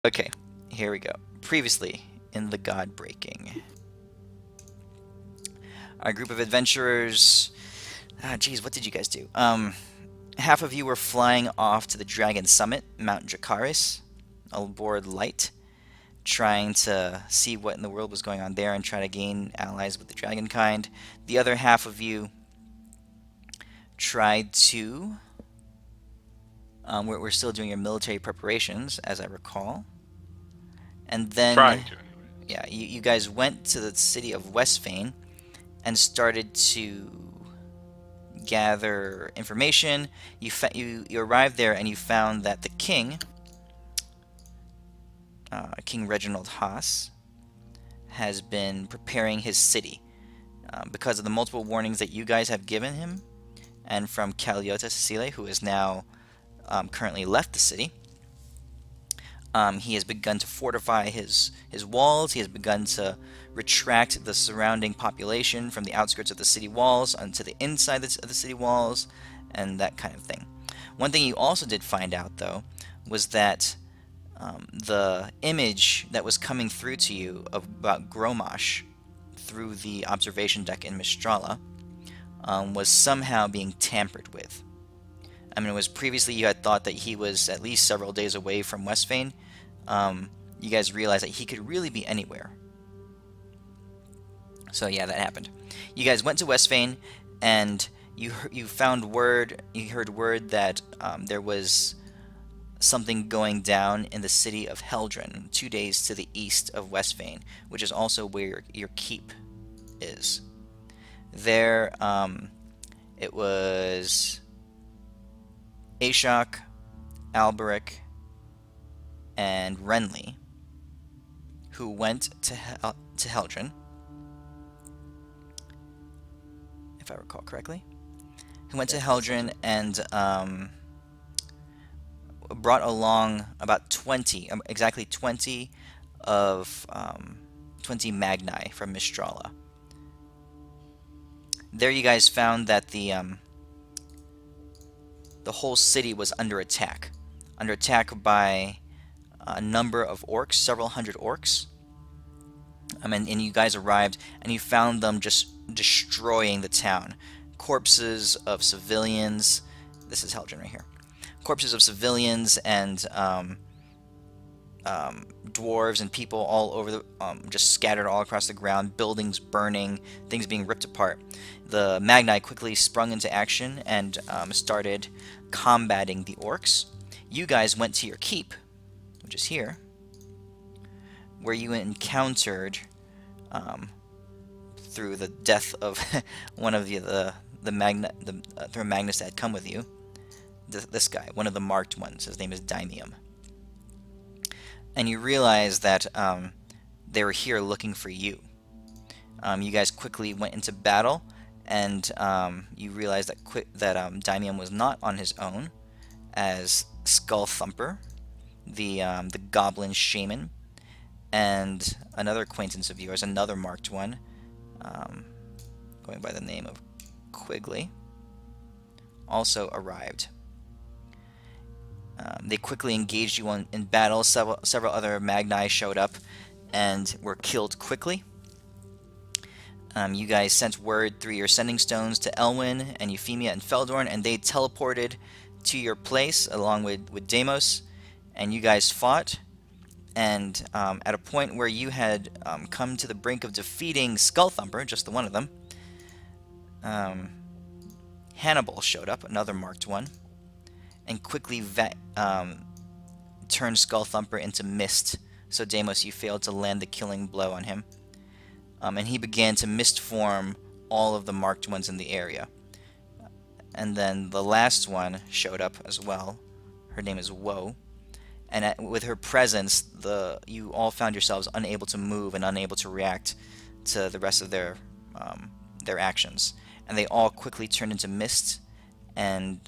Okay, here we go. Previously in the GodBreaking, our group of adventurers. Geez, what did you guys do? Half of you were flying off to the Dragon Summit, Mount Dracaris, aboard Light, trying to see what in the world was going on there and try to gain allies with the dragon kind. The other half of you tried to. We're still doing your military preparations, as I recall. And then, Trying to, anyways. yeah, you guys went to the city of Westvein and started to gather information. You arrived there and you found that the king, King Reginald Haas, has been preparing his city because of the multiple warnings that you guys have given him, and from Caliota Cecile, who has now currently left the city. He has begun to fortify his walls. He has begun to retract the surrounding population from the outskirts of the city walls onto the inside of the city walls, and that kind of thing. One thing you also did find out, though, was that the image that was coming through to you about Gromash through the observation deck in Mistrala was somehow being tampered with. I mean, it was previously you had thought that he was at least several days away from Westvein. You guys realized that he could really be anywhere. So yeah, that happened. You guys went to Westvein, and you found word. You heard word that there was something going down in the city of Heldren, 2 days to the east of Westvein, which is also where your keep is. There, it was Ashok, Alberic, and Renly who went to Heldren, if I recall correctly. Who went to Yes, that sounds Heldren right. and brought along about 20, exactly 20 of 20 Magni from Mistrala. There, you guys found that the whole city was under attack by a number of orcs, several hundred orcs. And you guys arrived and you found them just destroying the town. Corpses of civilians. This is Helgen right here. Corpses of civilians and dwarves and people all over the, just scattered all across the ground. Buildings burning, things being ripped apart. The Magni quickly sprung into action and started combating the orcs. You guys went to your keep, which is here, where you encountered, um, through the death of one of the Magnus that had come with you, this guy, one of the marked ones. His name is Daimium. And you realize that they were here looking for you. You guys quickly went into battle, and you realized that Daimium was not on his own, as Skull Thumper, the goblin shaman, and another acquaintance of yours, another marked one, um, going by the name of Quigley, also arrived. They quickly engaged you in battle. Several other Magni showed up and were killed quickly. You guys sent word through your sending stones to Elwyn and Euphemia and Feldorn, and they teleported to your place along with Deimos, and you guys fought. And at a point where you had come to the brink of defeating Skullthumper, just the one of them, um, Hannibal showed up, another marked one, and quickly turned Skullthumper into mist. So Deimos, you failed to land the killing blow on him. And he began to mist form all of the marked ones in the area. And then the last one showed up as well. Her name is Woe. And with her presence, you all found yourselves unable to move and unable to react to the rest of their actions. And they all quickly turned into mist and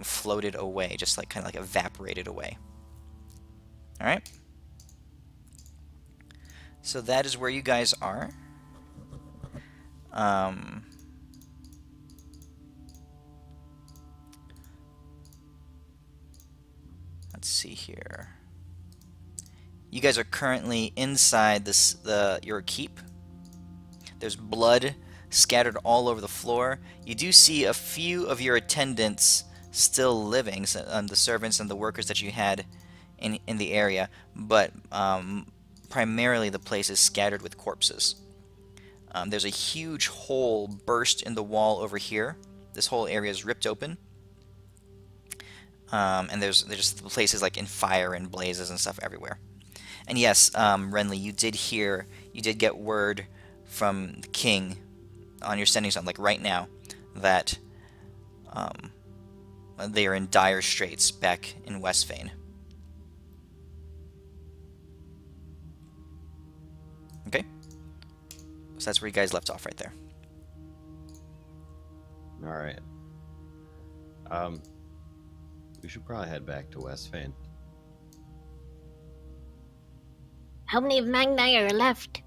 floated away, just like kind of like evaporated away. All right. So that is where you guys are. Um, let's see here. You guys are currently inside your keep. There's blood scattered all over the floor. You do see a few of your attendants still living, so, the servants and the workers that you had in the area, but primarily the place is scattered with corpses. There's a huge hole burst in the wall over here. This whole area is ripped open. And there's just places like in fire and blazes and stuff everywhere. And yes, Renly, you did get word from the king on your sending zone, like right now, that they are in dire straits back in Westvein. Okay? So that's where you guys left off right there. Alright. We should probably head back to Westvein. How many of Magni are left?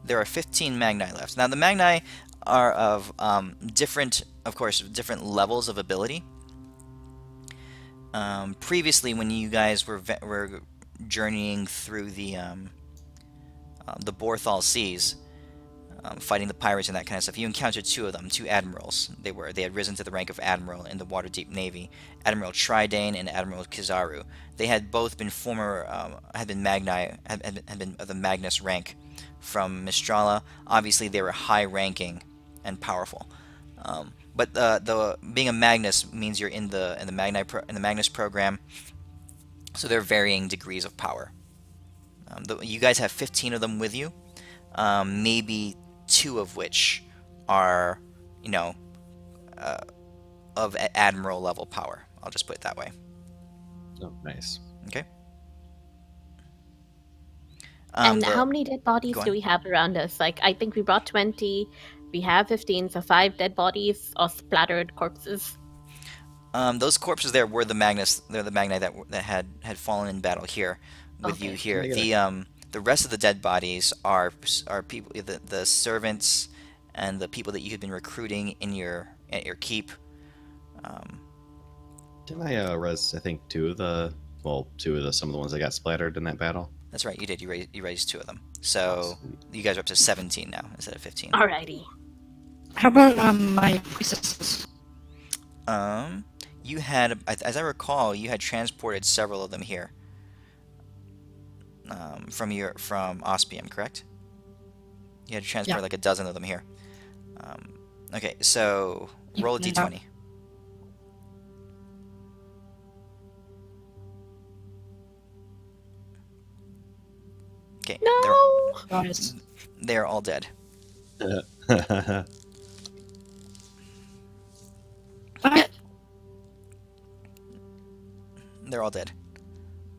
There are 15 Magni left. Now, the Magni are of different levels of ability. Previously, when you guys were journeying through the Borthal Seas, fighting the pirates and that kind of stuff, you encountered two of them, two admirals. They had risen to the rank of admiral in the Waterdeep Navy, Admiral Tridane and Admiral Kizaru. They had both been had been of the Magnus rank from Mistrala. Obviously, they were high-ranking and powerful. But the being a Magnus means you're in the Magnus program, so there are varying degrees of power. You guys have 15 of them with you, maybe two of which are, of admiral level power. I'll just put it that way. Oh, nice. Okay. And how many dead bodies do we have around us? Like, I think we brought 20. We have 15, so 5 dead bodies or splattered corpses. Those corpses there were the Magnus. They're the Magni that had fallen in battle here with you here. The rest of the dead bodies are people, the servants and the people that you had been recruiting at your keep. Didn't I res? I think some of the ones that got splattered in that battle. That's right, you did. You raised 2 of them. So you guys are up to 17 now instead of 15. Alrighty. How about my priestesses? You had, as I recall, you had transported several of them here. From Ospium, correct? You had to transport like a dozen of them here. Okay, so roll a d20. Okay. No. They're all dead. They're all dead.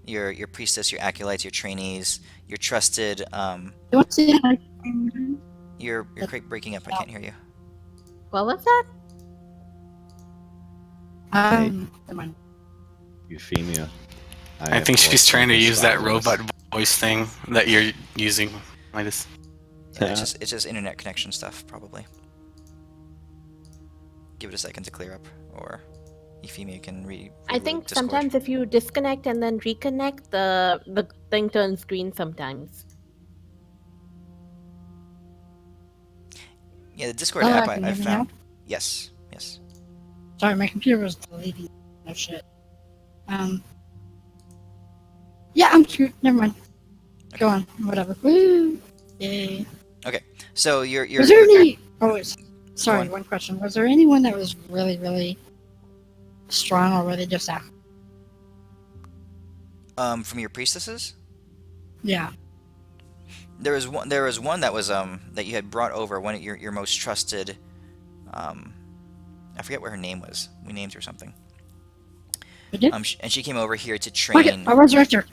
Your priestess, your acolytes, your trainees, your trusted. You're breaking up. I can't hear you. What was that? Never mind. Euphemia. I think she's trying to use that robot voice thing that you're using, Midas. Yeah, it's just internet connection stuff, probably. Give it a second to clear up, or Euphemia can I think Discord. sometimes if you disconnect and then reconnect, the thing turns green sometimes. Yeah, the Discord app I found. Now? Yes. Sorry, my computer was deleting. No shit. Yeah, I'm screwed. Never mind. Okay. Go on. Whatever. Woo! Yay. Okay, so you're. Was there any? Oh, sorry. One question. Was there anyone that was really, really strong, or were they just after? From your priestesses? Yeah. There was one that was that you had brought over, one of your most trusted. I forget what her name was. We named her something. We did? And she came over here to train. I resurrect her.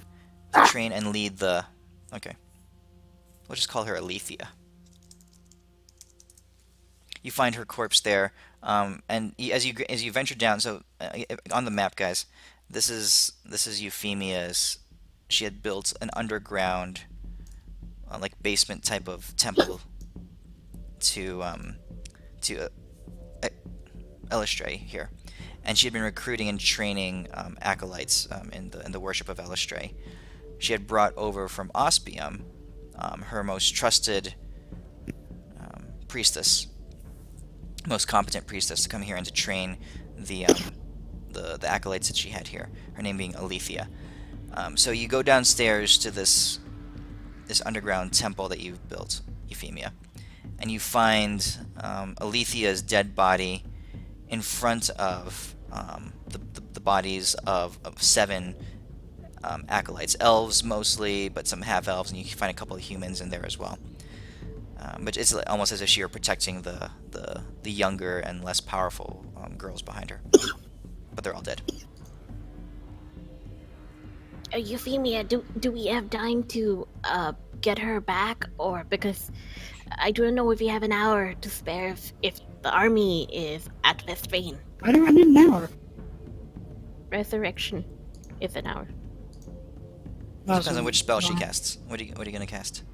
To train and lead the. Okay. We'll just call her Alethea. You find her corpse there, and as you venture down. So on the map, guys, this is Euphemia's. She had built an underground, like basement type of temple to Elistray here, and she had been recruiting and training acolytes in the worship of Elistray. she had brought over from Ospium her most trusted priestess, most competent priestess, to come here and to train the acolytes that she had here. Her name being Alethea. So you go downstairs to this underground temple that you've built, Euphemia, and you find Alethea's dead body in front of the bodies of 7 acolytes, elves mostly, but some half-elves, and you can find a couple of humans in there as well. But it's almost as if she were protecting the younger and less powerful girls behind her. But they're all dead. Euphemia, do we have time to get her back, or because I don't know if we have an hour to spare if the army is at Westvein. I don't need an hour. Resurrection is an hour. Depends on which spell she casts. What are you gonna cast?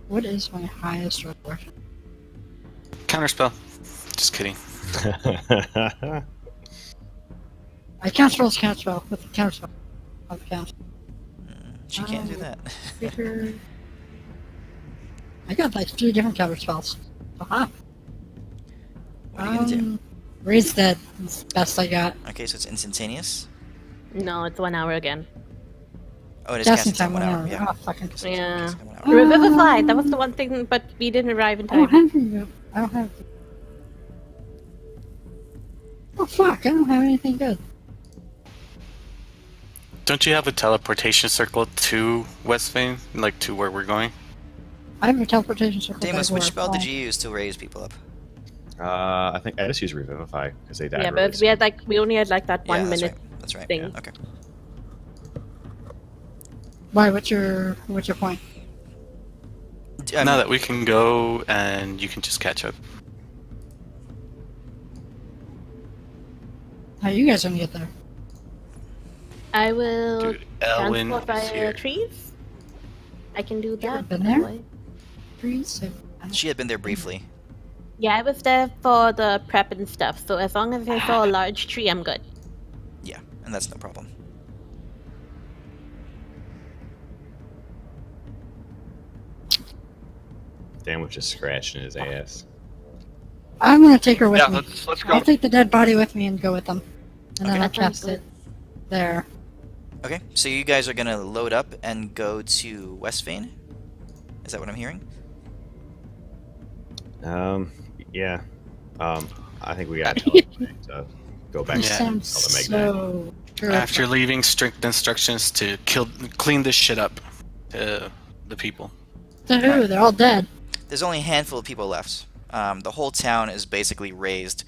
What is my highest resurrection? Counterspell. Just kidding. I can't spell with the counterspell. I'll count. She can't do that. I got like 3 different counterspells. Aha. What are you gonna do? Raise that. It's the best I got. Okay, so it's instantaneous. No, it's 1 hour again. Oh, it is Just cast in in time 1 hour. Yeah. Oh, fucking. Yeah. Cast in 1 hour. Revivify, that was the one thing, but we didn't arrive in I don't time. have any. I don't have. Oh fuck! I don't have anything good. Don't you have a teleportation circle to Westvein? Like to where we're going? I have a teleportation circle. Deimos, that which works spell did fine. you use to raise people up? I think I just used Revivify because they died. Yeah, really but we had we only had like that Yeah, 1 minute. That's right. thing. Yeah, okay. Why? What's your point? Now that we can go and you can just catch up. How you guys gonna get there? I will Dude, Elwyn transport is via here. trees. I can do ever that. been by the there? way. Trees. She had been there briefly. Yeah, I was there for the prep and stuff, so as long as I saw a large tree, I'm good. Yeah, and that's no problem. Dan was just scratching his ass. I'm gonna take her with Yeah, me. let's go. I'll take the dead body with me and go with them, and then Okay. I'll That sounds cast good. it there. Okay, so you guys are gonna load up and go to Westvein? Is that what I'm hearing? Yeah. I think we got to go back. You Yeah. to sound the Magnite. so. terrific. After leaving strict instructions to clean this shit up to the people. To who? They're all dead. There's only a handful of people left. The whole town is basically razed.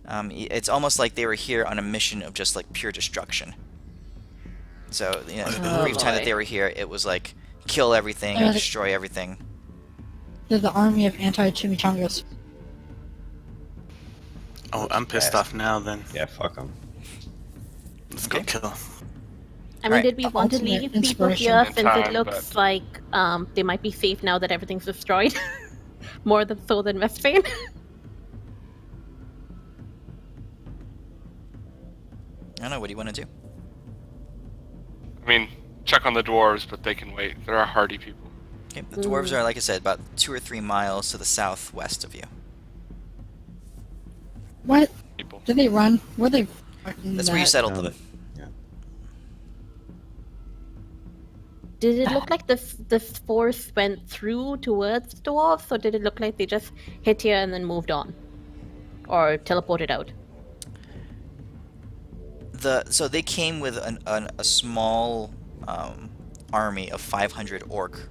It's almost like they were here on a mission of just like pure destruction. So, you know, the Oh, brief time that boy. they were here, it was like kill everything, Yeah, destroy everything. They're the army of anti-chimichangas. Oh, I'm pissed off now then. Yeah, fuck them. Let's go Okay. kill. I mean, Alright. did we want to Ultimate leave people inspiration. here In since it time, looks but- like they might be safe now that everything's destroyed? More than so than Westvein? I don't know, what do you want to do? I mean, check on the dwarves, but they can wait. They're our hardy people. Okay, the dwarves are, like I said, about 2 or 3 miles to the southwest of you. What? People. Did they run? Were they? fucking That's where you that- settled No, them. Did it look like this force went through towards the dwarves, or did it look like they just hit here and then moved on? Or teleported out? So they came with a small army of 500 orc,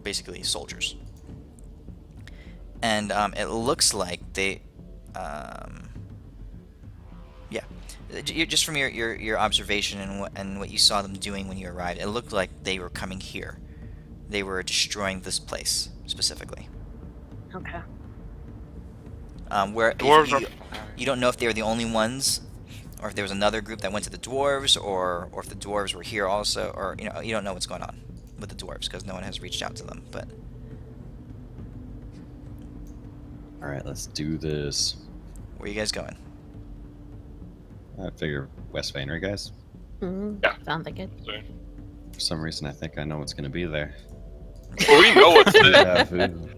basically soldiers, and it looks like they, yeah, just from your observation and what you saw them doing when you arrived, it looked like they were coming here. They were destroying this place specifically. Okay. Where Dwarves you, are. you don't know if they were the only ones, or if there was another group that went to the dwarves, or if the dwarves were here also, or you don't know what's going on with the dwarves because no one has reached out to them. But All right, let's do this. where are you guys going? I figure Westvein, right, guys? Yeah. Sounds like it. So, For some reason, I think I know what's going to be there. well, we know what's there. Deja vu.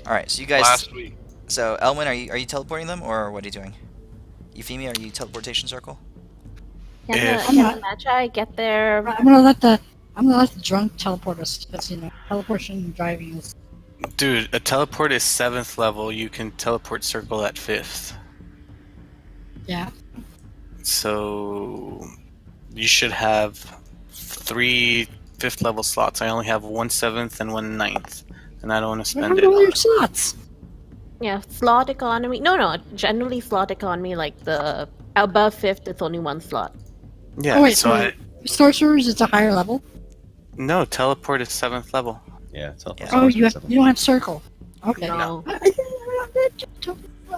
All right, so you guys. Last week. So Elwin, are you teleporting them, or what are you doing? Euphemia, are you teleportation circle? If- Can the Magi get there? I'm gonna let the drunk teleport us. Because teleportation and driving is. Dude, a teleport is 7th level. You can teleport circle at 5th. Yeah. So you should have 3 5th level slots. I only have 1 7th and 1 9th, and I don't want to Where spend are all your it. slots? Yeah, slot economy. No. Generally, slot economy, like the above 5th, it's only 1 slot. Yeah. Oh, wait, so I sorcerers, it's a higher level. no teleport is 7th level. Yeah, teleport. Oh, you don't have circle. Okay. No.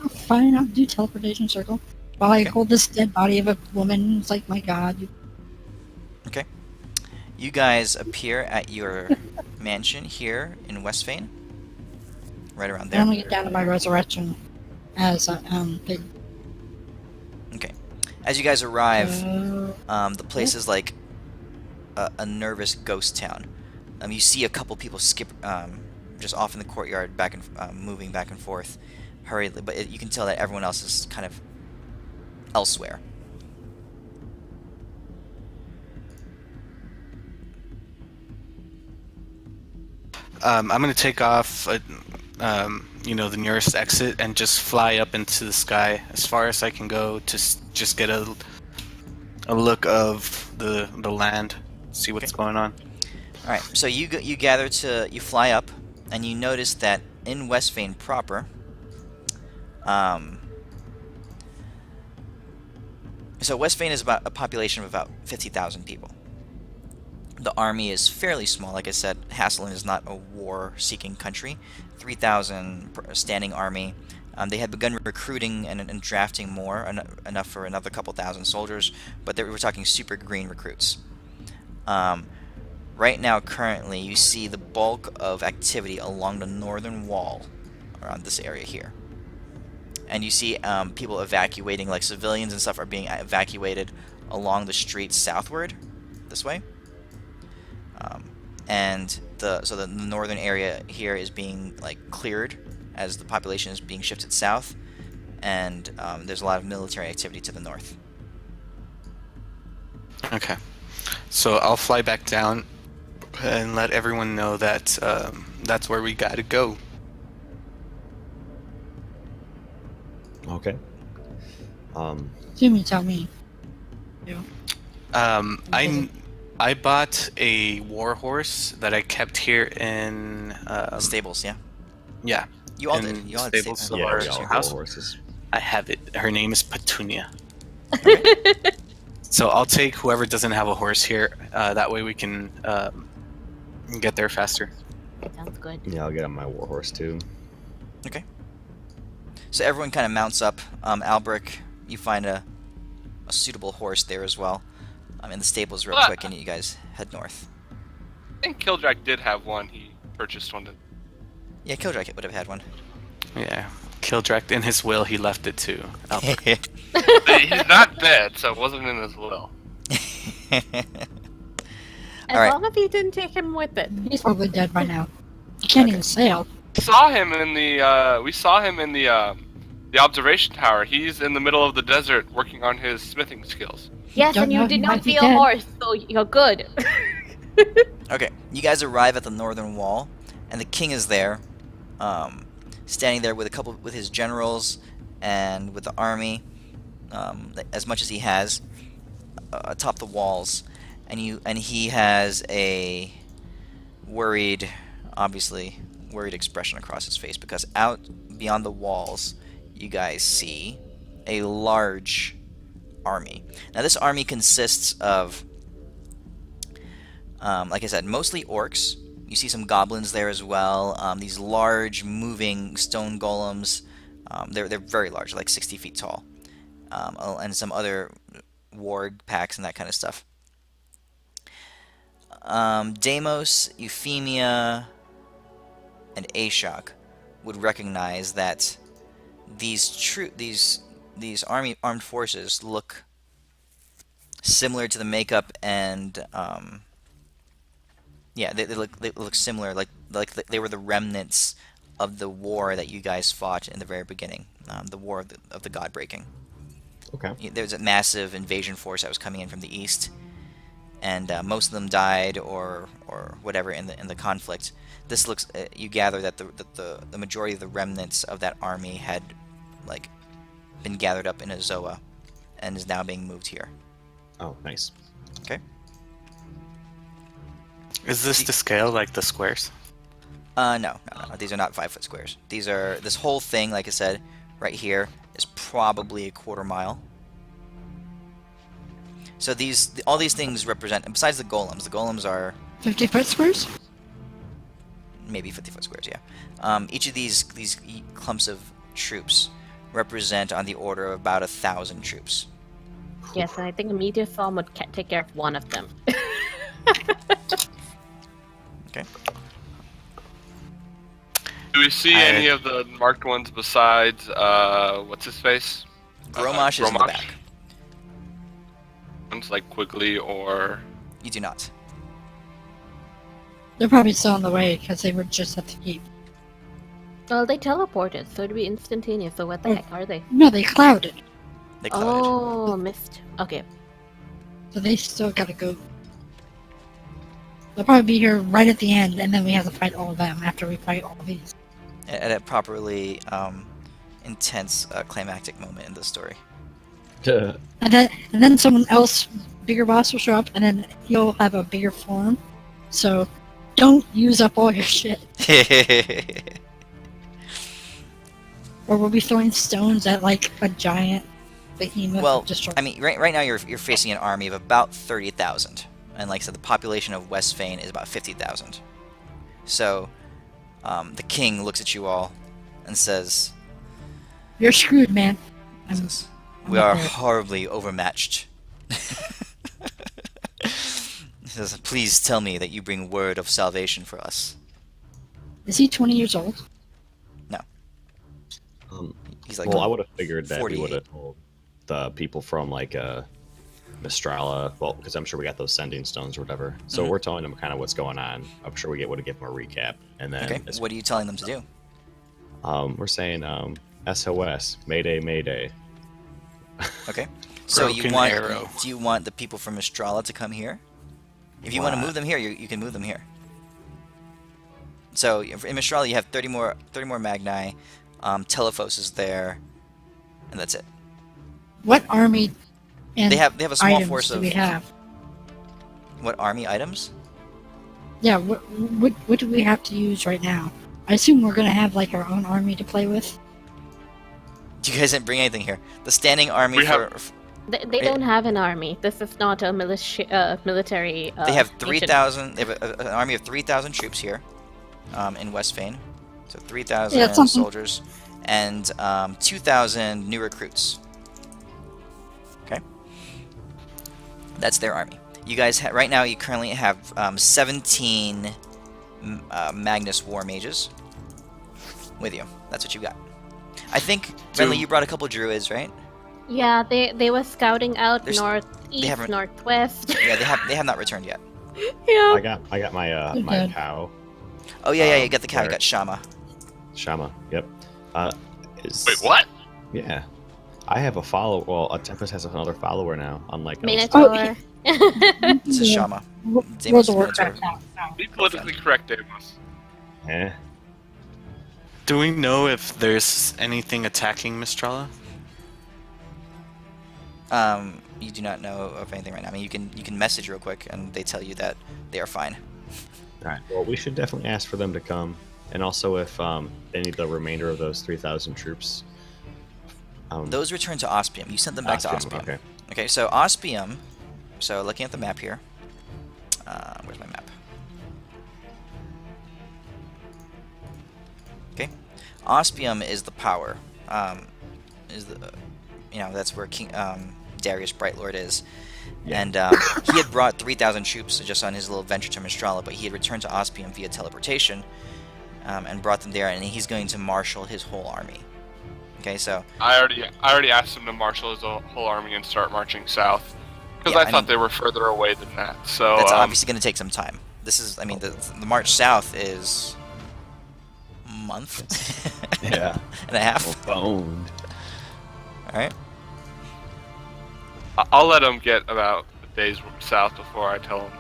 Fine, I'll do teleportation circle. While I hold this dead body of a woman, it's like, my God. You guys appear at your mansion here in Westvein, right around I'm there. gonna get down to my resurrection as pig. As you guys arrive, So, the place is like a nervous ghost town. You see a couple people skip just off in the courtyard, back and moving back and forth, hurriedly. But you can tell that everyone else is kind of elsewhere. I'm gonna take off, the nearest exit and just fly up into the sky as far as I can go to just get a look of the land, see what's going on. All right, so you fly up, and you notice that in Westvein proper, so Westvein is about a population of about 50,000 people. The army is fairly small. Like I said, Hasselin is not a war-seeking country. 3,000 standing army. They had begun recruiting and drafting more, enough for another couple thousand soldiers, but we're talking super green recruits. Right now, currently, you see the bulk of activity along the northern wall around this area here. And you see people evacuating, like civilians and stuff are being evacuated along the streets southward, this way. And the northern area here is being cleared as the population is being shifted south, and there's a lot of military activity to the north. Okay, so I'll fly back down and let everyone know that that's where we gotta go. Okay. tell me. I bought a war horse that I kept here in Stables, yeah. yeah. You all in did. You all had stables, stables. so Yeah, our we all house- have horses. I have it. Her name is Petunia. So I'll take whoever doesn't have a horse here. That way we can get there faster. Sounds good. Yeah, I'll get on my war horse too. So everyone kind of mounts up. Albric, you find a suitable horse there as well. In the stables real quick, and you guys head north. I think Kildrak did have one. He purchased one. Yeah, Kildrak would have had one. Yeah. Kildrak, in his will, he left it to Albert. He's not dead, so it wasn't in his will. As Alright. long as you didn't take him with it. He's probably dead by now. He can't even sail. We saw him in the observation tower. He's in the middle of the desert working on his smithing skills. Yes, Don't and you know, did he not might be feel dead. horse, so you're good. Okay, you guys arrive at the northern wall, and the king is there, standing there with his generals and with the army, as much as he has, atop the walls, and he has a obviously worried expression across his face, because out beyond the walls, you guys see a large army. Now this army consists of, like I said, mostly orcs. You see some goblins there as well. These large moving stone golems. They're very large, like 60 feet tall. And some other warg packs and that kind of stuff. Deimos, Euphemia, and Ashok would recognize that these armed forces look similar to the makeup, and yeah, they look similar, like they were the remnants of the war that you guys fought in the very beginning, the war of the God-breaking. Okay. There was a massive invasion force that was coming in from the east, and most of them died or whatever in the conflict. This looks you gather that the majority of the remnants of that army had like been gathered up in Azoa and is now being moved here. Oh, nice. Okay. Is this to scale like the squares? No. These are not 5-foot squares. This whole thing, like I said, right here is probably a quarter mile. So all these things represent, besides the golems are 50-foot squares? maybe 50-foot squares, yeah. Each of these clumps of troops represent on the order of about 1,000 troops. Yes, and I think a meteor storm would take care of one of them. Okay. Do we see any of the marked ones besides what's his face? Gromash is in the back. Ones like Quigley or You do not. They're probably still on the way because they were just at the gate. Well, they teleported, so it'd be instantaneous. So what the Oh. heck are they? No, they clouded. They clouded. Oh, missed. Okay. So they still gotta go. They'll probably be here right at the end, and then we have to fight all of them after we fight all these. At a properly intense climactic moment in the story. And then someone else, bigger boss, will show up, and then he'll have a bigger form. So don't use up all your shit, or we'll be throwing stones at like a giant behemoth. Well, destroy. I mean, right now you're facing an army of about 30,000, and like I said, the population of Westvein is about 50,000. So, the king looks at you all and says, You're screwed, man. "We are horribly overmatched." He says, "Please tell me that you bring word of salvation for us." Is he 20 years old? He's like, Well, I would have figured that 48. we would have told the people from like Mistrala, well, because I'm sure we got those sending stones or whatever. So Mhm. we're telling them kind of what's going on. I'm sure we would have given them a recap, and then okay, what are you telling them to do? we're saying SOS, Mayday, Mayday. Okay, so Broken arrow. do you want the people from Mistrala to come here? If you want to Wow. move them here, you can move them here. So in Mistrala, you have 30 more Magni. Telephos is there, and that's it. What army and They have a small items force do of we have? what army items? Yeah, what do we have to use right now? I assume we're gonna have like our own army to play with. You guys didn't bring anything here. The standing army We for have- They don't have an army. This is not a military. they have nation. 3,000. They have an army of 3,000 troops here, in Westvein. So 3,000 Yeah, that's something. soldiers and 2,000 new recruits. Okay, that's their army. You guys right now you currently have 17 Magnus War Mages with you. That's what you got. I think Renly, you brought a couple druids, right? Yeah, they were scouting out There's- northeast, haven't- northwest. Yeah, they have not returned yet. Yeah. I got my You're my good. cow, Oh yeah, you got the cow. You where- got Shama. Shama. Yep. wait, what? Yeah, I have a follow. Well, a Tempest has another follower now. Unlike us. Minotaur. This is Shama. World Deimos of is Warcraft Minotaur. now. Be politically correct, Deimos. Eh. Do we know if there's anything attacking Mistrala? You do not know of anything right now. I mean, you can message real quick, and they tell you that they are fine. All right. Well, we should definitely ask for them to come, and also if any of the remainder of those 3,000 troops. Those return to Ospium. You sent them back to Ospium, Ospium. okay. Okay, so Ospium. So looking at the map here. Where's my map? Okay, Ospium is the power. That's where King Darius Brightlord is. Yeah. And he had brought 3,000 troops just on his little venture to Mistrala, but he had returned to Ospium via teleportation and brought them there, and he's going to marshal his whole army. Okay, so I already asked him to marshal his whole army and start marching south. Because Yeah, I I thought mean, they were further away than that. So that's obviously going to take some time. This is, I mean, the march south is a month Yeah. and a half. Well, boned. All right. I'll let them get about a day's south before I tell them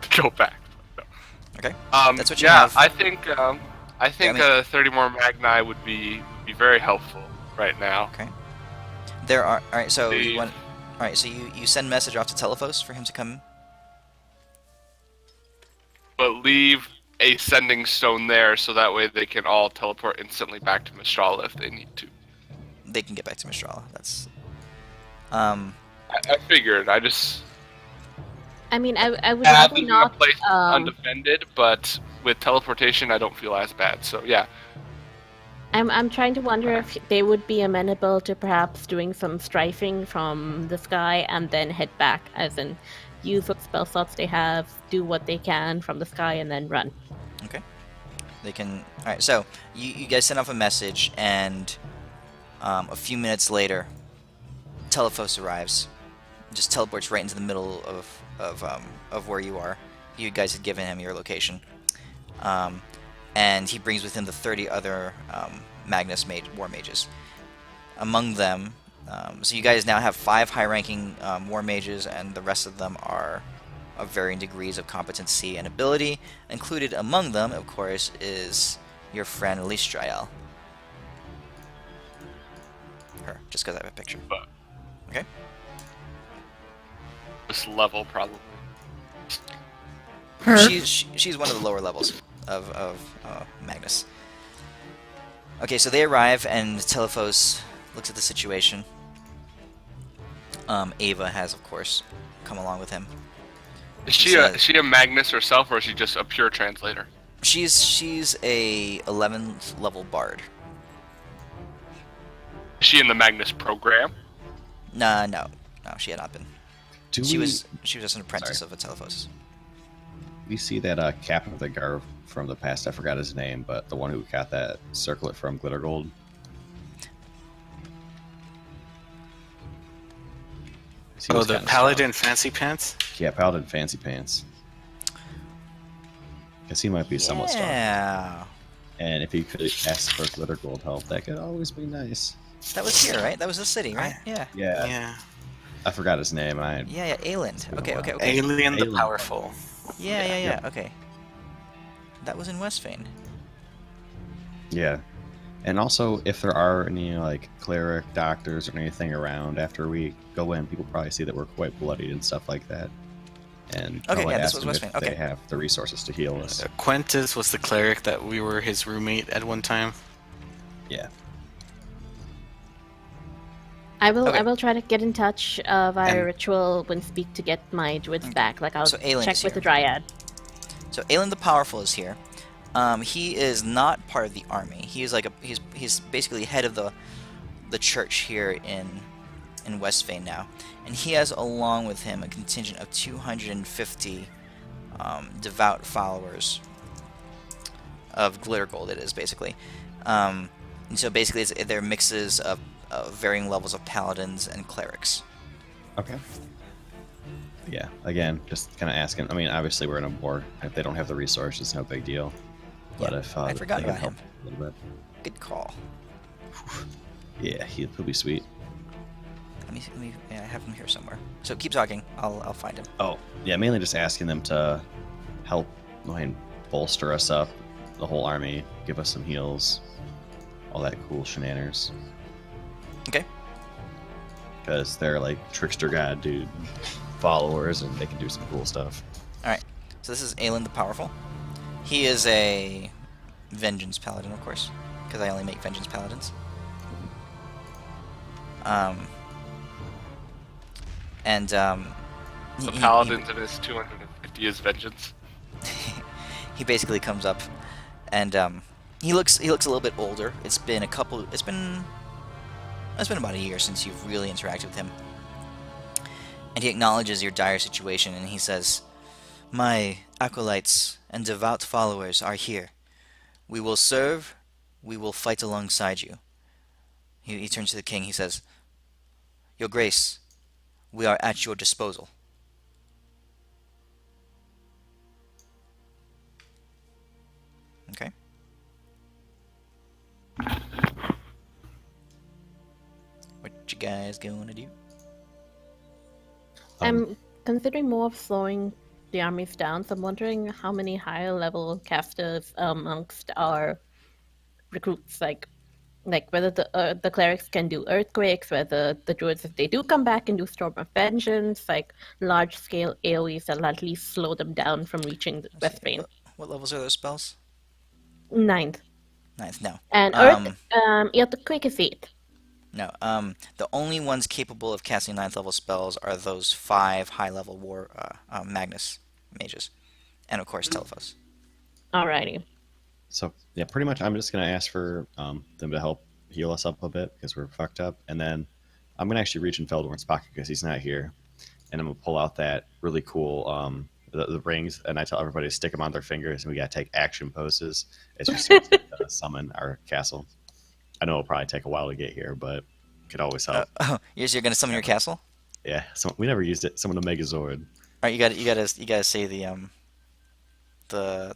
to go back. No. Okay. That's what you yeah, have. I think I mean- 30 more Magni would be very helpful right now. Okay. There are. All right. So The- you want. All right. So you send message off to Telephos for him to come. But leave a sending stone there so that way they can all teleport instantly back to Mistral if they need to. They can get back to Mistral. That's. I figured. I just I mean, I would had rather leaving a not. place undefended, but with teleportation, I don't feel as bad. So yeah, I'm trying to wonder if they would be amenable to perhaps doing some strafing from the sky and then head back, as in use what spell slots they have, do what they can from the sky, and then run. Okay. They can. All right. So you guys send off a message, and a few minutes later, Telephos arrives. Just teleports right into the middle of where you are. You guys had given him your location, and he brings with him the 30 other Magnus war mages. Among them, so you guys now have 5 high-ranking war mages, and the rest of them are of varying degrees of competency and ability. Included among them, of course, is your friend Listriel. Her, just because I have a picture. but Okay. this level probably. Her. She's one of the lower levels of Magnus. Okay, so they arrive, and Telephos looks at the situation. Ava has, of course, come along with him. Is She she a Magnus herself, or is she just a pure translator? She's a 11th level bard. Is she in the Magnus program? No, she had not been. She we, was just an apprentice of a Telephos. we see that captain of the guard from the past. I forgot his name, but the one who got that circlet from Glitter Gold. He Oh, was the kinda Paladin Fancy Pants? strong. Yeah, Paladin Fancy Pants. Because he might be somewhat strong. Yeah, And if he could ask for Glitter Gold help, that could always be nice. that was here, right? That was the city, right? Yeah, Yeah, Yeah. I forgot his name. yeah, Aland. been a Okay, while. okay, okay. Alien the Alien. Powerful. Yeah. Okay. That was in Westvein. Yeah. And also, if there are any like cleric, doctors, or anything around after we go in, people probably see that we're quite bloodied and stuff like that. And Okay, probably yeah, this ask was them if Westvein. Okay. they have the resources to heal us. Quentis was the cleric that we were his roommate at one time. Yeah. I will Okay. I will try to get in touch via And- ritual when speak to get my druids back. Like I'll So Aelin check is with here. the dryad. So Aelin the Powerful is here. He is not part of the army. He is like he's basically head of the church here in Westvein now, and he has along with him a contingent of 250 devout followers of Glitter Gold. It is basically, and so basically they're mixes of varying levels of paladins and clerics. Okay. Yeah. Again, just kind of asking. I mean, obviously we're in a war. If they don't have the resources, it's no big deal. But Yeah, if I forgot they can about help him. a little bit, Good call. yeah, he'll be sweet. Let me yeah, I have him here somewhere. So keep talking. I'll find him. Oh, yeah, mainly just asking them to help and bolster us up, the whole army, give us some heals, all that cool shenanigans. Okay. Because they're like trickster god dude followers, and they can do some cool stuff. So this is Aelin the Powerful. He is a vengeance paladin, of course, because I only make vengeance paladins. The paladins of his 250 is vengeance. He basically comes up, and he looks a little bit older. It's been about a year since you've really interacted with him, and he acknowledges your dire situation, and he says, "My acolytes and devout followers are here. We will serve. We will fight alongside you." He turns to the king. He says, "Your Grace, We are at your disposal. Okay. What you guys gonna do? I'm considering more of slowing the armies down, so I'm wondering how many higher level casters amongst our recruits, like whether the clerics can do earthquakes, whether the druids, if they do come back, can do storm of vengeance, like large scale AoEs that'll at least slow them down from reaching the Let's see. Westvein. What levels are those spells? Ninth. Ninth. No. And Um, earthquake is eighth. no. The only ones capable of casting ninth level spells are those 5 high level war Magnus mages, and of course Telephos. Alrighty. So yeah, pretty much. I'm just gonna ask for them to help heal us up a bit because we're fucked up, and then I'm gonna actually reach in Feldorn's pocket because he's not here, and I'm gonna pull out that really cool the rings, and I tell everybody to stick them on their fingers, and we gotta take action poses as we start to summon our castle. I know it'll probably take a while to get here, but it could always help. Oh, you're gonna summon your castle? Yeah, so we never used it. Summon a Megazord. All right, you gotta say the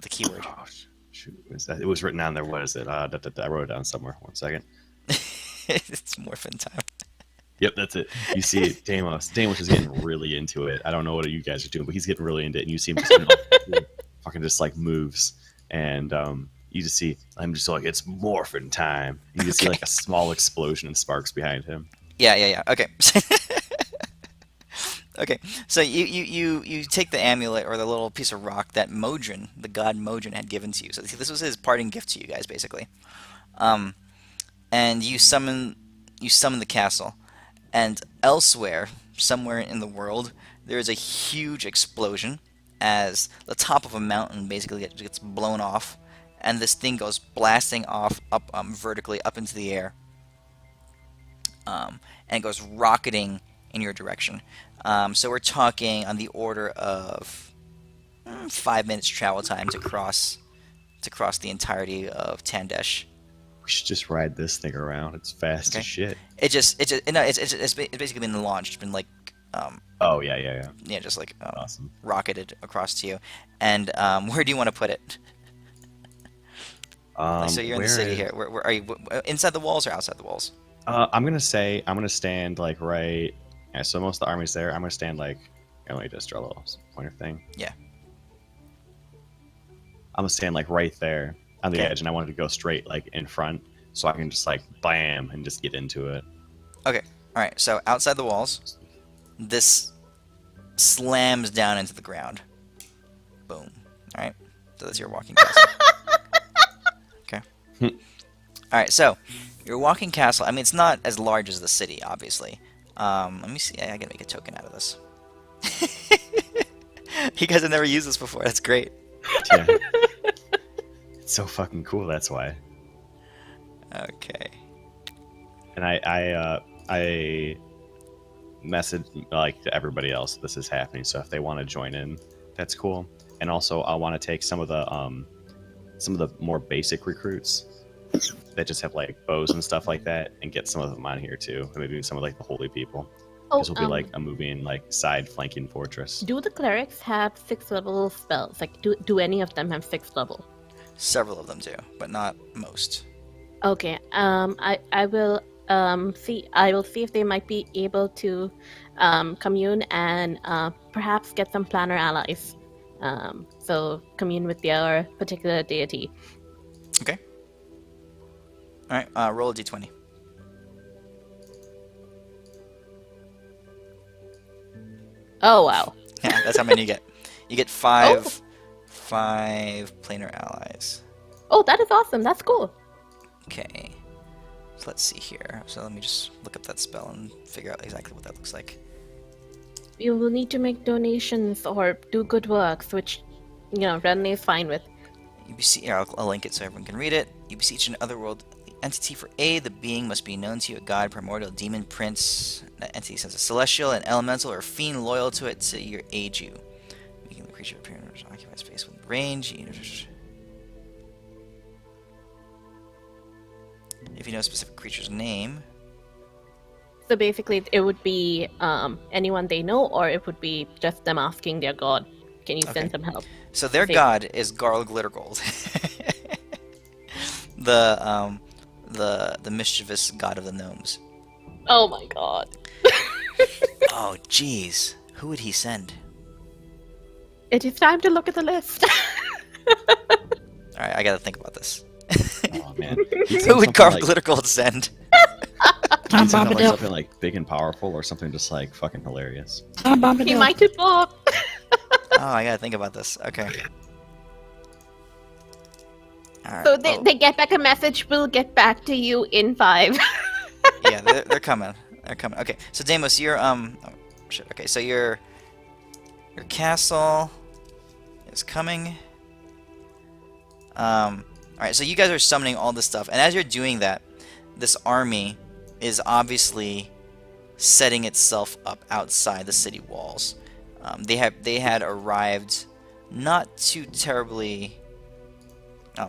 keyword. Oh, shoot, it was written down there. What is it? I wrote it down somewhere. 1 second. It's morphin time. Yep, that's it. You see it, Damos. Damos is getting really into it. I don't know what you guys are doing, but he's getting really into it. And you see him just fucking just like moves, and you just see I'm just like it's morphin time. You just see like a small explosion and sparks behind him. Yeah. Okay. Okay. So you take the amulet or the little piece of rock that Modron, the god Modron, had given to you. So this was his parting gift to you guys, basically. And you summon the castle. And elsewhere, somewhere in the world, there is a huge explosion as the top of a mountain basically gets blown off, and this thing goes blasting off up vertically up into the air, and it goes rocketing in your direction. So we're talking on the order of 5 minutes travel time to cross the entirety of Tandesh. We should just ride this thing around. It's fast as shit. It's basically been launched. It's been like Oh yeah. just like Awesome. rocketed across to you. And where do you want to put it? So you're in the city here. Where are you? Inside the walls or outside the walls? I'm gonna stand like right. Yeah, so most of the army's there. I'm gonna stand like. Let me just draw a little pointer thing. Yeah. I'm gonna stand like right there on the Okay. edge, and I wanted to go straight like in front, so I can just like bam and just get into it. Okay. All right. So outside the walls, this slams down into the ground. Boom. All right. So that's your walking castle. Okay. All right. So your walking castle. I mean, it's not as large as the city, obviously. Let me see. I gotta make a token out of this. You guys have never used this before. That's great. Yeah. It's so fucking cool. That's why. Okay. And I message like to everybody else this is happening. So if they want to join in, that's cool. And also I want to take some of the more basic recruits that just have like bows and stuff like that, and get some of them on here too. And maybe some of like the holy people. This will be like a moving like side flanking fortress. Do the clerics have 6th level spells? Like, do any of them have 6th level? Several of them do, but not most. Okay. I will see. I will see if they might be able to commune and perhaps get some planner allies. So commune with their particular deity. Okay. All right. Roll a d20. Oh wow. Yeah, that's how many you get. You get five planar allies. Oh, that is awesome. That's cool. Okay. So let's see here. So let me just look up that spell and figure out exactly what that looks like. You will need to make donations or do good works, which, Renly is fine with. You beseech. Here, I'll link it so everyone can read it. You beseech an otherworld entity for aid. The being must be known to you, a god, primordial, demon, prince. That entity says a celestial, an elemental, or fiend loyal to it to aid you. Making the creature appear in occupy space within range. If you know a specific creature's name, So basically, it would be anyone they know, or it would be just them asking their god, "Can you Okay. send some help?" So their Say- god is Garl Glittergold, the mischievous god of the gnomes. Oh my god! Oh, jeez, who would he send? It is time to look at the list. All right, I gotta think about this. Oh man, Who would Garl Glittergold send? Tom He'd send out, like, Bombadil. something like big and powerful, or something just like fucking hilarious. Tom He Bombadil. might have bought. Oh, I gotta think about this. Okay. All right. So they get back a message. We'll get back to you in 5. Yeah, they're coming. They're coming. Okay, so Deimos, you're oh shit. Okay, so your castle is coming. All right, so you guys are summoning all this stuff, and as you're doing that, this army is obviously setting itself up outside the city walls. They had arrived not too terribly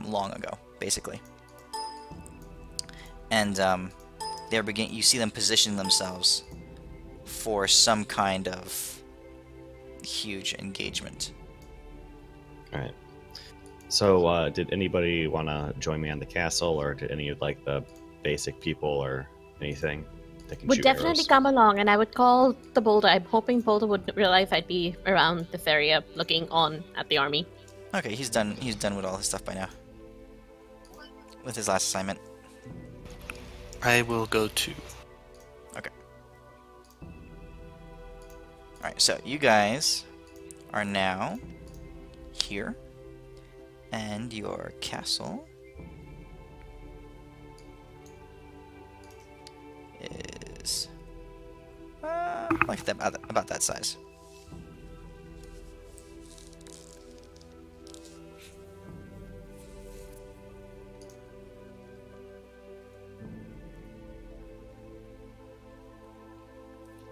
long ago, basically, and you see them position themselves for some kind of huge engagement. All right. So, did anybody want to join me on the castle, or did any of like the basic people or anything that can Would shoot definitely arrows? come along, and I would call the Boulder. I'm hoping Boulder would realize I'd be around this area, looking on at the army. Okay, he's done. He's done with all his stuff by now. With his last assignment. I will go too. All right, so you guys are now here, and your castle is like that, about that size.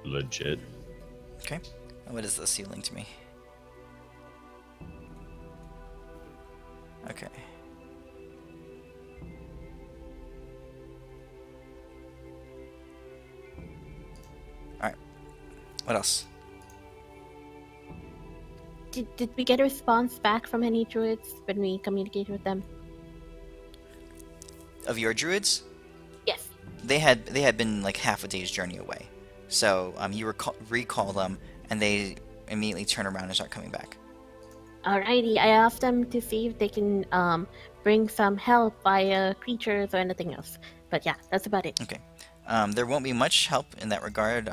Legit. Okay. What is the ceiling to me? Okay. Alright. What else? Did we get a response back from any druids when we communicated with them? Of your druids? Yes. They had been like half a day's journey away. So you recall them, and they immediately turn around and start coming back. Alrighty, I asked them to see if they can bring some help via creatures or anything else. But yeah, that's about it. Okay. There won't be much help in that regard.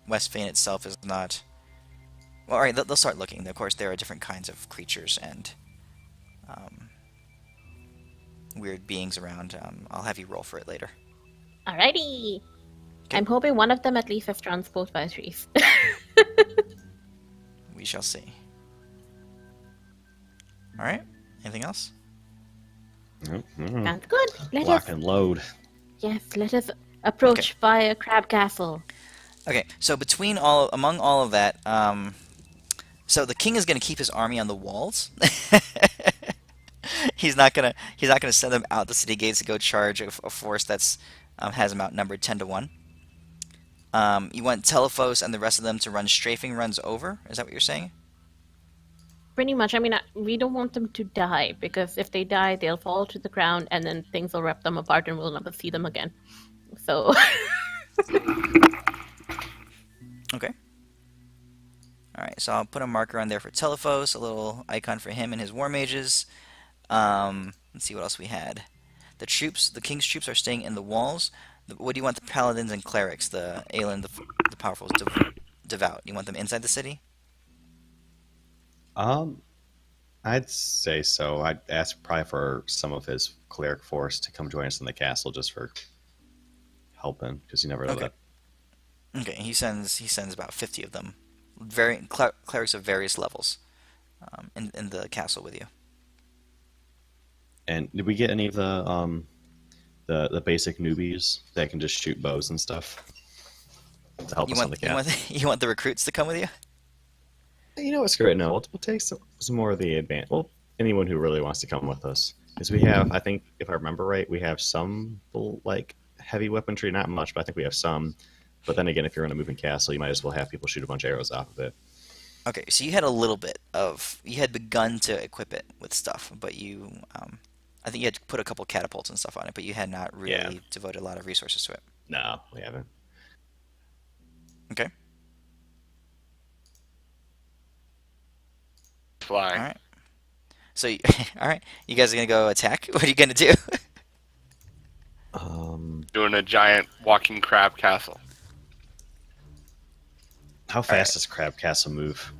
Westvein itself is not... Well, alright, they'll start looking. Of course, there are different kinds of creatures and weird beings around. I'll have you roll for it later. Alrighty. Okay. I'm hoping one of them at least has transport batteries. We shall see. Alright, anything else? Sounds good. Lock and load. Let us approach Okay. via Crab Castle. Okay, so among all of that, so the king is going to keep his army on the walls. He's not gonna send them out the city gates to go charge a force that's has them outnumbered 10-1. You want Telephos and the rest of them to run strafing runs over? Is that what you're saying? Pretty much. I mean, we don't want them to die, because if they die, they'll fall to the ground, and then things will rip them apart, and we'll never see them again. So, Okay. Alright, so I'll put a marker on there for Telephos, a little icon for him and his war mages. Let's see what else we had. The king's troops are staying in the walls. What do you want the paladins and clerics, the Aelin, the powerful, devout? You want them inside the city? I'd say so. I'd ask probably for some of his cleric force to come join us in the castle just for helping, because you never know Okay. that. Okay, he sends about 50 of them, clerics of various levels, in the castle with you. And did we get any of the basic newbies that can just shoot bows and stuff to help us on the castle? You want the recruits to come with you? You know what's great? No, we'll take some more of the advance. Well, anyone who really wants to come with us, because we have, I think, if I remember right, we have some like heavy weaponry, not much, but I think we have some But then again, if you're in a moving castle, you might as well have people shoot a bunch of arrows off of it. Okay, so you had a little bit of you had begun to equip it with stuff, but you I think you had to put a couple catapults and stuff on it, but you had not really devoted a lot of resources to it. No, we haven't. Okay. Flying. All right. So, all right, you guys are gonna go attack. What are you gonna do? Doing a giant walking crab castle. How fast does Crab Castle move?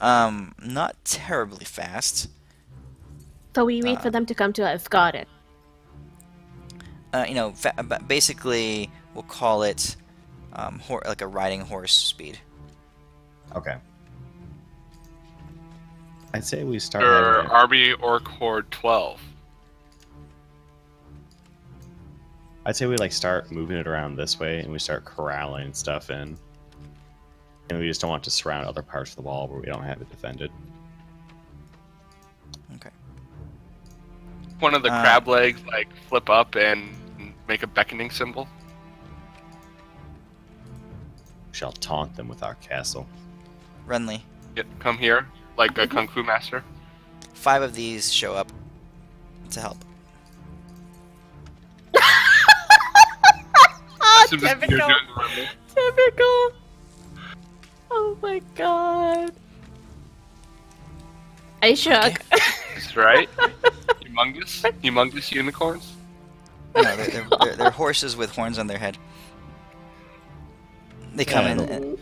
Not terribly fast. So we wait for them to come to us. Got it. Basically, we'll call it like a riding horse speed. Okay. I'd say we start. Or having- Army Orc Horde 12. I'd say we like start moving it around this way, and we start corralling stuff in. And we just don't want to surround other parts of the wall where we don't have it defended. Okay. One of the crab legs like flip up and make a beckoning symbol. We shall taunt them with our castle. Renly, Come here, like a kung fu master. 5 of these show up to help. That's what you're typical. doing, Remy. Typical. Oh my god. I shook. That's right. Humongous unicorns. No, they're horses with horns on their head. They come in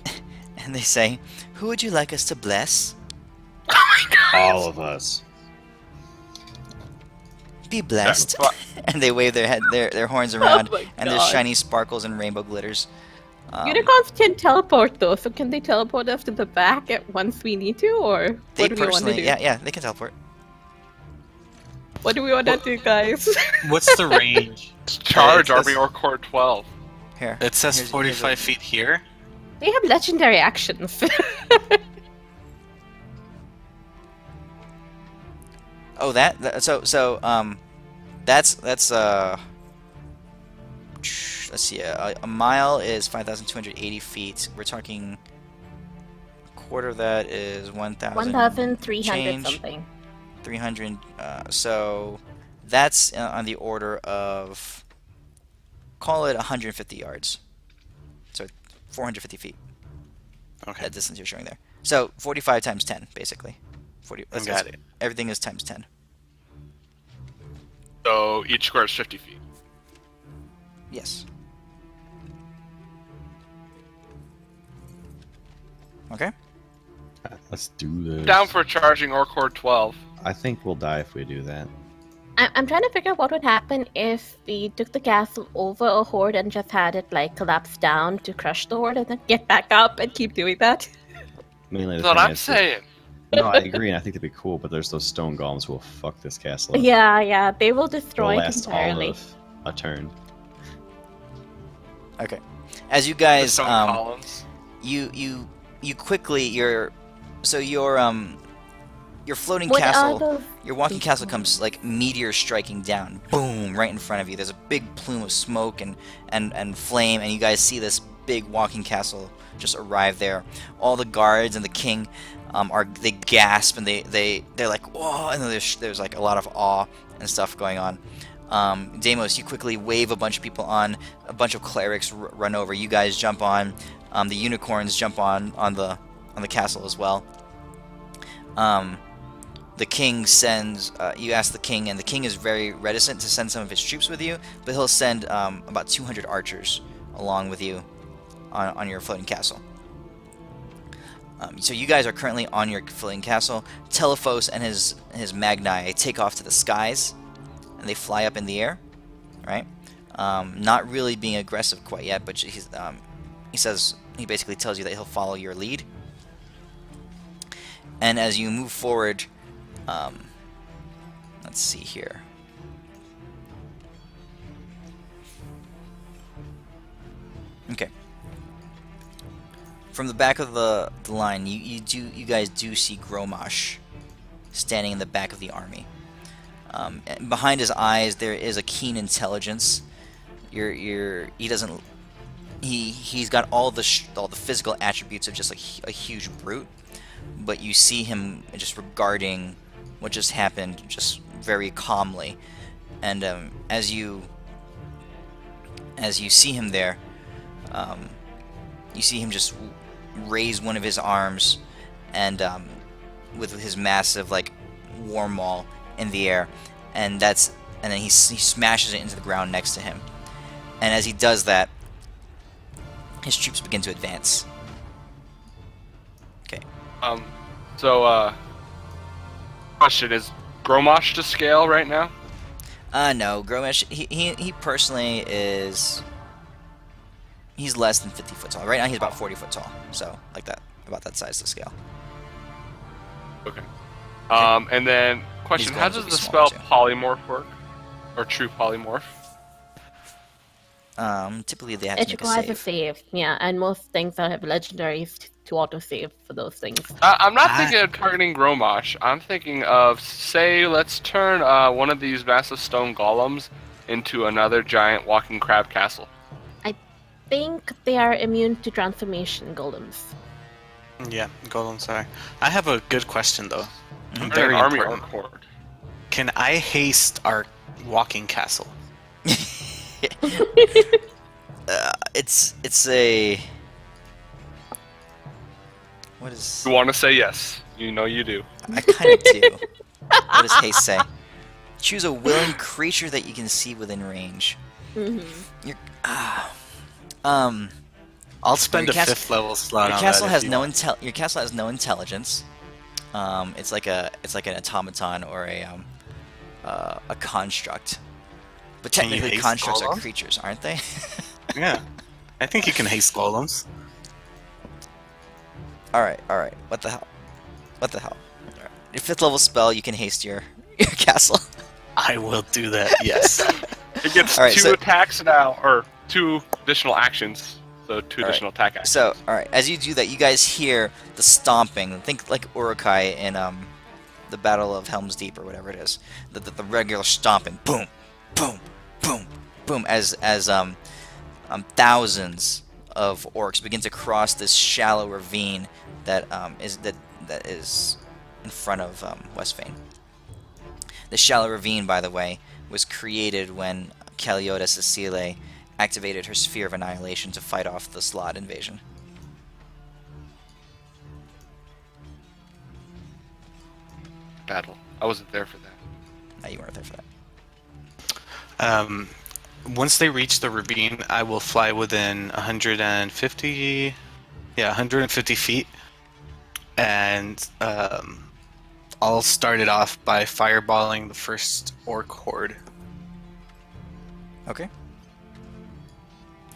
and they say, "Who would you like us to bless?" All of us. Be blessed. What? And they wave their horns around, my and there's God. shiny sparkles and rainbow glitters. Unicorns can teleport though, so can they teleport us to the back at once we need to, or They what do we want to personally, do? yeah, they can teleport. What do we want to do, guys? What's the range? Charge It says- Army Orc Horde 12. Here. It says here's- 45 feet here. They have legendary actions. Oh, that's let's see, a mile is 5,280 feet. We're talking a quarter of that is 1,300 change. something. 300. So that's on the order of, call it 150 yards. So 450 feet. Okay. That distance you're showing there. So 45 times 10, basically. 40. Got it. Everything is times 10. So each square is 50 feet. Yes. Okay. Let's do this. Down for charging Orc Horde 12. I think we'll die if we do that. I'm trying to figure out what would happen if we took the castle over a horde and just had it like collapse down to crush the horde and then get back up and keep doing that. Mainly the That's what thing I'm is- saying. No, I agree, and I think that'd be cool. But there's those stone golems who will fuck this castle up. Yeah, they will It'll destroy it last all entirely. of a turn. Okay. As you The guys stone columns. you quickly your floating What are castle, those? your walking castle comes like meteor striking down, boom, right in front of you. There's a big plume of smoke and flame, and you guys see this big walking castle just arrive there. All the guards and the king they gasp and they're like, whoa, and then there's like a lot of awe and stuff going on. Deimos, you quickly wave a bunch of people on. A bunch of clerics run over. You guys jump on. The unicorns jump on the castle as well. The king sends. You ask the king, and the king is very reticent to send some of his troops with you, but he'll send about 200 archers along with you on your floating castle. So you guys are currently on your floating castle. Telephos and his Magni take off to the skies, and they fly up in the air, right? Not really being aggressive quite yet, but he basically tells you that he'll follow your lead. And as you move forward, let's see here. Okay. From the back of the line, you guys do see Gromash standing in the back of the army. And behind his eyes, there is a keen intelligence. He doesn't he's got all the physical attributes of just like a huge brute, but you see him just regarding what just happened just very calmly, and as you see him there, you see him just raise one of his arms, and with his massive like war maul in the air, and then he smashes it into the ground next to him, and as he does that, his troops begin to advance. Okay. So, question, is Gromosh to scale right now? No, Gromish, he personally is... He's less than 50 foot tall. Right now he's about 40 foot tall. So, like that. About that size to scale. Okay. And then, question, He's how going to does be the smaller, spell polymorph work? Or true polymorph? Typically they have It to make a requires a save. save, yeah, and most things that have legendaries to auto-save for those things. I'm not thinking of targeting Gromosh. I'm thinking of, say, let's turn one of these massive stone golems into another giant walking crab castle. I think they are immune to transformation golems. Yeah, golems are. I have a good question though. Turn Very an army important. orc horde. Can I haste our walking castle? It's a... What is... You want to say yes. You know you do. I kind of do. What does haste say? Choose a willing creature that you can see within range. Mm-hmm. I'll spend Your a 5th level slot Your on castle that has if you no want. Your castle has no intelligence. It's like an automaton or a construct. But Can you technically, haste constructs are golems? creatures, aren't they? Yeah, I think you can haste golems. All right. What the hell? Alright. Your 5th level spell, you can haste your castle. I will do that. Yes. It gets Alright, 2 so- attacks now, or 2 additional actions. So 2 Alright. additional attack actions. So, all right. As you do that, you guys hear the stomping. Think like Urukai in the Battle of Helm's Deep or whatever it is. The regular stomping. Boom, boom, boom, boom. As thousands of orcs begin to cross this shallow ravine that is in front of Westvein. The shallow ravine, by the way, was created when Caliota Cecile activated her Sphere of Annihilation to fight off the Slot invasion. Battle. I wasn't there for that. No, you weren't there for that. Once they reach the ravine, I will fly within 150 feet, and I'll start it off by fireballing the first orc horde. Okay.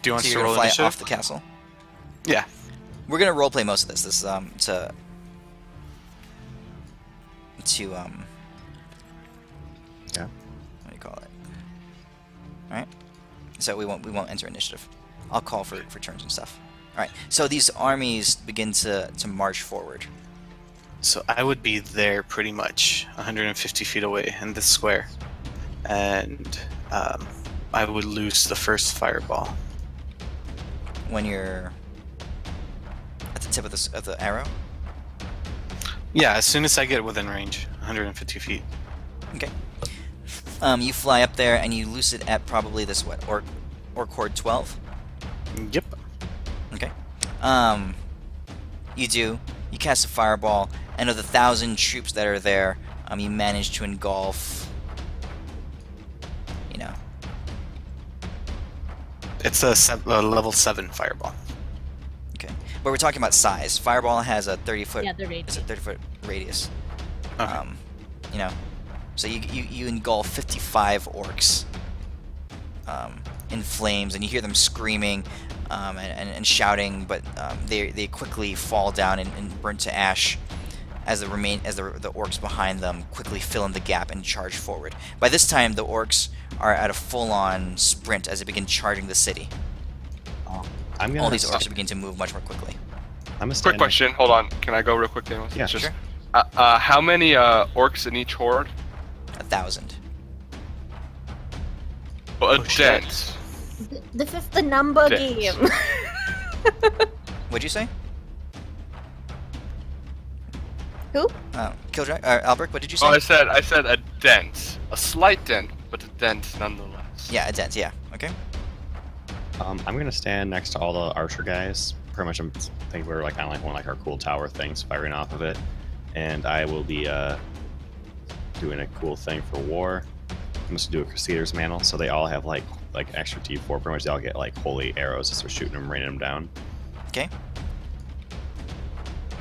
Do you want So us you're to gonna roll fly initiative? off the castle. Yeah. We're gonna roleplay most of this. This is Yeah. what do you call it? All right. So we won't enter initiative. I'll call for turns and stuff. All right. So these armies begin to march forward. So I would be there pretty much 150 feet away in this square, and I would lose the first fireball. When you're at the tip of the arrow. Yeah, as soon as I get within range, 150 feet. Okay. You fly up there and you loose it at probably this orc horde 12. Yep. Okay. You cast a fireball, and of the 1,000 troops that are there, you manage to engulf, It's a level 7 fireball. Okay. But we're talking about size. Fireball has a 30-foot. Yeah, the radius. It's a 30-foot radius. Okay. So you engulf 55 orcs in flames, and you hear them screaming and shouting, but they quickly fall down and burn to ash as the orcs behind them quickly fill in the gap and charge forward. By this time, the orcs are at a full-on sprint as they begin charging the city. I'm gonna. All these orcs begin to move much more quickly. I'm gonna Quick stand question. Hold on. Can I go real quick, Daniel? Yeah, Just, sure. How many orcs in each horde? 1,000. Well, a Oh, shit. dent. This is the number Dense. game. What'd you say? Who? Killdrag? Albrecht, what did you say? Oh, I said a dent, a slight dent, but a dent nonetheless. Yeah, a dent, yeah. Okay. I'm gonna stand next to all the archer guys. Pretty much, I think we're like kind of like one of like our cool tower things firing off of it, and I will be doing a cool thing for war. I'm just do a Crusader's mantle, so they all have like extra T4. Pretty much, they all get like holy arrows as they're shooting them, raining them down. Okay.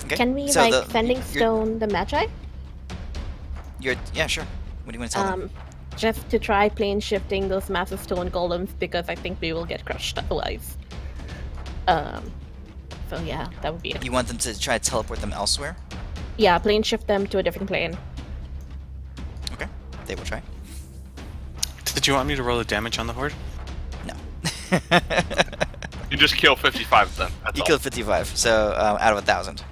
Okay. Can we So sending stone the Magi? Yeah, sure. What do you want to tell them? Just to try plane shifting those massive stone golems because I think we will get crushed otherwise. So yeah, that would be it. You want them to try to teleport them elsewhere? Yeah, plane shift them to a different plane. Okay. They will try. Did you want me to roll the damage on the horde? No. You just kill 55 of them. That's You all. killed 55, so out of 1,000.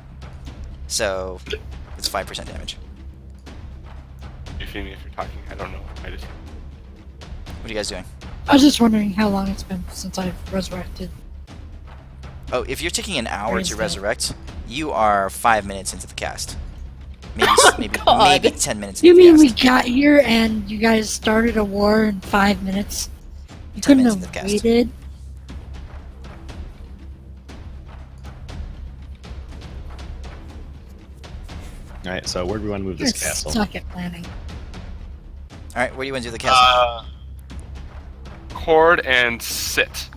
So it's 5% damage. You feel me if you're talking? I don't know. I just. What are you guys doing? I was just wondering how long it's been since I've resurrected. Oh, if you're taking an hour Where is to that? resurrect, you are 5 minutes into the cast. Maybe God. maybe 10 minutes You into mean the we cast. got here and you guys started a war in 5 minutes? You 10 couldn't minutes have into the cast. waited? All right, so where do we want to move You're this castle? stuck at planning. Alright, where do you want to do the castle? Cord and sit.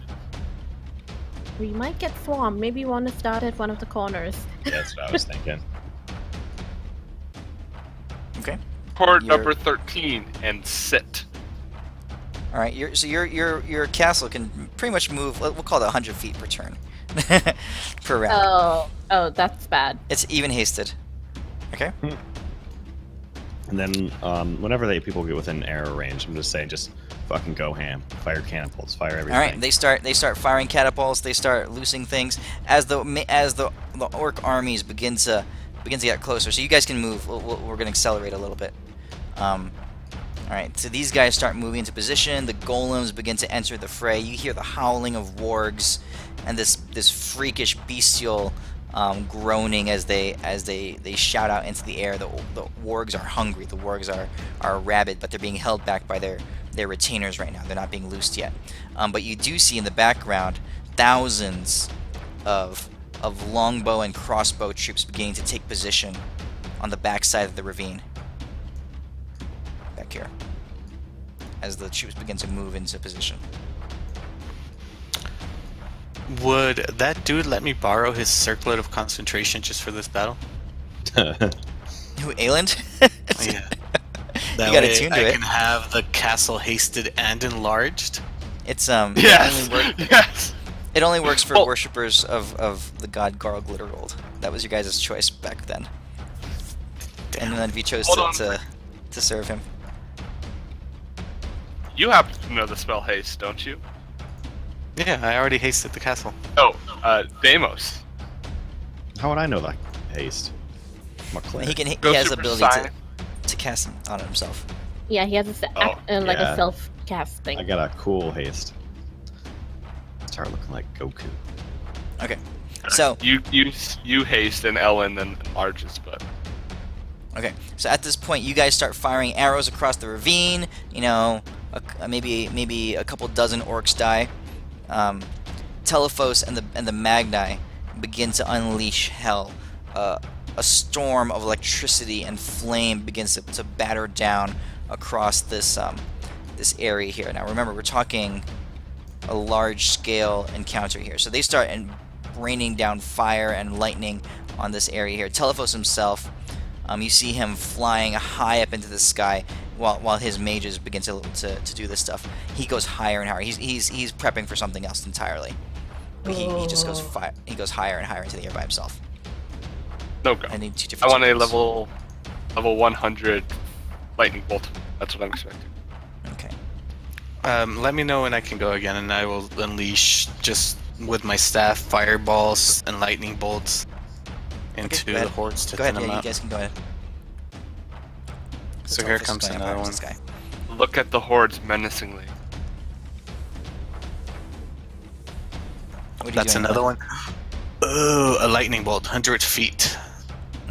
We might get swarmed. Maybe you want to start at one of the corners. Yeah, that's what I was thinking. Okay. Cord You're- number 13 and sit. Alright, your castle can pretty much move, we'll call it 100 feet per turn. Per round. Oh, that's bad. It's even hasted. Okay? And then whenever people get within arrow range, I'm just saying, just fucking go ham. Fire catapults, fire everything. All right, they start firing catapults. They start loosing things as the orc armies begin to get closer. So you guys can move. We're gonna accelerate a little bit. All right, so these guys start moving into position. The golems begin to enter the fray. You hear the howling of wargs and this freakish bestial groaning as they shout out into the air. The wargs are hungry. The wargs are rabid, but they're being held back by their retainers right now. They're not being loosed yet. But you do see in the background thousands of longbow and crossbow troops beginning to take position on the backside of the ravine. Back here. As the troops begin to move into position. Would that dude let me borrow his circlet of concentration just for this battle? Who, Ayland? Yeah. That You got way attuned to I it. can have the castle hasted and enlarged. It's Yes. Yes. it only works for Well- worshippers of the god Garl Glittergold. That was your guys' choice back then. And then if you chose Hold on. to serve him. You happen to know the spell haste, don't you? Yeah, I already hasted the castle. Oh, Deimos. How would I know that haste? I'm a cleric. He Go has the super ability saiyan. to cast it on himself. Yeah, he has a like yeah. a self cast thing. I got a cool haste. Start looking like Goku. Okay. So You haste and Ellen then enlarges, but okay. So at this point, you guys start firing arrows across the ravine. You know, maybe a couple dozen orcs die. Telephos and the Magni begin to unleash hell. A storm of electricity and flame begins to batter down across this area here. Now remember, we're talking a large-scale encounter here. So they start raining down fire and lightning on this area here. Telephos himself, you see him flying high up into the sky while his mages begin to do this stuff. He goes higher and higher. He's prepping for something else entirely. But he just goes he goes higher and higher into the air by himself. no go. I need two I different. want a tokens. level 100 lightning bolt. That's what I'm expecting. Okay. Let me know when I can go again, and I will unleash just with my staff fireballs and lightning bolts into go the ahead. hordes to Go ahead. thin them Yeah, you out. guys can go ahead. So Telephos here is comes going up another higher one. into the sky. Look at the hordes menacingly. What are you That's doing? another one. Oh, a lightning bolt, 100 feet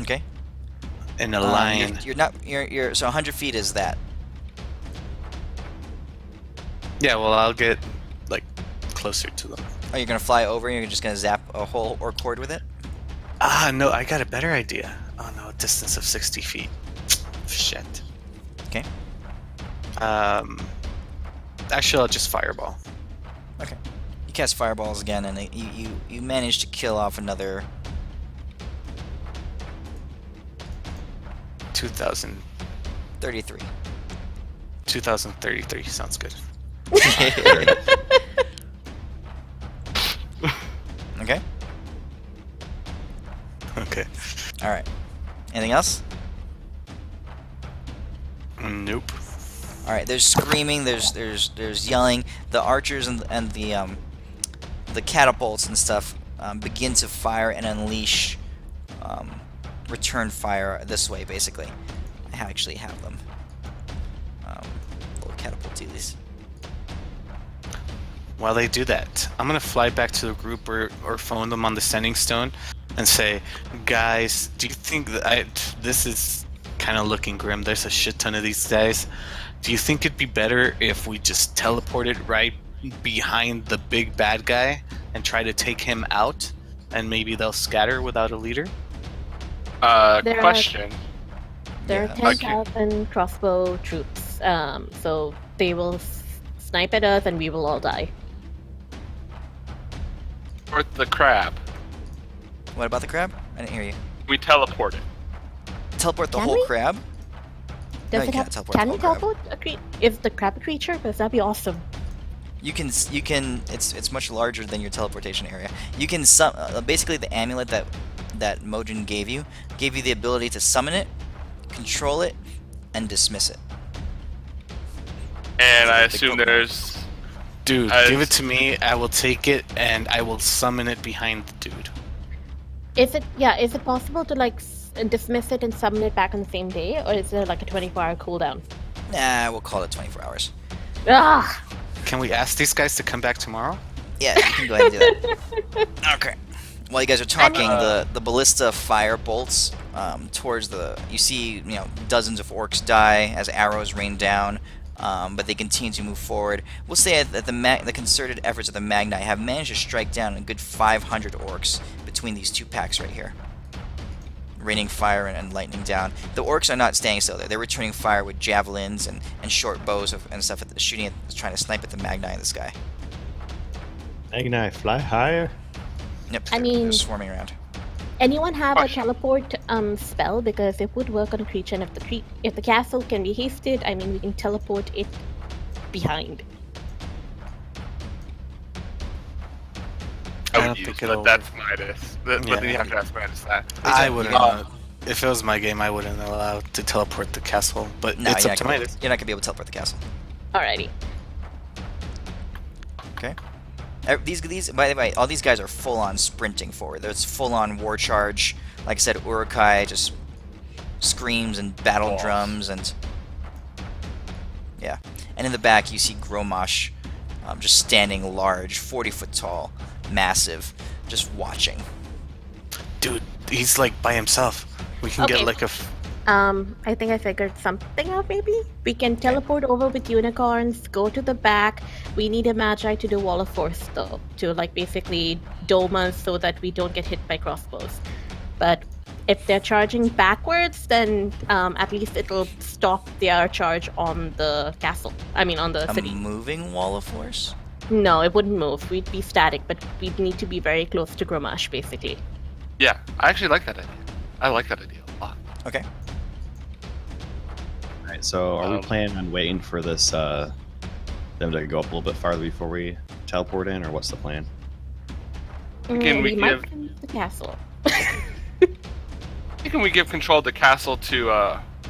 Okay. in a line. You're not. You're. So 100 feet is that. Yeah, well, I'll get like closer to them. Oh, you're gonna fly over and you're just gonna zap a hole or cord with it? Ah, no, I got a better idea. Oh no, distance of 60 feet. Shit. Okay. Actually, I'll just fireball. Okay. You cast fireballs again, and you manage to kill off another 2033 33. sounds good. Okay. Okay. All right. Anything else? Nope. All right. There's screaming. There's yelling. The archers and the catapults and stuff begin to fire and unleash return fire this way. Basically, I actually have them. Little catapult dealies. While they do that, I'm gonna fly back to the group or phone them on the sending stone and say, guys, do you think that this is kind of looking grim? There's a shit ton of these guys. Do you think it'd be better if we just teleported right behind the big bad guy and try to take him out, and maybe they'll scatter without a leader? There Question. There Yeah. are 10,000 crossbow troops, so they will snipe at us and we will all die. Or the crab. What about the crab? I didn't hear you. We teleport it. Teleport the Can whole we? crab? Does No, you it can't have? teleport Can the we whole crab. teleport Is the crab a creature? Because that'd be awesome. You can. It's much larger than your teleportation area. You can basically the amulet that Mojin gave you the ability to summon it, control it, and dismiss it. And I The assume Pokemon. there's. Dude, As- give it to me. I will take it and I will summon it behind the dude. Is it possible to dismiss it and summon it back on the same day, or is there like a 24-hour cooldown? Nah, we'll call it 24 hours. Ah, Can we ask these guys to come back tomorrow? Yeah, you can go ahead and do that. Okay. While you guys are talking, Uh, the ballista fire bolts towards you see dozens of orcs die as arrows rain down, but they continue to move forward. We'll say that the concerted efforts of the Magni have managed to strike down a good 500 orcs between these two packs right here, raining fire and lightning down. The orcs are not staying still there. They're returning fire with javelins and short bows and stuff, shooting at, trying to snipe at the Magni in the sky. Magni, fly higher. Yep, I they're mean- swarming around. anyone have a Question. teleport spell? Because it would work on a creature, and if the castle can be hasted, I mean we can teleport it behind. I I don't would use, think but it'll- that's Midas. But then you Yeah. have to ask Midas that. I you wouldn't. know- If it was my game, I wouldn't allow to teleport the castle. But No, it's you're up to not gonna- Midas. You're not gonna be able to teleport the castle. Alrighty. These, by the way, all these guys are full-on sprinting forward. There's full-on war charge. Like I said, Urukai just screams and battle Balls. drums and yeah. And in the back, you see Gromosh, just standing large, 40 foot tall, massive, just watching. Dude, he's like by himself. We can Okay. get like a. I think I figured something out. Maybe we can teleport over with unicorns. Go to the back. We need a magi to do wall of force though, to basically dome us so that we don't get hit by crossbows. But if they're charging backwards, then at least it'll stop their charge on the castle. I mean, on the A city. moving wall of force. No, it wouldn't move. We'd be static, but we'd need to be very close to Gromash, basically. Yeah, I actually like that idea. I like that idea a lot. Okay. All right, so are we Um, planning on waiting for this them to go up a little bit farther before we teleport in, or what's the plan? Can we might give- come to the castle. Can we give control of the castle to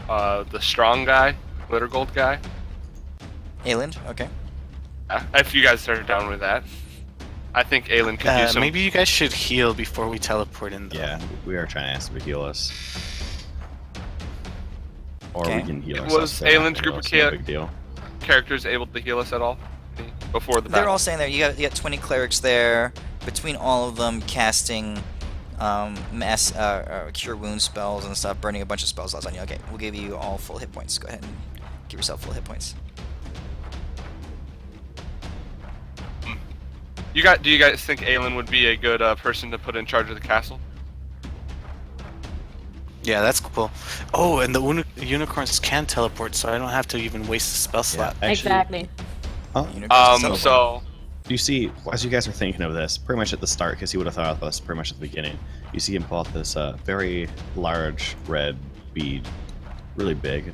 the strong guy, glitter gold guy? Ayland. Okay. If you guys are down with that, I think Aelin could use some. Maybe you guys should heal before we teleport in. Though. Yeah, we are trying to ask them to heal us, or Okay. we can heal Was ourselves. They're not Aelin's gonna group heal of us, no ca- big deal. characters able to heal us at all before the They're battle? all saying there. You got 20 clerics there between all of them casting cure wound spells and stuff, burning a bunch of spell slots on you. Okay, we'll give you all full hit points. Go ahead and give yourself full hit points. Do you guys think Aelin would be a good person to put in charge of the castle? Yeah, that's cool. Oh, and the unicorns can teleport, so I don't have to even waste a spell slot. actually- Exactly. Oh, So you see, as you guys are thinking of this, pretty much at the start, because you would have thought of this pretty much at the beginning, you see him pull out this very large red bead, really big,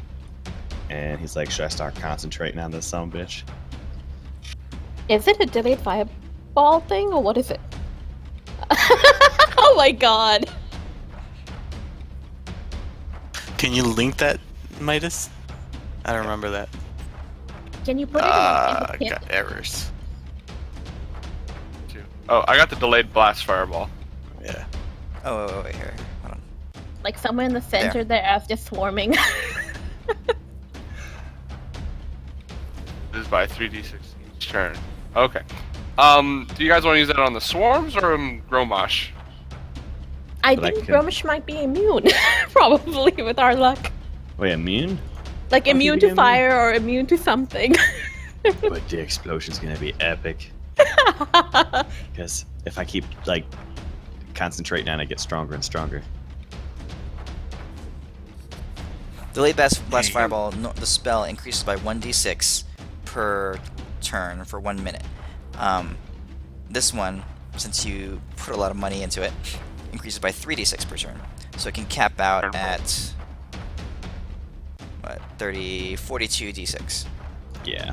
and he's like, should I start concentrating on this son of a bitch? Is it a delayed fireball thing, or what is it? Oh my god. Can you link that, Midas? I don't remember that. Can you put it in the pit? Got errors. Oh, I got the delayed blast fireball. Yeah. Oh, wait, here. Hold on. Like somewhere in the center there as just swarming. This is by 3d6 each turn. Okay. Do you guys want to use that on the swarms or Gromosh? I But I think can- Gromish might be immune, probably, with our luck. Wait, immune? Like How can immune you to be immune? fire or immune to something. But the explosion's gonna be epic. Because if I keep, like, concentrating on it, I get stronger and stronger. Delayed blast fireball. No, the spell increases by 1d6 per turn for 1 minute. This one, since you put a lot of money into it, increases by 3d6 per turn. So it can cap out at what 42 d6. Yeah.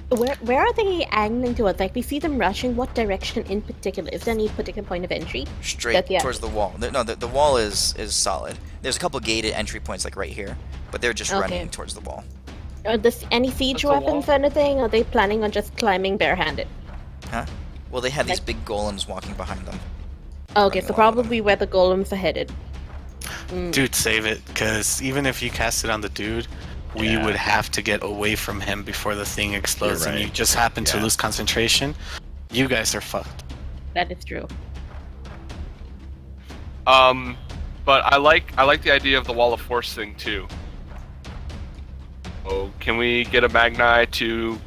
Where are they angling towards? Like, we see them rushing. What direction in particular? Is there any particular point of entry? Straight Yeah. towards the wall. The wall is solid. There's a couple gated entry points like right here, but they're just Okay. running towards the wall. Are this any siege That's a weapons wall. or anything? Or are they planning on just climbing barehanded? Huh? Well, they have these Like- big golems walking behind them. Okay, Running so along probably where the golems are headed. Dude, save it, because even if you cast it on the dude, we Yeah. would have to get away from him before the thing explodes, You're and you right. just happen to Yeah. lose concentration. You guys are fucked. That is true. But I like the idea of the wall of force thing too. Oh, can we get a Magni to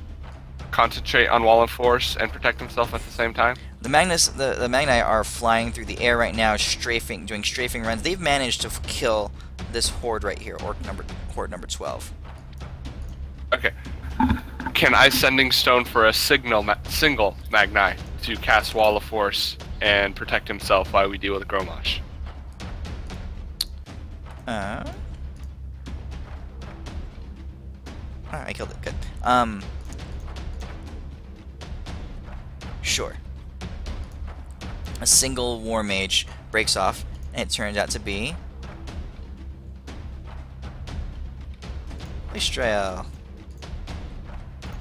concentrate on wall of force and protect himself at the same time? The Magni are flying through the air right now, doing strafing runs. They've managed to kill this horde right here, horde number 12. Okay. Can I sending stone for a single Magni to cast wall of force and protect himself while we deal with Gromosh? Alright, I killed it. Good. Sure. A single war mage breaks off, and it turns out to be Estrael.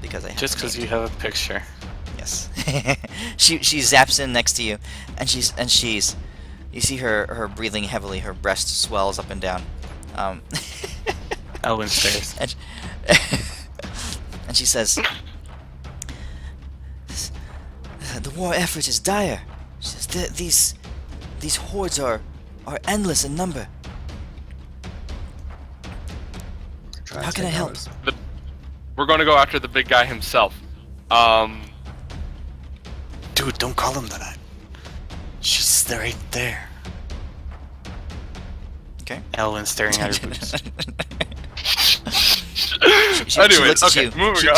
Because I have Just to because name you it. have a picture. Yes. she zaps in next to you, and she's you see her breathing heavily. Her breast swells up and down. Elwin stares. and, and she says, "The war effort is dire. She says, these hordes are endless in number. How can I help?" We're going to go after the big guy himself. Dude, don't call him that. She's right there. Okay. Elwin staring at her boobs. She Anyways, looks at okay, you. moving on.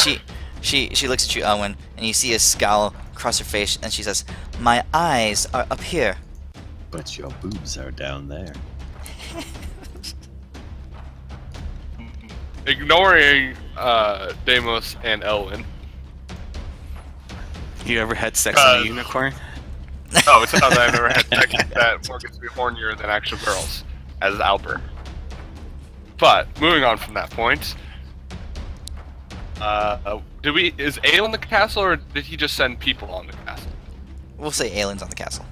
She looks at you, Elwin, and you see a scowl cross her face, and she says, "My eyes are up here." But your boobs are down there. Ignoring Deimos and Elwin. You ever had sex on a unicorn? Oh, it's not that I've never had sex that more gets to be hornier than actual girls, as Albert. But moving on from that point, is Aelin in the castle, or did he just send people on the castle? We'll say Aelin's on the castle.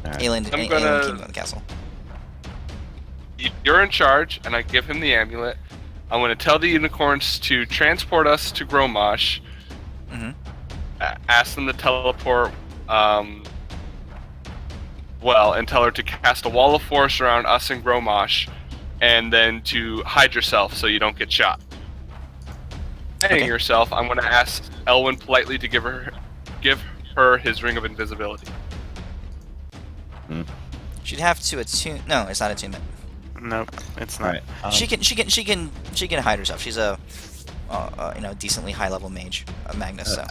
Alright. Aelin I'm Aelin gonna- came on the castle. You're in charge, and I give him the amulet. I'm going to tell the unicorns to transport us to Gromosh. Mhm. Ask them to teleport and tell her to cast a wall of force around us and Gromosh, and then to hide yourself so you don't get shot. Hiding yourself, I'm going to ask Elwyn politely to give her his ring of invisibility. She'd have to attune. No, it's not attunement. Nope, it's not. Right. She can hide herself. She's a decently high level mage, Magnus. So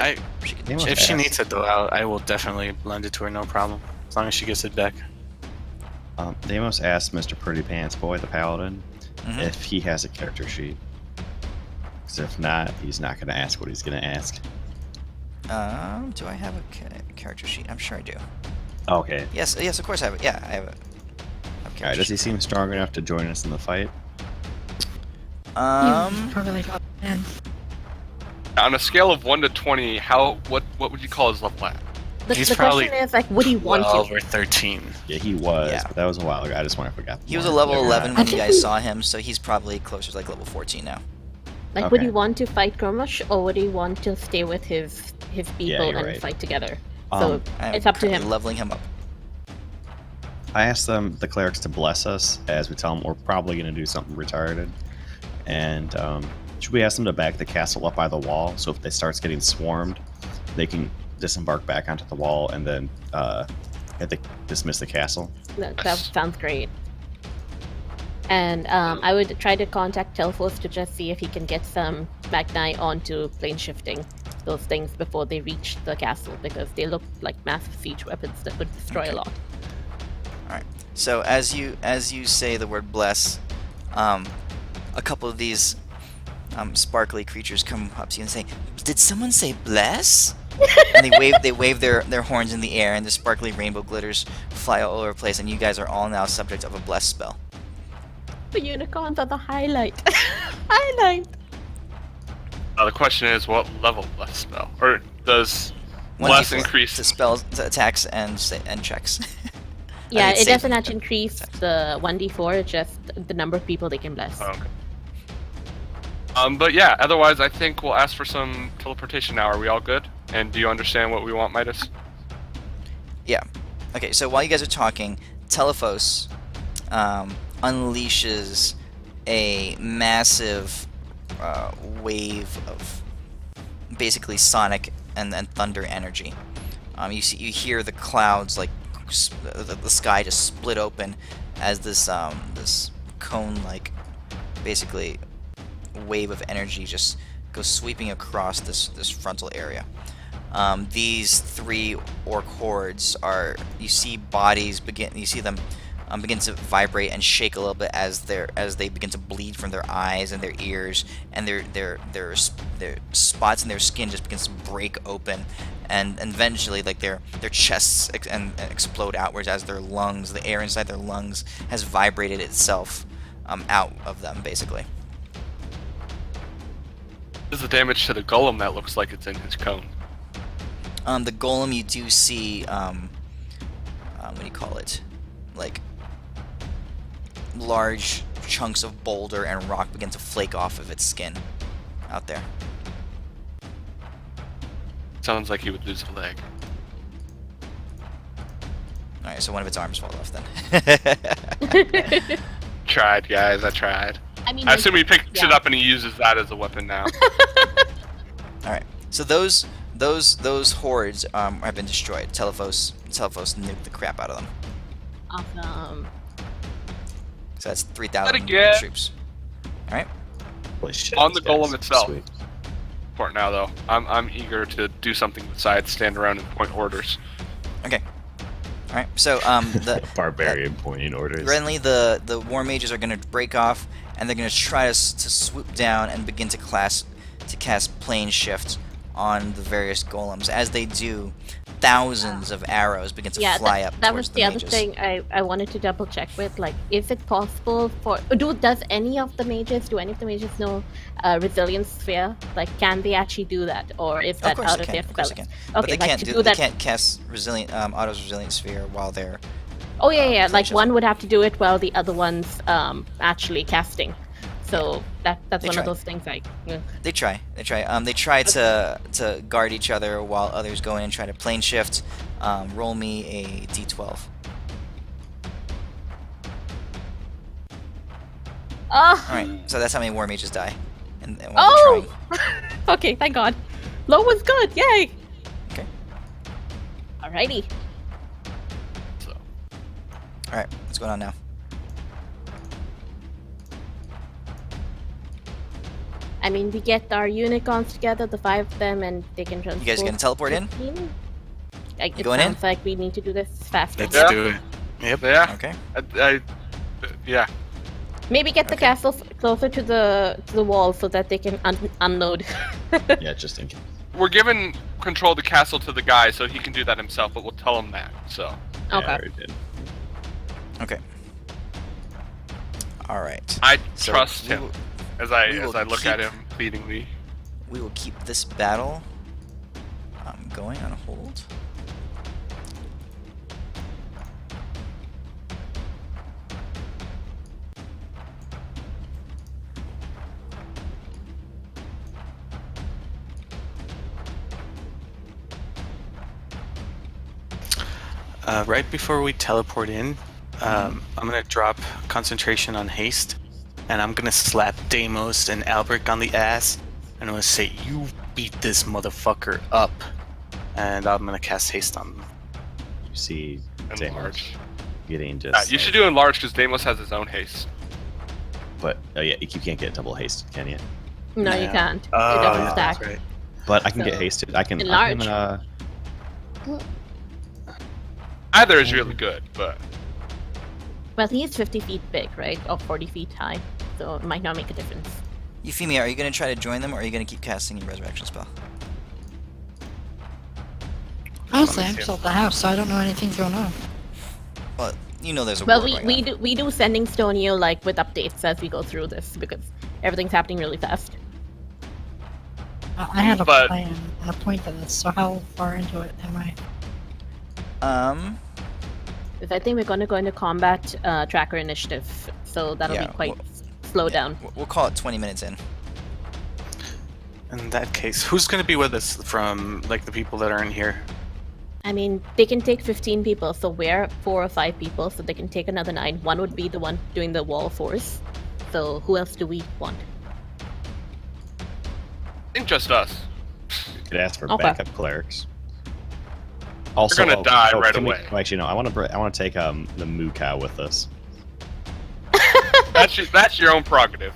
she can. If she needs it though, I will definitely lend it to her, no problem. As long as she gets it back. Deimos asked Mr. Pretty Pants Boy, the paladin, if he has a character sheet. Because if not, he's not going to ask what he's going to ask. Do I have a character sheet? I'm sure I do. Okay. Yes, of course I have it. Yeah, I have it. Alright, does he seem strong enough to join us in the fight? Probably like up and On a scale of 1 to 20, what would you call his level at? He's The probably question is, like, would he want 12 to? or 13. Yeah, he was, Yeah. but that was a while ago. I just want to forget. He was a level 11 when you guys saw him, so he's probably closer to like level 14 now. Like, would he Okay. want to fight Gromosh, or would he want to stay with his people you're and right. fight together? So I'm it's up to currently him. leveling him up. I asked the clerics to bless us as we tell them we're probably going to do something retarded. And should we ask them to back the castle up by the wall so if they starts getting swarmed, they can disembark back onto the wall and then dismiss the castle? That sounds great. And I would try to contact Telfos to just see if he can get some Magni onto plane shifting those things before they reach the castle, because they look like massive siege weapons that would destroy a lot. Alright. So as you say the word bless, a couple of these sparkly creatures come up to you and say, "Did someone say bless?" And they wave their horns in the air, and the sparkly rainbow glitters fly all over the place, and you guys are all now subject of a bless spell. The unicorns are the highlight. Highlight. The question is, what level bless spell? Or does 1d4 bless increase? to spells, to attacks, and checks. Yeah, it's it safe doesn't and actually increase the 1d4, it's just the number of people they can bless. Oh, okay. But yeah, otherwise I think we'll ask for some teleportation now. Are we all good? And do you understand what we want, Midas? Yeah. Okay, so while you guys are talking, Telephos unleashes a massive wave of basically sonic and thunder energy. You hear the clouds, like the sky just split open as this cone-like basically wave of energy just goes sweeping across this frontal area. These three orc hordes you see bodies begin to vibrate and shake a little bit as they begin to bleed from their eyes and their ears, and their spots in their skin just begins to break open, and eventually like their chests explode outwards as their lungs, the air inside their lungs has vibrated itself out of them basically. This is the damage to the golem that looks like it's in his cone. The golem, you do see what do you call it, like large chunks of boulder and rock begin to flake off of its skin out there. Sounds like he would lose a leg. Alright, so one of its arms fall off then. Tried, guys. I tried. I mean, I assume he picked yeah. it up and he uses that as a weapon now. Alright, so those hordes have been destroyed. Telephos nuked the crap out of them. Awesome. So that's Gotta 3,000 get- troops. Alright. Holy shit, On the these guys golem are itself. sweet. For now, though, I'm eager to do something besides stand around and point orders. Okay. Alright, so the Barbarian pointing orders. Renly, the war mages are going to break off, and they're going to try to swoop down and begin to cast plane shift on the various golems. As they do, thousands of arrows begin to fly up that towards was the other mages. thing I wanted to double check with. Like, is it possible does any of the mages know resilience sphere? Like, can they actually do that, or is Of that course out they of can. their Of course spell? they can. Okay, But they like can't to do do they that. can't cast Otto's resilient sphere while they're Oh yeah, plane like shift. one would have to do it while the other one's actually casting. So that's They one try. of those things like. They try. They try to guard each other while others go in and try to plane shift. Roll me a d12. Oh. All right. So that's how many war mages die. And while they're Oh. trying. Okay, thank God. Low was good. Yay. Okay. Alrighty. So All right. What's going on now? I mean, we get our unicorns together, the 5 of them, and they can transport. You guys gonna teleport in? 15? Like, You it going in? sounds like we need to do this faster. Let's Yeah. do it. Yep. yeah, Okay. yeah. Maybe get the Okay. castle closer to the wall so that they can unload. Yeah, just in case. We're giving control of the castle to the guy, so he can do that himself. But we'll tell him that. So Yeah, I Okay. already did. Okay. All right. I So trust we him will- as we I will look at keep- him pleadingly. We will keep this battle going on hold. Right before we teleport in, I'm gonna drop concentration on haste, and I'm gonna slap Deimos and Albrecht on the ass, and I'm gonna say, "You beat this motherfucker up," and I'm gonna cast haste on them. You see And Deimos large. getting Yeah, just. you should do it in large because Deimos has his own haste. But oh yeah, you can't get double haste, can you? No, you Yeah. can't. It Oh, doesn't yeah, stack. that's right. But I can get So, hasted. I can. enlarge. Either is really good, but Well, he's 50 feet big, right? Or 40 feet high. So it might not make a difference. Euphemia, are you gonna try to join them, or are you gonna keep casting your resurrection spell? Honestly, Let I'm me see. still at the house, so I don't know anything's going on. Well, you know there's a Well, war we going on. we do sending Stonio like with updates as we go through this because everything's happening really fast. I had a But- plan and a point to this, so how far into it am I? Because I think we're going to go into combat tracker initiative, so that'll Yeah, be quite well- slow down. We'll call it 20 minutes in. In that case, who's gonna be with us from like the people that aren't here? I mean, they can take 15 people, so we're 4 or 5 people, so they can take another 9. One would be the one doing the wall force. So who else do we want? I think just us. You could ask for Okay. backup clerics. Also, gonna die right can we- away. actually, no. I want to take the moo cow with us. That's your own prerogative.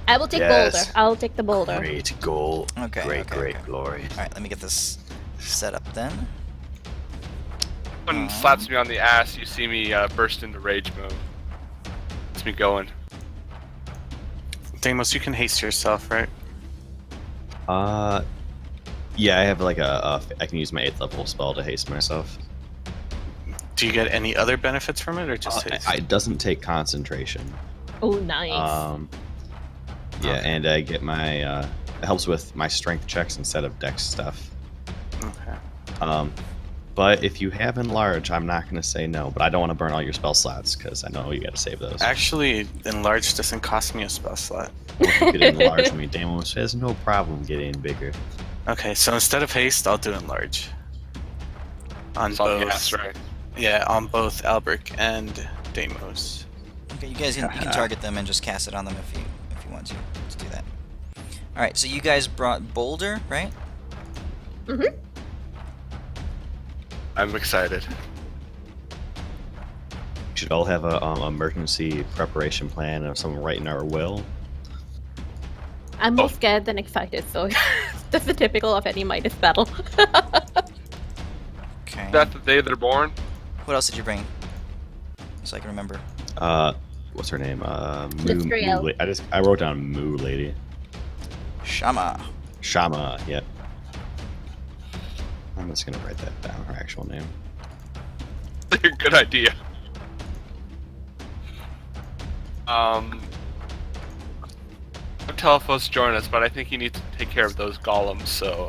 I will take Yes. boulder. I'll take the boulder. Great goal. Okay, Great, okay, great okay. glory. All right, let me get this set up then. Someone slaps me on the ass, you see me burst into rage mode. Gets me going. Deimos, you can haste yourself, right? Yeah, I have like I can use my 8th level spell to haste myself. Do you get any other benefits from it, or just haste? It doesn't take concentration. Oh, nice. Yeah, and I get my it helps with my strength checks instead of dex stuff. Okay. But if you have enlarge, I'm not gonna say no. But I don't want to burn all your spell slots because I know you got to save those. Actually, enlarge doesn't cost me a spell slot. If you get enlarge, I mean, Deimos has no problem getting bigger. Okay, so instead of haste, I'll do enlarge. On It's all both. gas, right? Yeah, on both Albrecht and Deimos. Okay, you guys you can target them and just cast it on them if you want to. Let's do that. All right, so you guys brought Boulder, right? Mm-hmm. I'm excited. We should all have a emergency preparation plan of someone writing our will. I'm more scared than excited, so that's the typical of any Midas battle. Okay. Is that the day they're born? What else did you bring? So I can remember. What's her name? Listriel. I wrote down Moo Lady. Shama. Shama. Yep. I'm just gonna write that down. Her actual name. Good idea. Telephos join us, but I think he needs to take care of those golems, so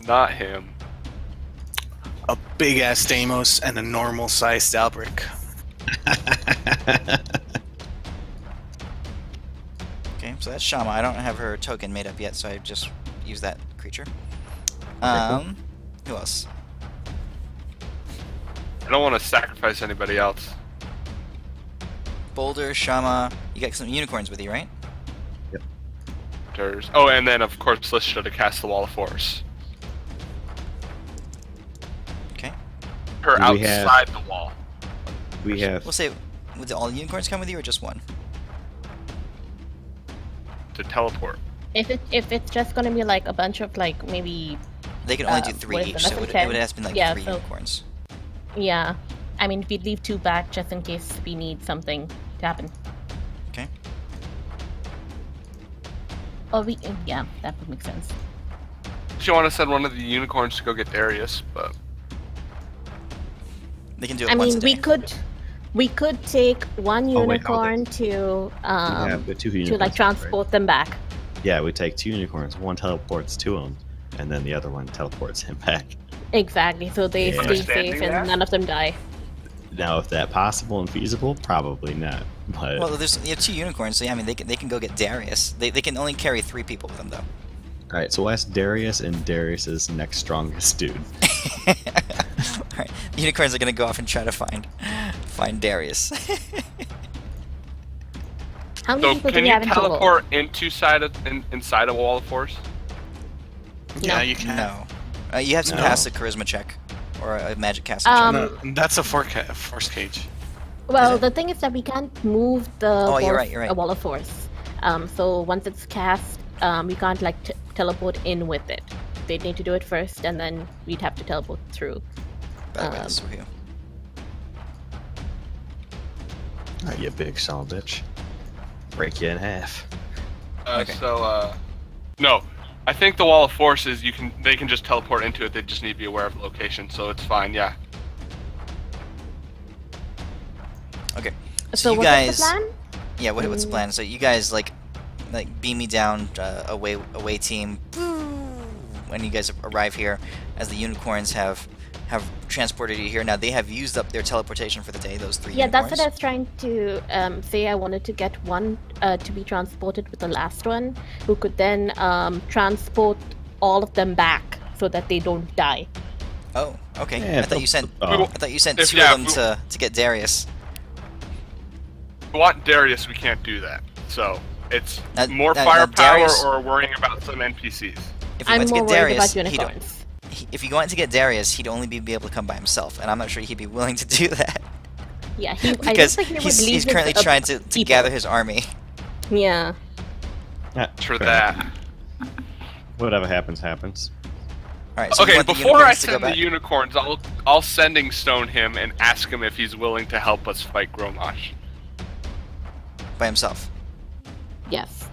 not him. A big ass Deimos and a normal sized Albrecht. Okay, So that's Shama. I don't have her token made up yet, so I just use that creature. cool. Who else? I don't want to sacrifice anybody else. Boulder, Shama. You got some unicorns with you, right? Oh, and then of course Lystra to cast the Wall of Force. Okay. Her Do we have- outside the wall. We have We'll say, would all unicorns come with you or just one? To teleport. If it's just gonna be like a bunch of like maybe They can only do what 3 is each, it, so less it than would 10? have been like Yeah, 3 so- unicorns. yeah. I mean we'd leave 2 back just in case we need something to happen. Okay. Or we yeah, that would make sense. She want to send one of the unicorns to go get Darius, but They can do it I once mean a day. we could take one Oh, wait, unicorn to we have the 2 unicorns. to like right? transport them back. Yeah, we take 2 unicorns. One teleports to him, and then the other one teleports him back. Exactly, so they Yeah. stay Understanding safe and that? none of them die. Now, if that possible and feasible, probably not. But Well, you have 2 unicorns, so yeah, I mean, they can go get Darius. They can only carry 3 people with them, though. all right, so we'll ask Darius and Darius's next strongest dude. Alright, the unicorns are gonna go off and try to find Darius. How many so people do can we you have in total? teleport inside a Wall of Force? Yeah, you can. No. You have to No. pass a charisma check. Or a magic casting check. No, that's a force cage. Well, Is it? the thing is that we can't move the Oh, you're force- right, you're right. a wall of force. So once it's cast, we can't like teleport in with it. They'd need to do it first, and then we'd have to teleport through. By the way, this is for you. All right, you big son of a bitch. Break you in half. Okay. No. I think the Wall of Force is they can just teleport into it. They just need to be aware of the location, so it's fine. Yeah. Okay. So you what's guys, the plan? yeah, what's the plan? So you guys like beam me down away team. When you guys arrive here, as the unicorns have transported you here. Now they have used up their teleportation for the day. Those 3 Yeah, unicorns. that's what I was trying to say. I wanted to get one to be transported with the last one, who could then transport all of them back so that they don't die. Oh, okay. Yeah, I thought you sent. oh. I thought you sent If- 2 yeah, of them to get Darius. If we want Darius, we can't do that. So it's Now- more now firepower Darius- or worrying about some NPCs. If you I'm went to more get worried Darius, about he'd, unicorns. if you wanted to get Darius, he'd only be able to come by himself, and I'm not sure he'd be willing to do that Yeah, I don't because think he would he's leave his, currently trying to people. gather his army. Yeah. For Fair. that. Whatever happens, happens. All right. So you Okay, want the before I unicorns to go send the back? unicorns, I'll sending stone him and ask him if he's willing to help us fight Gromash by himself. Yes.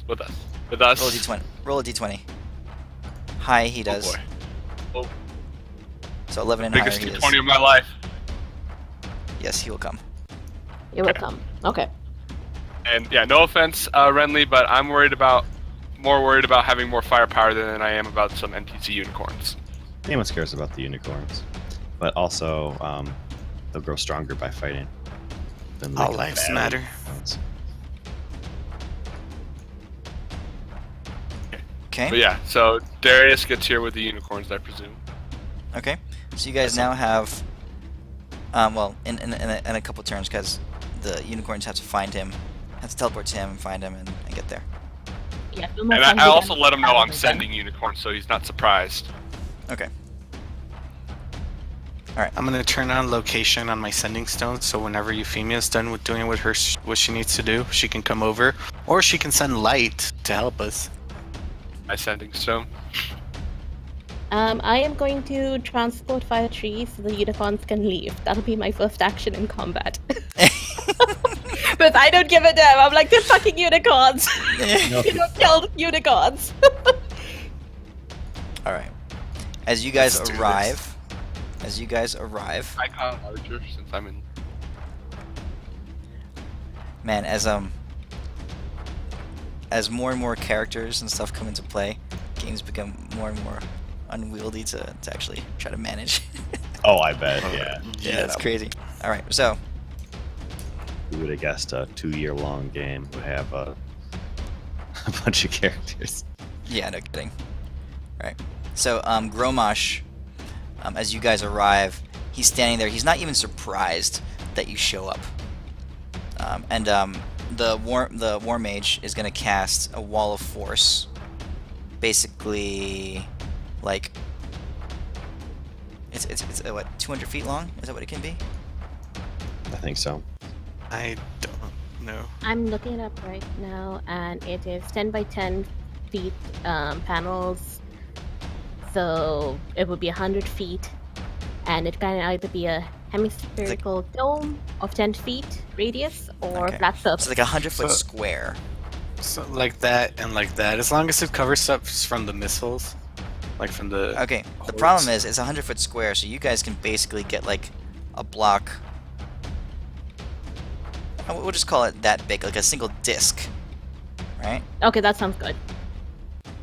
with us. With us. Roll a d20. Roll a d20. High, he does. Oh boy. So 11 and Biggest higher he is. D20 of my life. Yes, he will come. It will come. Okay. And yeah, no offense, Renly, but I'm more worried about having more firepower than I am about some NPC unicorns. Anyone cares about the unicorns, but also they'll grow stronger by fighting. Than All like lives battle matter. unicorns. Okay. But yeah, so Darius gets here with the unicorns, I presume. Okay. So you guys now have, well, in a couple turns, because the unicorns have to find him, have to teleport to him and find him and get there. Yeah. And I also let him know I'm sending unicorns, so he's not surprised. Okay. I'm gonna turn on location on my sending stone, so whenever Euphemia's done with doing what she needs to do, she can come over, or she can send light to help us. My sending stone. I am going to transport fire trees so the unicorns can leave. That'll be my first action in combat. But I don't give a damn. I'm like, they're fucking unicorns. No, You don't kill unicorns. All right. As you guys Let's do arrive, Icon larger since I'm in. man, as more and more characters and stuff come into play, games become more and more unwieldy to actually try to manage. Oh, I bet. Yeah. Yeah, it's crazy. All right, so We would have guessed a 2-year-long game would have a bunch of characters. Yeah, no kidding. Right. So, Gromosh, as you guys arrive, he's standing there. He's not even surprised that you show up. The War Mage is going to cast a Wall of Force. Basically, like, it's what, 200 feet long? Is that what it can be? I think so. I don't know. I'm looking it up right now, and it is 10 by 10 feet panels. So it would be 100 feet, and it can either be a hemispherical dome of 10 feet radius or Okay. flat surface. It's like a 100-foot So- square. So like that and like that. As long as it covers stuff from the missiles, like from the. Okay. The hordes. problem is, it's a 100-foot square, so you guys can basically get like a block. We'll just call it that big, like a single disc, right? Okay, that sounds good.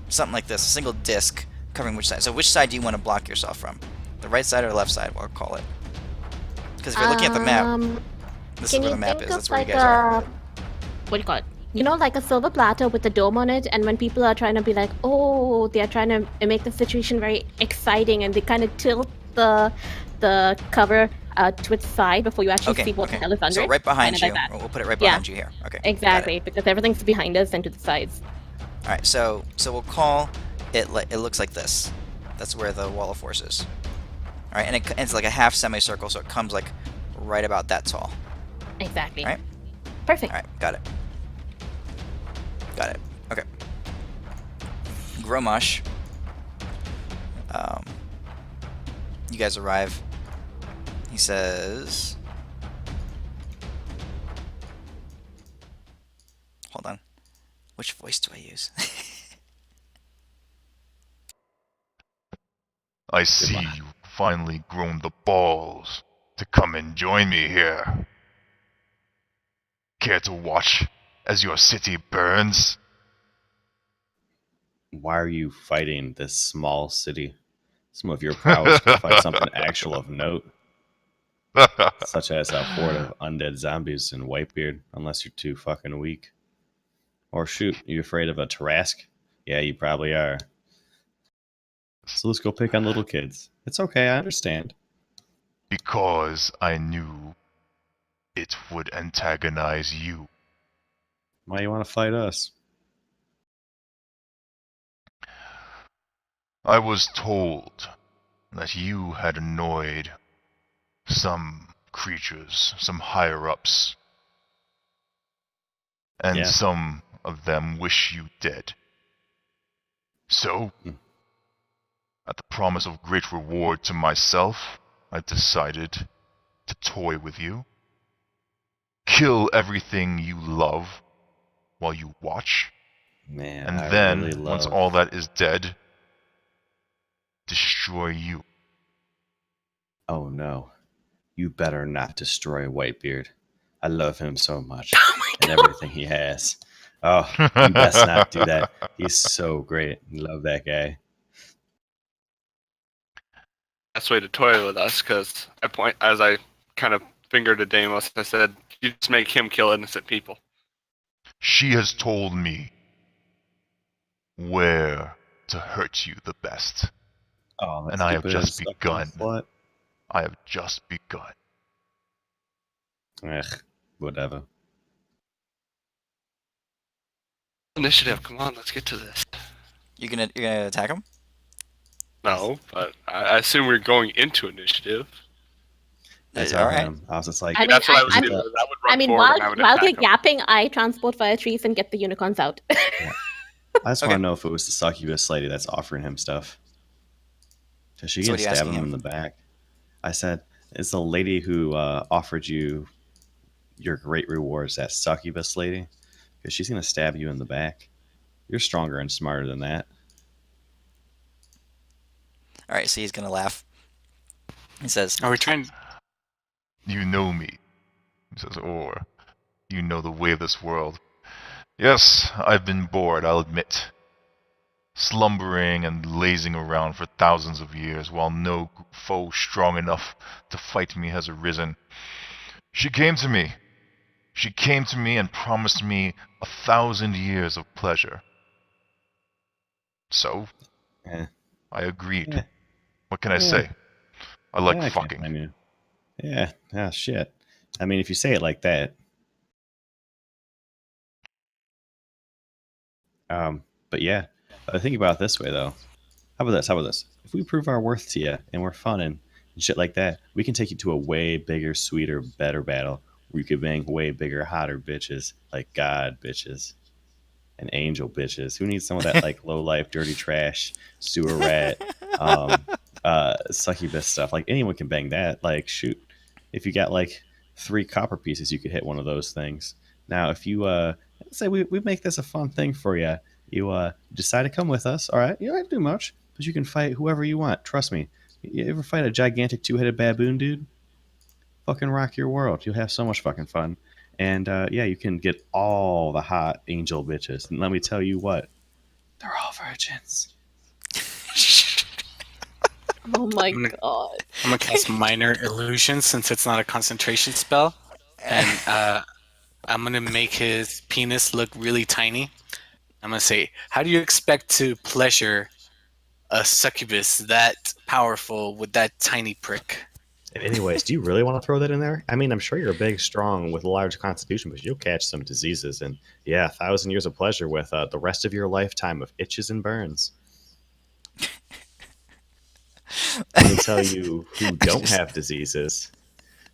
Something like this, a single disc covering which side. So which side do you want to block yourself from? The right side or the left side, we'll call it. Because if you're looking at the map, this is Can where you the map think is. of That's where you like guys are. what do you call it? You know, like a silver platter with a dome on it, and when people are trying to be like, oh, they are trying to make the situation very exciting, and they kind of tilt the cover to its side before you actually see what the hell is under So it. right behind Kinda you. like that. We'll put it right Yeah. behind you here. Okay. got it. Exactly, because everything's behind us and to the sides. All right. So we'll call it. It looks like this. That's where the Wall of Force is. All right, and it's like a half semicircle, so it comes like right about that tall. Exactly. Right. Perfect. All right. Got it. Got it. Okay. Gromosh. You guys arrive. He says, hold on. Which voice do I use? I see you've finally grown the balls to come and join me here. Care to watch as your city burns? Why are you fighting this small city? Some of your prowess could fight something actual of note, such as a horde of undead zombies in Whitebeard, unless you're too fucking weak. Or shoot, you afraid of a Tarask? Yeah, you probably are. So let's go pick on little kids. It's okay, I understand. Because I knew it would antagonize you. Why you want to fight us? I was told that you had annoyed some creatures, some higher-ups, and Yeah. some of them wish you dead. So, at the promise of great reward to myself, I decided to toy with you, kill everything you love while you watch, Man, and I then, really once love... all that is dead, destroy you. Oh no. You better not destroy Whitebeard. I love him so much. And everything he has. Oh, you best not do that. He's so great. Love that guy. Best way to toy with us, because as I kind of fingered to Deimos, I said, you just make him kill innocent people. She has told me where to hurt you the best. Oh, And I have stupid just stuff, begun. Slut. I have just begun. Ugh, whatever. Initiative, come on, let's get to this. You're gonna attack him? No, but I assume we're going into initiative. That's all all right. right. I was just like, I mean, That's what I was I doing. mean- I would run I mean, forward while and I would they're attack him. yapping, I transport via trees and get the unicorns out. I just Okay. want to know if it was the succubus lady that's offering him stuff. Because she So can what are you stab asking him him? in the back. I said, it's the lady who offered you your great rewards, that succubus lady. Because she's going to stab you in the back. You're stronger and smarter than that. All right, so he's gonna laugh. He says, Are we trying? You know me, he says, or you know the way of this world. Yes, I've been bored, I'll admit. Slumbering and lazing around for thousands of years while no foe strong enough to fight me has arisen. She came to me. She came to me and promised me 1,000 years of pleasure. So, Eh, I agreed. Yeah. What can I Yeah. say? I like I can't fucking. blame you. Yeah. Ah, shit. I mean, if you say it like that. But yeah, think about it this way though. How about this? How about this? If we prove our worth to you and we're fun and shit like that, we can take you to a way bigger, sweeter, better battle where you could bang way bigger, hotter bitches like God bitches and angel bitches. Who needs some of that like low life, dirty trash, sewer rat, um, succubus stuff? Like anyone can bang that. Like shoot, if you got like 3 copper pieces, you could hit one of those things. Now, if you let's say we make this a fun thing for you, you decide to come with us. All right, you don't have to do much, but you can fight whoever you want. Trust me. You ever fight a gigantic 2-headed baboon, dude? Fucking rock your world. You'll have so much fucking fun. And yeah, you can get all the hot angel bitches. And let me tell you what, they're all virgins. Oh my I'm gonna- god. I'm gonna cast Minor Illusion since it's not a concentration spell, and I'm gonna make his penis look really tiny. I'm gonna say, "How do you expect to pleasure a succubus that powerful with that tiny prick?" Anyways, do you really want to throw that in there? I mean, I'm sure you're big, strong, with a large constitution, but you'll catch some diseases. And yeah, 1,000 years of pleasure with the rest of your lifetime of itches and burns. Let me tell you who don't have diseases.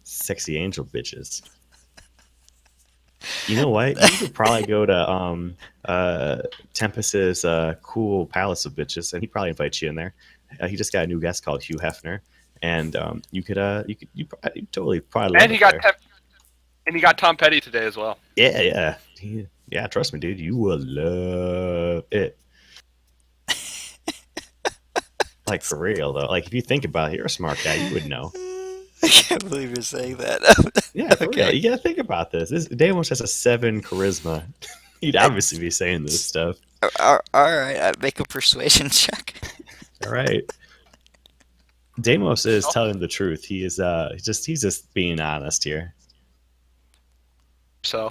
Sexy angel bitches. You know what? You could probably go to Tempest's cool palace of bitches, and he'd probably invite you in there. He just got a new guest called Hugh Hefner, and you totally probably love And he it got there. and he got Tom Petty today as well. Yeah. Yeah, trust me, dude. You will love it. Like, for real, though. Like, if you think about it, you're a smart guy. You would know. I can't believe you're saying that. Yeah, for real. Okay. You gotta think about this. Dave almost has a 7 charisma. He'd obviously be saying this stuff. All right, make a persuasion check. All right. Deimos is telling the truth. He is he's just being honest here. So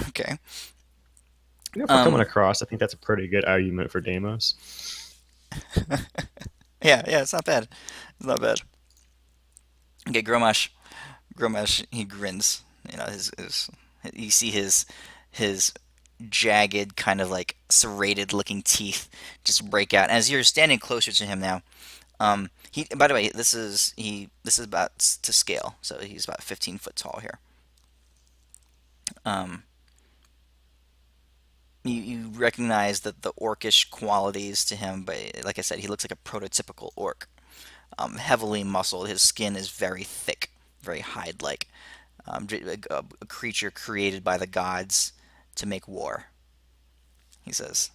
Okay. You know, for coming across, I think that's a pretty good argument for Deimos. Yeah, it's not bad. It's not bad. Okay, Gromash, he grins. You know, his you see his jagged, kind of like serrated looking teeth just break out. As you're standing closer to him now, he, by the way, this is about to scale, so he's about 15 foot tall here. You recognize that the orcish qualities to him, but like I said, he looks like a prototypical orc. Heavily muscled, his skin is very thick, very hide-like. A creature created by the gods to make war, he says.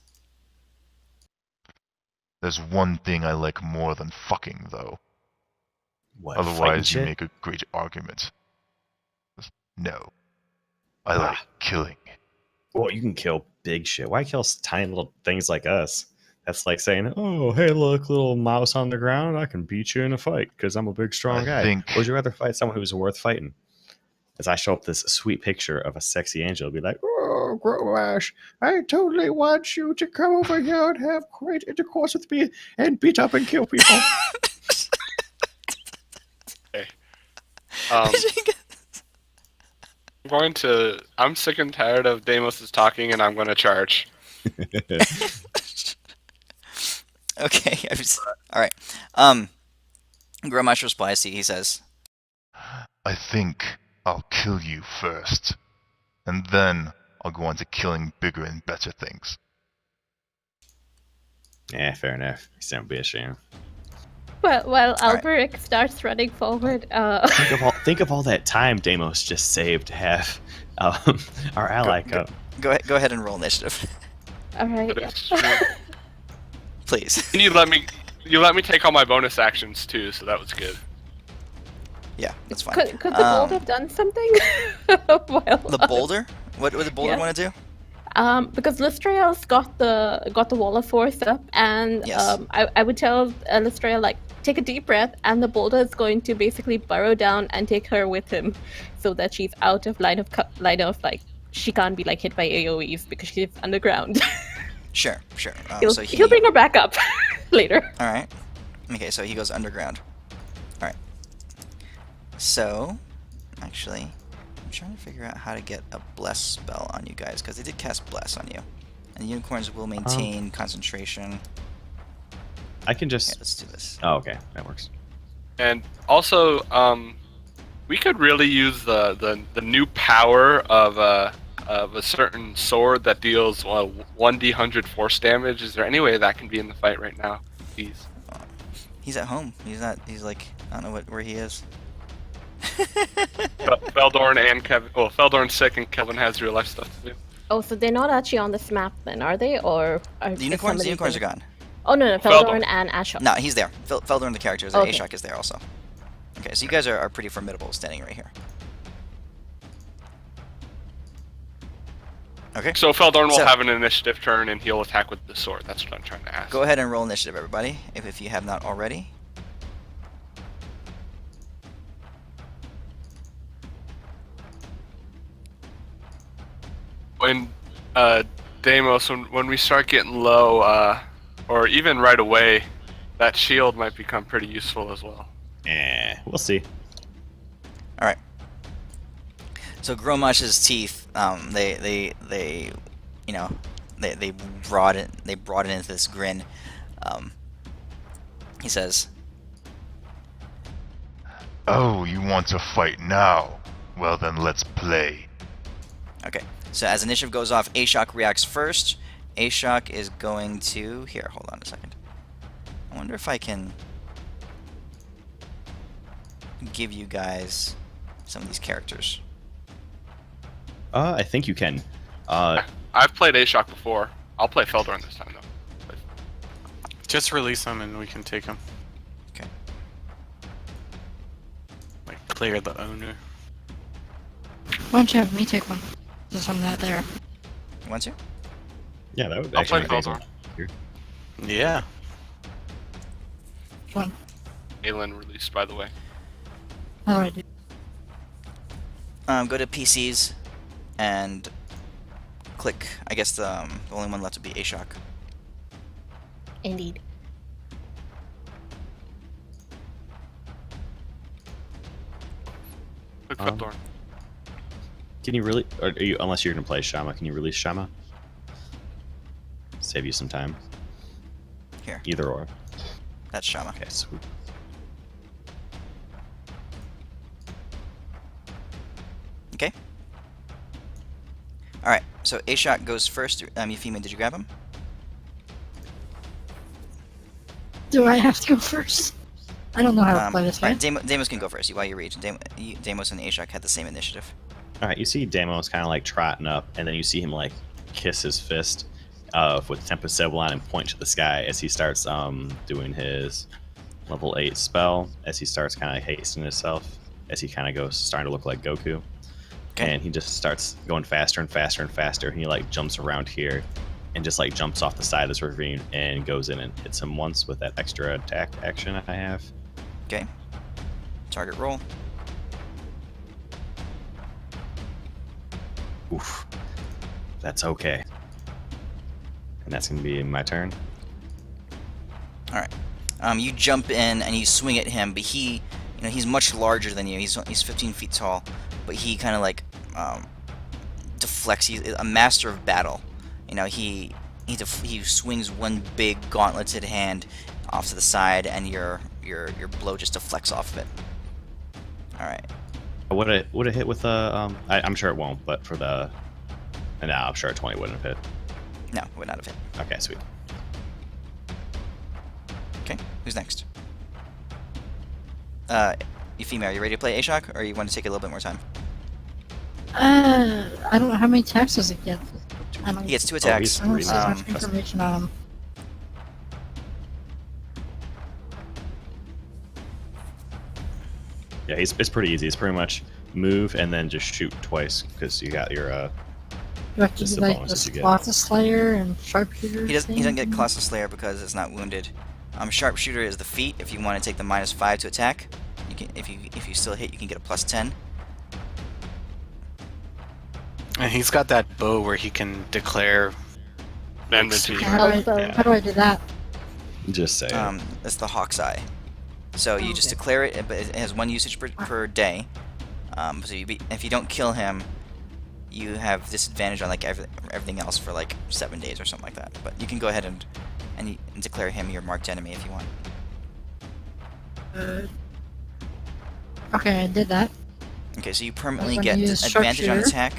There's one thing I like more than fucking, though. What? Otherwise, you shit? make a great argument. No. I like killing. Well, you can kill big shit. Why kill tiny little things like us? That's like saying, "Oh, hey, look, little mouse on the ground. I can beat you in a fight because I'm a big, strong guy." Would you rather fight someone who's worth fighting? As I show up this sweet picture of a sexy angel, be like, "Oh, Gromash, I totally want you to come over here and have great intercourse with me and beat up and kill people." I'm sick and tired of Deimos talking, and I'm going to charge. Okay, all right. Gromash replies to you. He says, I think I'll kill you first, and then I'll go on to killing bigger and better things. Yeah, fair enough. You sound bitch, yeah. Well, Alberic starts running forward. Think of all that time Deimos just saved to have our ally come. Go ahead and roll initiative, All right. please. And you let me take all my bonus actions too, so that was good. Yeah, that's fine. Could the boulder have done something? The boulder? What would the boulder want to do? Because Listrael's got the wall of force up, and Yes. I would tell Listrael, like, take a deep breath, and the boulder is going to basically burrow down and take her with him, so that she's out of line of like, she can't be like hit by AOE's because she's underground. Sure. He'll bring her back up later. All right. Okay, so he goes underground. All right. So, actually, I'm trying to figure out how to get a bless spell on you guys because they did cast bless on you, and unicorns will maintain concentration. I can just. Okay, let's do this. Oh, okay, that works. And also, we could really use the new power of a certain sword that deals 1d100 force damage. Is there any way that can be in the fight right now? Please. He's at home. He's not. He's like, I don't know where he is. Feldorn and Kevin. Well, Feldorn's sick and Kevin has real life stuff to do. Oh, so they're not actually on this map then, are they? Or are The unicorns are gone. Oh no, Feldorn and Ashok. No, he's there. Feldorn, the character, is Okay. Ashok is there also. Okay, so you guys are pretty formidable standing right here. Okay. So Feldorn will So- have an initiative turn and he'll attack with the sword. That's what I'm trying to ask. Go ahead and roll initiative, everybody, if you have not already. When Deimos, when we start getting low, or even right away, that shield might become pretty useful as well. We'll see. All right. So Gromash's teeth, they brought it into this grin. He says, Oh, you want to fight now? Well then, let's play. okay. So as initiative goes off, Ashok reacts first. Ashok is going to here. Hold on a second. I wonder if I can give you guys some of these characters. I think you can. I've played Ashok before. I'll play Feldorn this time though. Just release him and we can take him. Okay. Like clear the owner. Why don't you have me take one? Since I'm not there. You want to? Yeah, that would I'll actually play make Feldorn. sense. Yeah. One. Aelin released, by the way. How do I do? Go to PCs and click. I guess the only one left would be Ashok. Indeed. Click Um, Feldorn. Can you really? Or are you? Unless you're gonna play Shama, can you release Shama? Save you some time. Here. Either or. That's Shama. Okay, sweet. Okay. All right. So Ashok goes first. Euphemia, did you grab him? Do I have to go first? I don't know how to play this all right, game. Deimos can go first while you read. Deimos and Ashok had the same initiative. All right, you see Deimos kind of like trotting up, and then you see him like kiss his fist with Tempest Sebulon and point to the sky as he starts doing his level 8 spell. As he starts kind of hastening himself, as he kind of goes starting to look like Goku, Okay. and he just starts going faster and faster and faster. And he like jumps around here, and just like jumps off the side of this ravine and goes in and hits him once with that extra attack action I have. Okay. Target roll. Oof. That's okay. And that's gonna be my turn. All right. You jump in and you swing at him, but he's much larger than you. He's 15 feet tall, but he kind of like deflects. He's a master of battle. He swings one big gauntleted hand off to the side, and your blow just deflects off of it. All right. Would it hit with the? I'm sure it won't, but for the. No, I'm sure a 20 wouldn't have hit. No, would not have hit. Okay, sweet. Okay. Who's next? Euphemia, are you ready to play Ashok, or you want to take a little bit more time? I don't know how many attacks does it get. I don't, He gets 2 Oh, attacks. I don't see much trust- information on him. Yeah, it's pretty easy. It's pretty much move and then just shoot twice because you got your. Do I have to Just do the like bonuses the you get. Colossus Slayer and Sharpshooter? He doesn't get thing? Colossus Slayer because it's not wounded. Sharpshooter is the feat. If you want to take the -5 to attack, you can. If you still hit, you can get a +10. And he's got that bow where he can declare Amendment to How your. do how do I do that? Just say it. That's the Hawk's Eye. So you just declare it, but it has 1 usage per day. So if you don't kill him, you have disadvantage on like everything else for like 7 days or something like that. But you can go ahead and declare him your marked enemy if you want. Okay, I did that. Okay, so you permanently I'm get gonna use advantage on sharpshooter. attack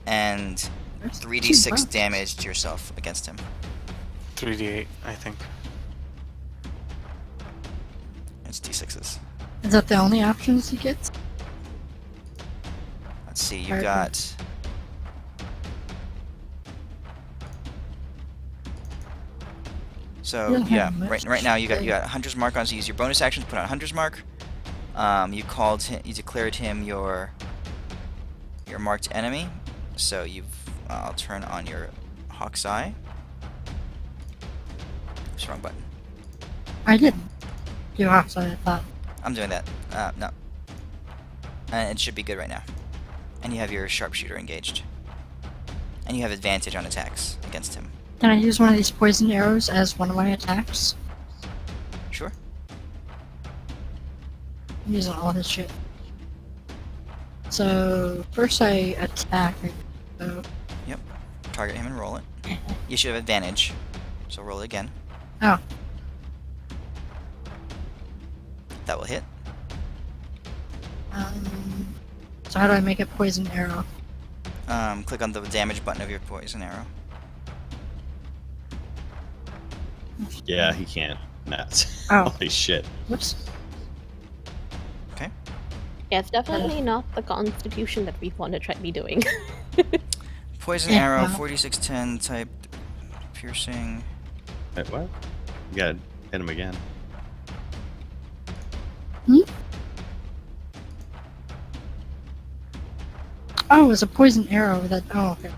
and There's 3d6 2 damage to yourself against him. 3d8, I think. It's d6s. Is that the only options he gets? Let's see, you Alright. got. So You don't yeah, have much right now you to got Hunter's Mark on. So use your bonus action to put on Hunter's Mark. You declared him your marked enemy. So I'll turn on your Hawk's Eye. Oops, wrong button. I did. You also I thought. I'm doing that. No. And it should be good right now. And you have your sharpshooter engaged. And you have advantage on attacks against him. Can I use one of these poison arrows as one of my attacks? Sure. I'm using all his shit. So first I attack. So Target him and roll it. You should have advantage. So roll it again. Oh. That will hit. So how do I make a poison arrow? Click on the damage button of your poison arrow. Yeah, he can't. Nuts. Oh. Holy shit. Whoops. Yeah, it's definitely not the constitution that we want to try to be doing. Poison Yeah, arrow, well. 4610 type piercing. Wait, what? You gotta hit him again. Oh, it was a poison arrow that. Oh, okay.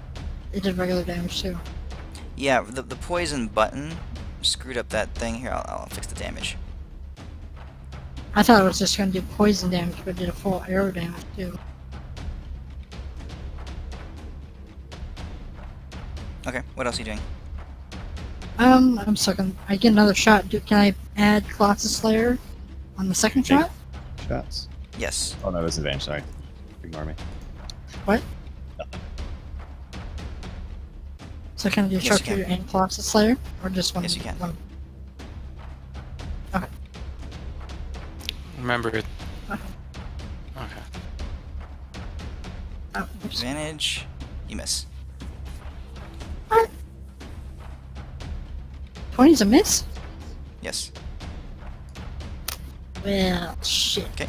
It did regular damage too. Yeah, the poison button screwed up that thing. Here, I'll fix the damage. I thought it was just gonna do poison damage, but it did a full arrow damage too. Okay, what else are you doing? I'm sucking. I get another shot. Can I add Colossus Slayer on the second Take shot? Shots. Yes. Oh no, that's advantage. Sorry. Ignore me. What? So can I do Yes, you Sharpshooter and Colossus Slayer? Or just one? Yes, you can. One? Remember it. Okay. Okay. Oh, oops. Advantage. You miss. 20's a miss? Yes. Well, shit. Okay.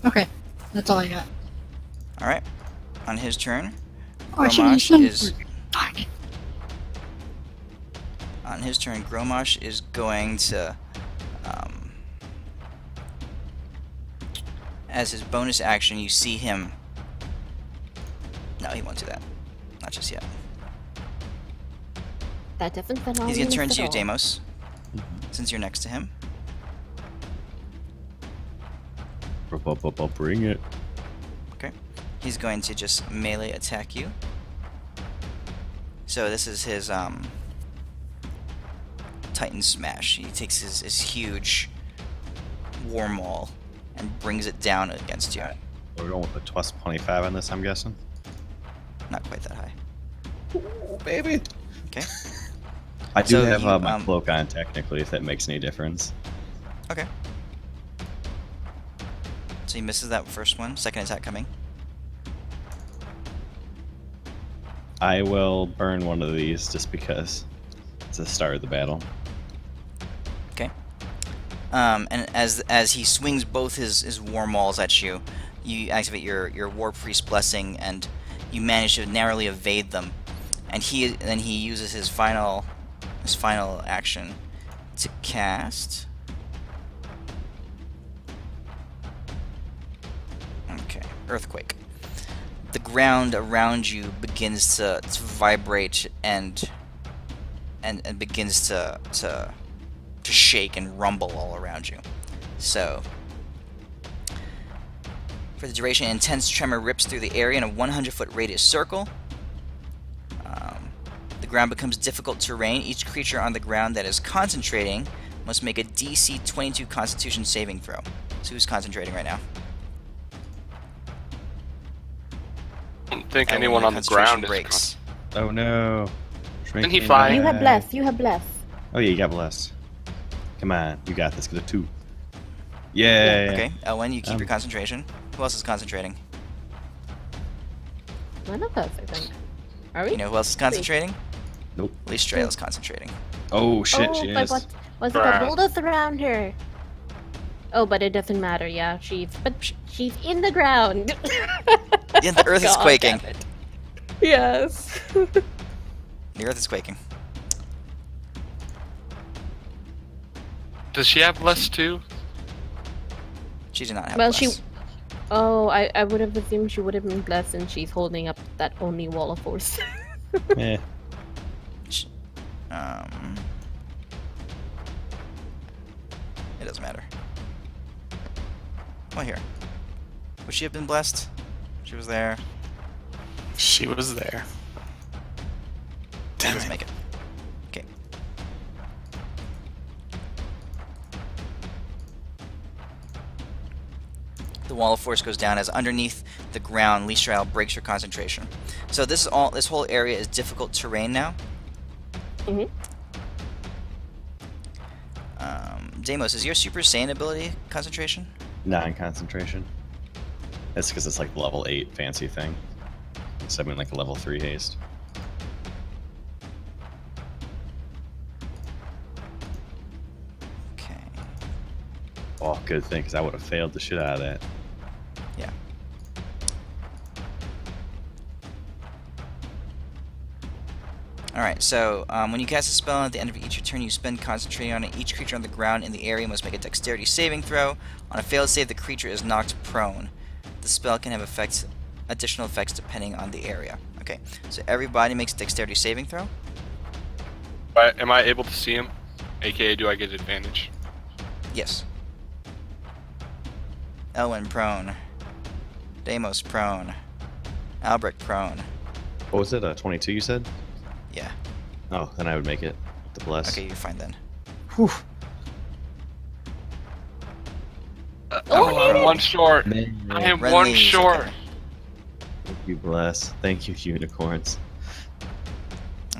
Okay, that's all I got. Alright. On his turn, Oh, I should use Gromash is... Fuck. On his turn, Gromash is going to... as his bonus action, you see him... No, he won't do that. Not just yet. That doesn't sound He's going to turn ominous to you, at all. Deimos, since you're next to him. Bring it. He's going to just melee attack you. So this is his Titan Smash. He takes his huge war maul and brings it down against you. We're going with a plus 25 on this, I'm guessing. Not quite that high. Oh, baby. Okay. I do So have you, my cloak on technically, if that makes any difference. Okay. So he misses that first one. Second attack coming. I will burn one of these just because it's the start of the battle. And as he swings both his war mauls at you, you activate your War Priest blessing, and you manage to narrowly evade them. And then he uses his final action to cast. Okay, Earthquake. The ground around you begins to vibrate and begins to shake and rumble all around you. So, for the duration, an intense tremor rips through the area in a 100-foot radius circle. The ground becomes difficult terrain, each creature on the ground that is concentrating must make a DC 22 Constitution saving throw. So who's concentrating right now? I don't think Elwin, anyone your on the concentration ground breaks. Oh no. Didn't he fly? You have bless. You have bless. Oh yeah, you got blessed. Come on, you got this. Get a 2. Yeah. Okay, Elwin, you keep your concentration. Who else is concentrating? None of us, I think. Are we? You know who else is concentrating? Nope. Leestrail is concentrating. Oh shit, oh, she but is. what's it called? Hold us around her. Oh, but it doesn't matter. Yeah, she's in the ground. Yeah, the earth is God quaking. damn it. Yes. The earth is quaking. Does she have less too? She did not have Well, bless. Oh, I would have assumed she would have been blessed, and she's holding up that only wall of force. Eh. It doesn't matter. Well, here. Would she have been blessed? She was there. She was there. Damn Let's it. make it. Okay. The wall of force goes down as underneath the ground, Leestrail breaks her concentration. So this whole area is difficult terrain now. Mhm. Deimos, is your Super Saiyan ability concentration? 9 concentration. That's because it's like level 8 fancy thing. Instead of like a level 3 haste. Okay. Oh, good thing, because I would have failed the shit out of that. Yeah. Alright, so when you cast a spell at the end of each turn you spend concentrating on it, each creature on the ground in the area must make a dexterity saving throw. On a failed save, the creature is knocked prone. The spell can have additional effects depending on the area. Okay, so everybody makes a dexterity saving throw. But am I able to see him? AKA, do I get advantage? Yes. Elwin prone. Deimos prone. Albrecht prone. What was it? 22 you said? Yeah. Oh, then I would make it. The bless. Okay, you're fine then. Whew. I'm one short. Man, I am Renly one is short. okay. Thank you, bless. Thank you, unicorns.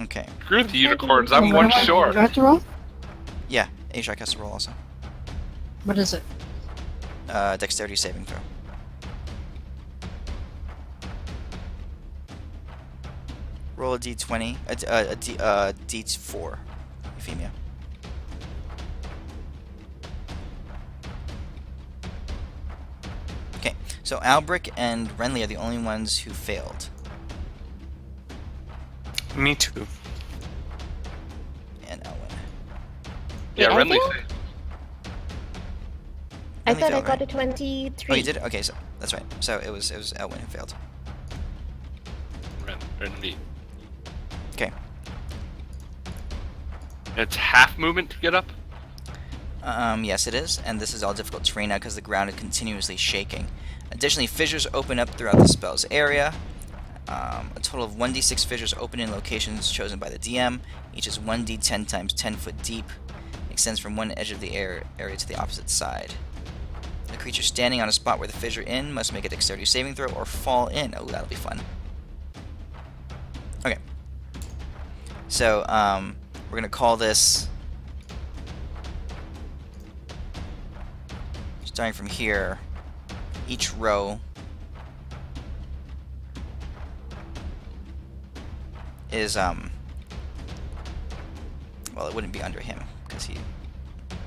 Okay. Screw the unicorns. I'm one Do short. I have to roll? Yeah, Ashok has to roll also. What is it? Dexterity saving throw. Roll a d20, a d4, Euphemia. Okay, so Albrecht and Renly are the only ones who failed. Me too. And Elwin. Yeah, Did I Renly. fail? I Renly thought I failed, got a right? 23. Oh, you did? Okay, so that's right. So it was Elwin who failed. Renly. Okay. It's half movement to get up? Yes, it is, and this is all difficult terrain now because the ground is continuously shaking. Additionally, fissures open up throughout the spell's area. A total of 1d6 fissures open in locations chosen by the DM. Each is 1d10 times 10 foot deep. Extends from one edge of the area to the opposite side. The creature standing on a spot where the fissure in must make a dexterity saving throw or fall in. Oh, that'll be fun. Okay. So, we're gonna call this, starting from here, each row is, well, it wouldn't be under him, because he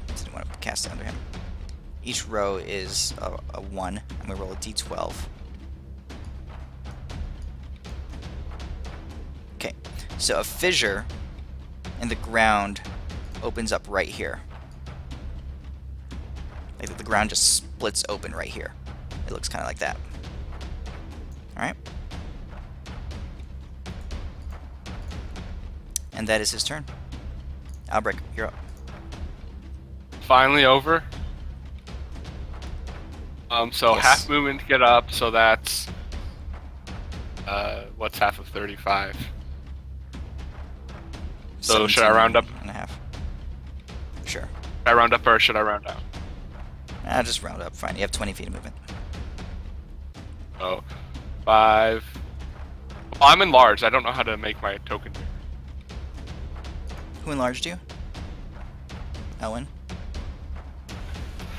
didn't want to cast it under him. Each row is a 1. I'm going to roll a d12. Okay, so a fissure in the ground opens up right here. Like the ground just splits open right here. It looks kind of like that. Alright. And that is his turn. Albrecht, you're up. Finally over. So Yes. half movement to get up, so that's what's half of 35? So should I round up? And a half. Sure. Should I round up or should I round down? I'll just round up. Fine. You have 20 feet of movement. Oh, 5. Well, I'm enlarged. I don't know how to make my token bigger. Who enlarged you? Owen?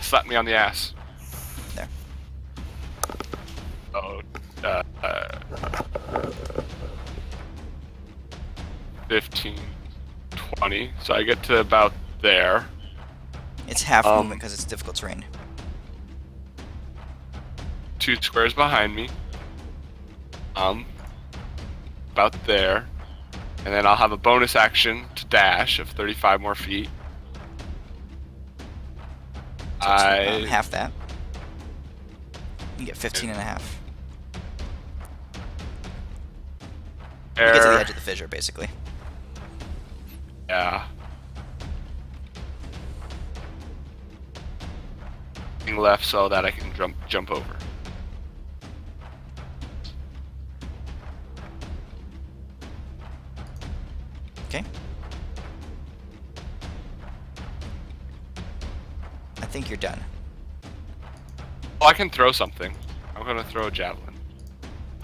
Slap me on the ass. There. Oh, 15, 20. So I get to about there. It's half movement because it's difficult terrain. 2 squares behind me. About there. And then I'll have a bonus action to dash of 35 more feet. So it's, half that. You get 15 and a half. You get to the edge of the fissure, basically. Yeah. Left so that I can jump over. Okay. I think you're done. Oh, I can throw something. I'm gonna throw a javelin.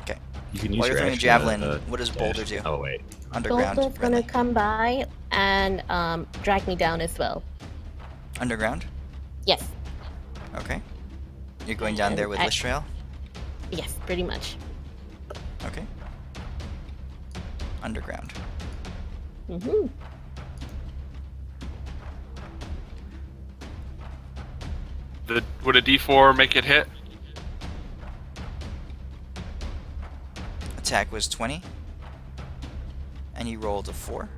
Okay. You can use While you're your throwing a action javelin, to what does dash. Boulder do? Oh wait. Underground. Boulder's gonna friendly. come by and drag me down as well. Underground? Yes. Okay. You're going down there with I- Listrail? Yes, pretty much. Okay. Underground. Mm-hmm. Would a D4 make it hit? Attack was 20. And you rolled a 4.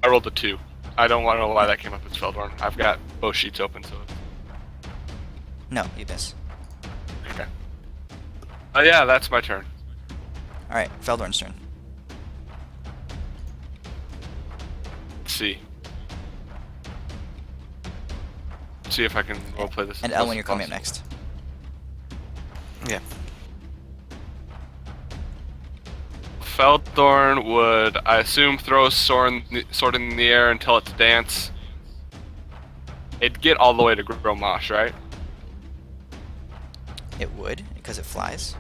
I rolled a 2. I don't want to know why that came up as Feldorn. I've got both sheets open, so. No, you miss. Okay. Oh yeah, that's my turn. Alright, Feldorn's turn. Let's see. See if I can roleplay this. And as Elwin, you're coming up possible. next. Yeah. Feldorn would, I assume, throw a sword in the air and tell it to dance. It'd get all the way to Gromosh, right? It would, because it flies.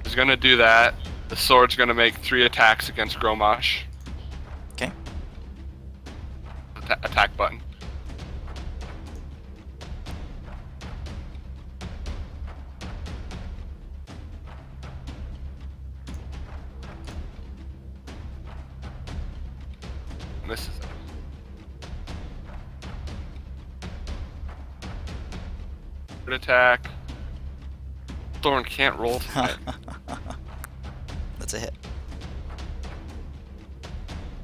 He's gonna do that. The sword's gonna make 3 attacks against Gromosh. Okay. Attack button. Misses it. Good attack. Thorn can't roll tonight. That's a hit.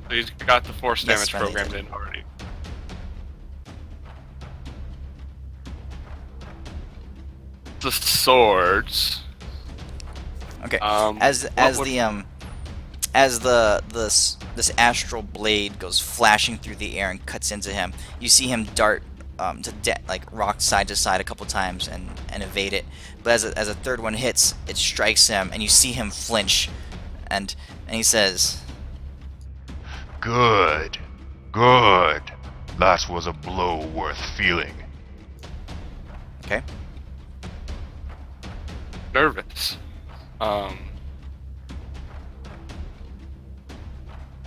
So he's got the force Yes, damage friendly programmed hit. in already. The swords. Okay. What As this astral blade goes flashing through the air and cuts into him, you see him dart rock side to side a couple times and evade it. But as a third one hits, it strikes him, and you see him flinch, and he says, Good. Good. That was a blow worth feeling. "Okay, nervous. How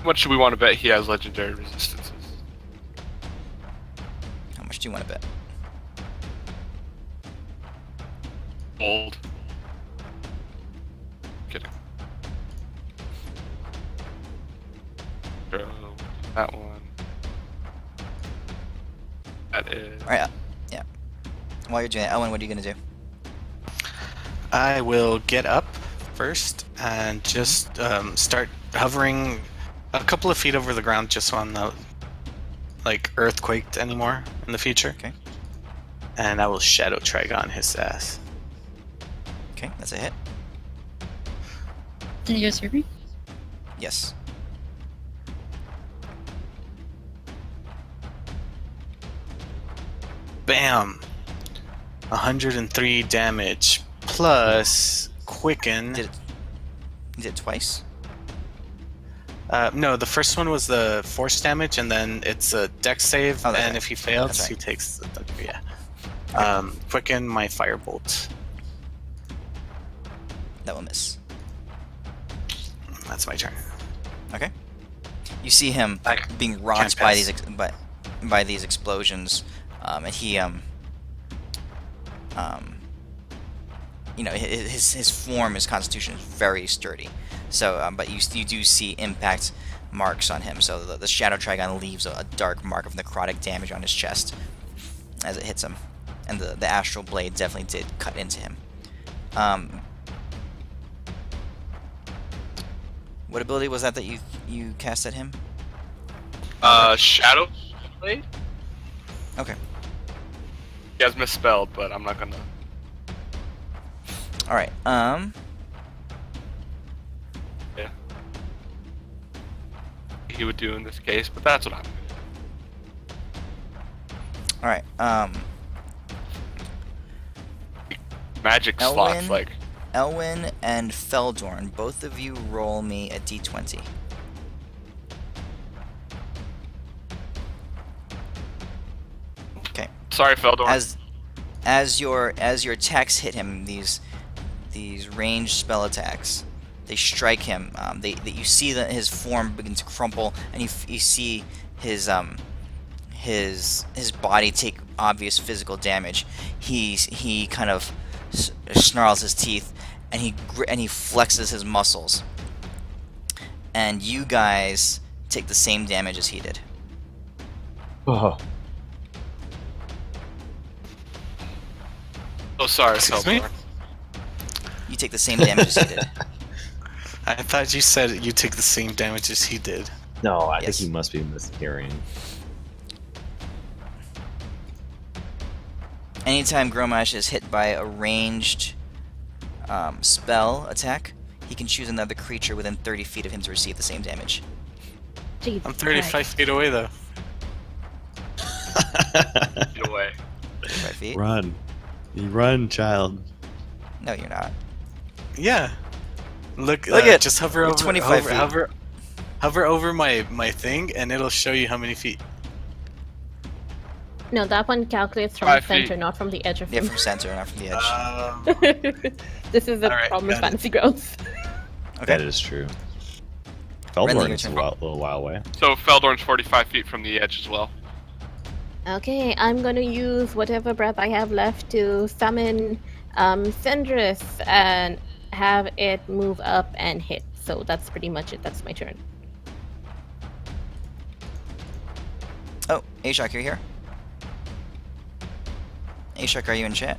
much do we want to bet he has legendary resistances? how much do you want to bet?" Bold. Kidding. Throw that one. That is. All right. Yeah. While you're doing that, Owen, what are you gonna do? I will get up first and just start hovering a couple of feet over the ground, just so I'm not earthquaked anymore in the future. Okay. And I will Shadow Trigon his ass. Okay, that's a hit. Can you guys hear me? Yes. Bam! 103 damage plus Quicken. You did it twice. No, the first one was the force damage, and then it's a dex save, Oh, that's and right. if he fails, That's right. he takes the thunder. Yeah. Quicken my firebolt. That will miss. That's my turn. Okay. You see him I being rocked can't by pass. by these explosions, and he you know, his form, his constitution is very sturdy. So, but you do see impact marks on him. So the Shadow Trigon leaves a dark mark of necrotic damage on his chest as it hits him, and the Astral Blade definitely did cut into him. What ability was that you cast at him? Shadow Blade? Okay. He has misspelled, but I'm not gonna. All right. Yeah. He would do in this case, but that's what I'm. All right. Magic slots, like. Elwyn and Feldorn, both of you roll me a d20. Okay. Sorry, Feldor. As your attacks hit him, these ranged spell attacks, they strike him. You see that his form begin to crumple, and you see his body take obvious physical damage. He kind of snarls his teeth, and he flexes his muscles. And you guys take the same damage as he did. Oh, Oh, sorry, Excuse me? Feldor. You take the same damage as he did. I thought you said you take the same damage as he did. no, I Yes. think he must be mishearing. Anytime Gromash is hit by a ranged spell attack, he can choose another creature within 30 feet of him to receive the same damage. Jesus I'm 35 Christ. feet away, though. Get away. 35 feet? Run. You run, child. No, you're not. Yeah. Look Look at- just hover you're over 25 feet. hover over my thing, and it'll show you how many feet. No, that one calculates from 5 the center, feet. not from the edge of Yeah, him. from center, not from the edge. This is the Alright, problem with got it. fantasy grounds. Okay. That is true. Renly, Feldorn your is a turn. little while away. So Feldorn's 45 feet from the edge as well. Okay, I'm gonna use whatever breath I have left to summon Cindrus and have it move up and hit. So that's pretty much it. That's my turn. Oh, Ashok, you're here? Ashok, are you in chat?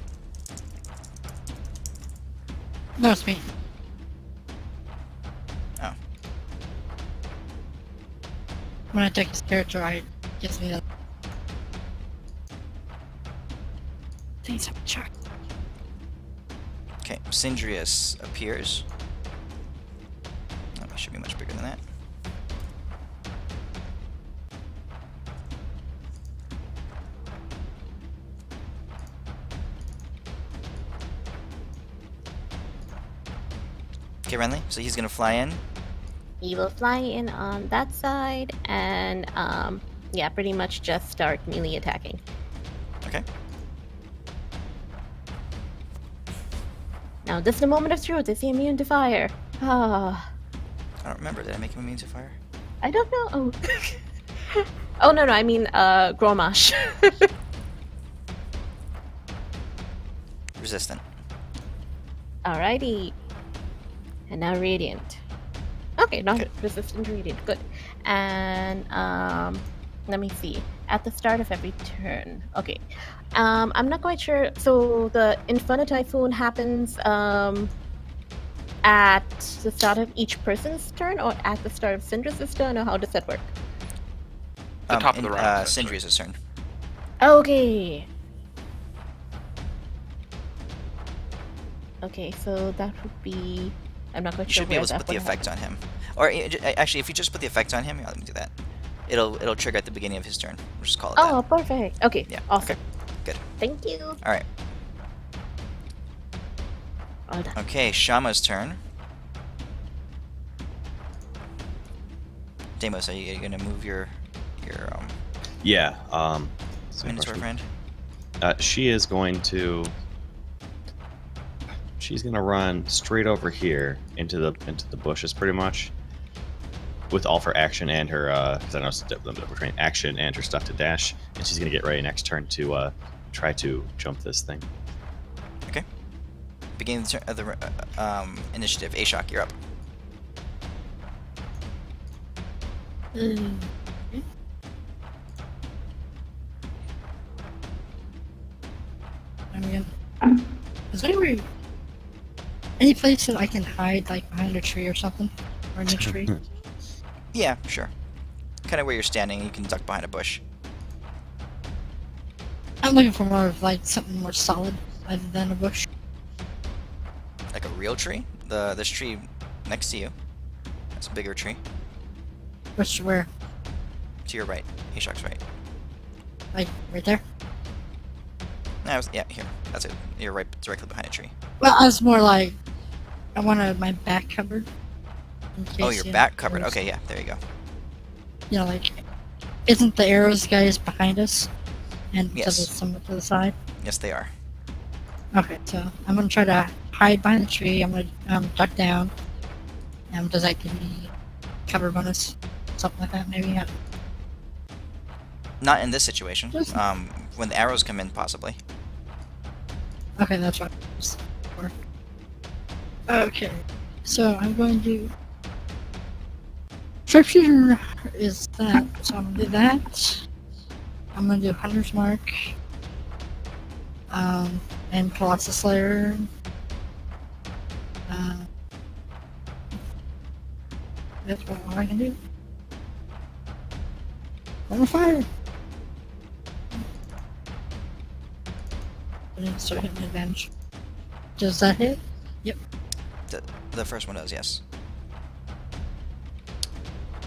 No, it's me. Oh. When I take his character, it gives me that. Things have check. Okay, Cindrius appears. Oh, he should be much bigger than that. Okay, Renly, so he's gonna fly in. He will fly in on that side and yeah, pretty much just start melee attacking. Okay. Now this is the moment of truth. Is he immune to fire? Ah, I don't remember. Did I make him immune to fire? I don't know. Oh, oh no, I mean Gromash. Resistant. Alrighty. And now Radiant. Okay, not Okay. Resistant Radiant. Good. And let me see. At the start of every turn. Okay. I'm not quite sure. So the Inferno Typhoon happens at the start of each person's turn, or at the start of Cindrus' turn, or how does that work? The top of the round, that's right. Cindrius' turn. Okay. Okay, so that would be. I'm not quite You sure should be where able to that put the would effect happen. on him. Or actually, if you just put the effect on him, yeah, let me do that. It'll trigger at the beginning of his turn. We'll just call it Oh, perfect. Okay. Yeah, Awesome. okay, good. Thank you. that. All right. All done. Okay, Shama's turn. Deimos, are you gonna move your Yeah. Minotaur friend? She is going to. She's gonna run straight over here into the bushes, pretty much, with all of her action and her. Because I know it's between action and her stuff to dash, and she's gonna get ready next turn to try to jump this thing. Okay. Beginning of the initiative. Ashok, you're up. Is there any place that I can hide, like behind a tree or something, or in a tree? Yeah, sure. Kind of where you're standing, you can duck behind a bush. I'm looking for more of like something more solid other than a bush. Like a real tree? This tree next to you. That's a bigger tree. Which where? To your right. Ashok's right. Like right there? No, yeah, here. That's it. You're right directly behind a tree. Well, I was more like I wanted my back covered. In case, Oh, your back covered. Okay, yeah, there you go. You know, like, isn't the arrows guys behind us? And Yes. somewhat to the side? Yes, they are. Okay, so I'm gonna try to hide behind the tree. I'm gonna duck down. Does that give me cover bonus? Something like that, maybe? Yeah. Not in this situation. Just- When the arrows come in, possibly. Okay, that's what I was for. Okay, so I'm going to. Sharpshooter is that, so I'm gonna do that. I'm gonna do Hunter's Mark. And Colossus Slayer. That's what I can do. On fire! I didn't start hitting advantage. Does that hit? Yep. The first one does, yes.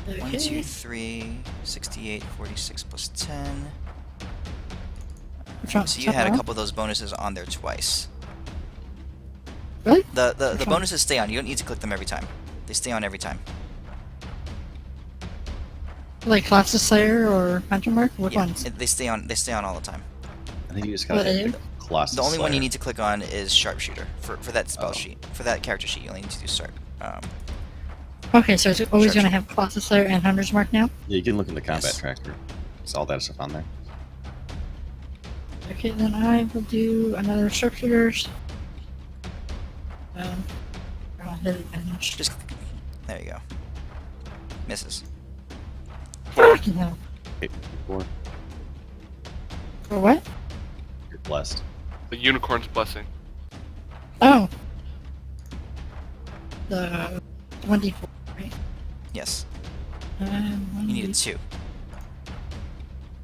Okay. 1, 2, 3, 68, 46 plus 10. So you had a couple of those bonuses on there twice. Really? The bonuses stay on. You don't need to click them every time. They stay on every time. Like Colossus Slayer or Hunter Mark? Which Yeah, ones? they stay on. They stay on all the time. I think you just gotta What hit are the Colossus The only one you Slayer. need to click on is Sharpshooter for that spell Oh. sheet. For that character sheet, you only need to do start. Okay, so it's always Sure, gonna have Colossus Slayer and Hunter's Mark now? Yeah, you can look in the combat Yes. tracker. It's all that stuff on there. Okay, then I will do another Sharpshooters. I'll hit advantage. Just there you go. Misses. Fucking hell. Okay, four. For what? You're blessed. The unicorn's blessing. Oh. The 1d4, right? Yes. You You needed 2.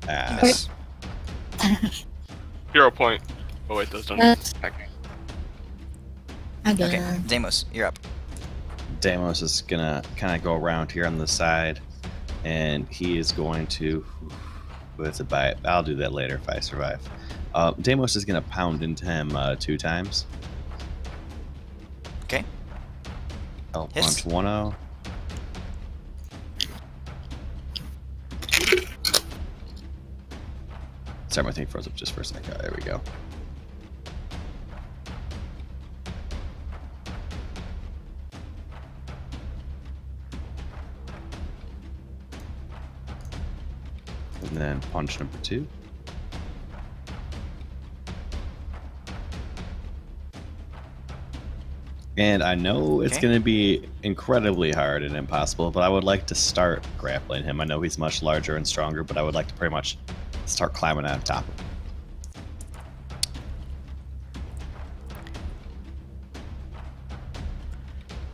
Ah, Miss. Hero point. Oh wait, those don't. That's. Okay. I'm done. Okay, Deimos, you're up. Deimos is gonna kind of go around here on the side, and he is going to. What's a bite? I'll do that later if I survive. Deimos is gonna pound into him 2 times. Okay. I'll Yes. punch 1-0. Sorry, my thing froze up just for a second. There we go. And then punch number 2. And I know it's Okay. going to be incredibly hard and impossible, but I would like to start grappling him. I know he's much larger and stronger, but I would like to pretty much start climbing on top of him.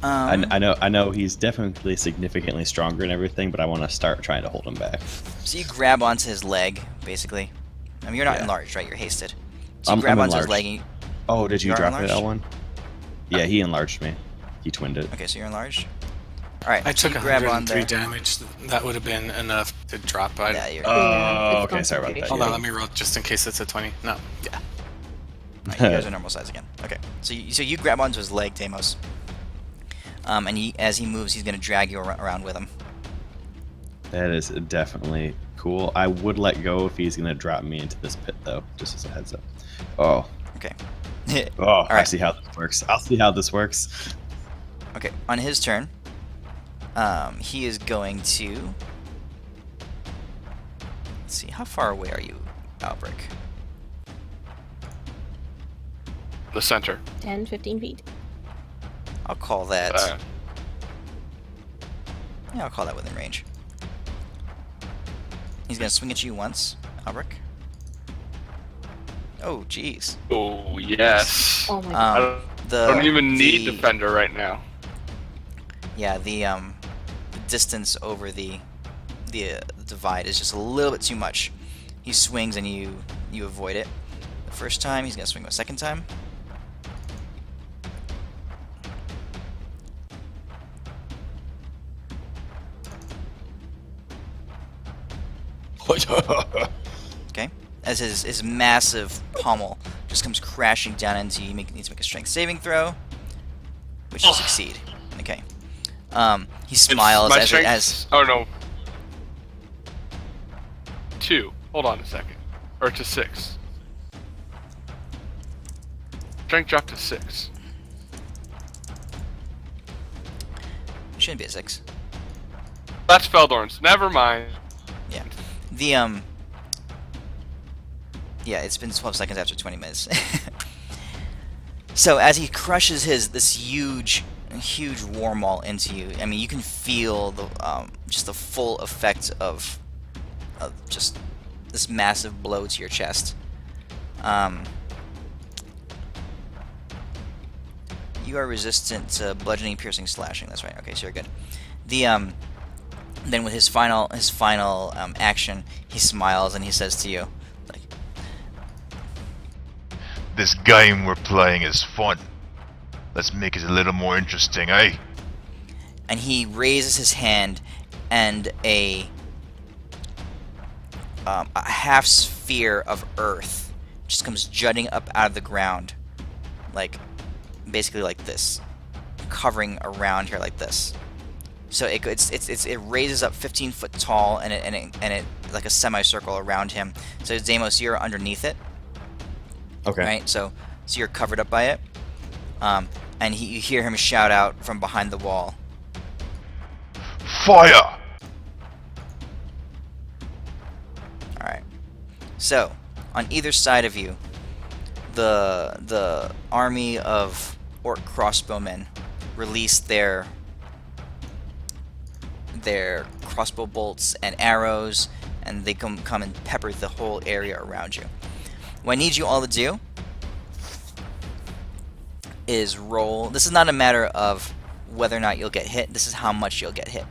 I know he's definitely significantly stronger and everything, but I want to start trying to hold him back. So you grab onto his leg, basically. I mean, you're not Yeah. enlarged, right? You're hasted. So you I'm grab onto his enlarged. leg. And Oh, did you You are drop it, enlarged? L1? Yeah, he enlarged me. He twinned it. okay, so you're enlarged. All right. I so took you grab on 103 there. damage. That would have been enough to drop. Yeah, you're. Oh, it's okay, sorry about that. Hold Yeah. on, let me roll just in case it's a 20. No. You guys are normal size again. Okay. So you grab onto his leg, Deimos. And as he moves, he's gonna drag you around with him. That is definitely cool. I would let go if he's gonna drop me into this pit, though. Just as a heads up. Oh, Okay. oh! I right. see how this works. I'll see how this works. Okay, on his turn, he is going to... Let's see, how far away are you, Albrecht? The center. 10, 15 feet. I'll call that... Yeah, I'll call that within range. He's gonna swing at you once, Albrecht. Oh, jeez. Oh, yes. Oh my god. I don't even need defender right now. Yeah, the distance over the divide is just a little bit too much. He swings and you avoid it. The first time, he's gonna swing a second time. Okay, as his massive pommel just comes crashing down into you, you need to make a strength saving throw, which you succeed. Okay. He smiles My as strength- as Oh no. 2. Hold on a second. Or to 6. Strength dropped to 6. it shouldn't be a 6. That's Feldorn's. Never mind. Yeah. The yeah, it's been 12 seconds after 20 minutes. So as he crushes this huge warmaul into you, I mean, you can feel the just the full effect of just this massive blow to your chest. You are resistant to bludgeoning, piercing, slashing. That's right. Okay, so you're good. The then with his final action, he smiles and he says to you, like, This game we're playing is fun. Let's make it a little more interesting, eh? and he raises his hand, and a half sphere of earth just comes jutting up out of the ground, like basically like this, covering around here like this. So it raises up 15 foot tall, and it like a semicircle around him. So Deimos, you're underneath it. Okay. Right. So you're covered up by it. And you hear him shout out from behind the wall. Fire! Alright. So, on either side of you, the army of orc crossbowmen release their crossbow bolts and arrows, and they come and pepper the whole area around you. What I need you all to do is roll. This is not a matter of whether or not you'll get hit, this is how much you'll get hit.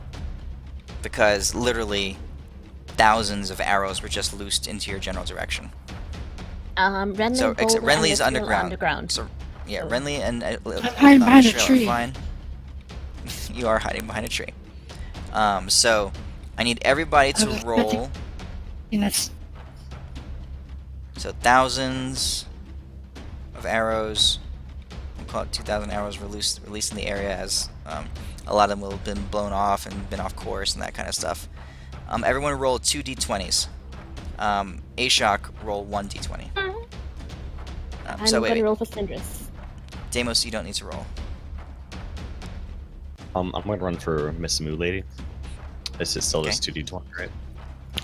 Because literally thousands of arrows were just loosed into your general direction. Renly, So except Boulder, Renly and is Mithril underground. So yeah, So- Renly and hiding behind a Cheryl are tree. fine. You are hiding behind a tree. So I need everybody to Okay, roll. And that's So thousands of arrows. We'll call it 2,000 arrows released in the area, as a lot of them will have been blown off and been off course and that kind of stuff. Everyone roll 2 d20s. Ashok, roll 1 d20. I'm So gonna wait, roll for Syndrus. Deimos, you don't need to roll. I'm gonna run for Miss Moo Lady. This is still Okay. just 2d20, right?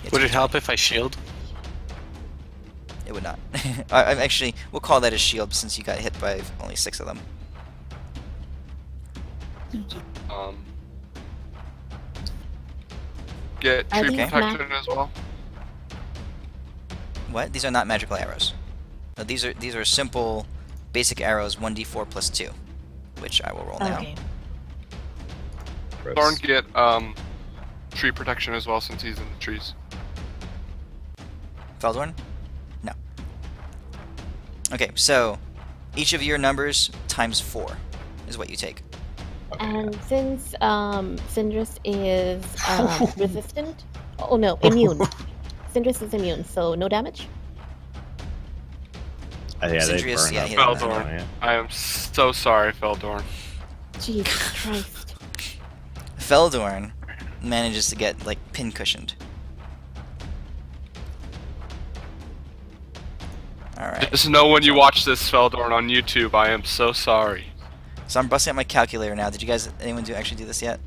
It's Would your it help if I shield? It would not. I'm actually, we'll call that a shield since you got hit by only 6 of them. Get Are tree these protection as well. What? These are not magical arrows. No, these are simple, basic arrows. 1d4 plus 2, which I will roll now. Okay. Gross. Thorn get tree protection as well since he's in the trees. Feldorn? No. Okay, so each of your numbers times 4 is what you take. And since Syndrus is resistant, oh no, immune. Syndrus is immune, so no damage. Yeah, they Sindrius, burn yeah, up. he doesn't Oh, have yeah. I am so sorry, Feldorn. Jesus Christ. Feldorn manages to get like pin cushioned. All right. Just know when you watch this, Feldorn, on YouTube, I am so sorry. So I'm busting out my calculator now. Did you guys, anyone actually do this yet?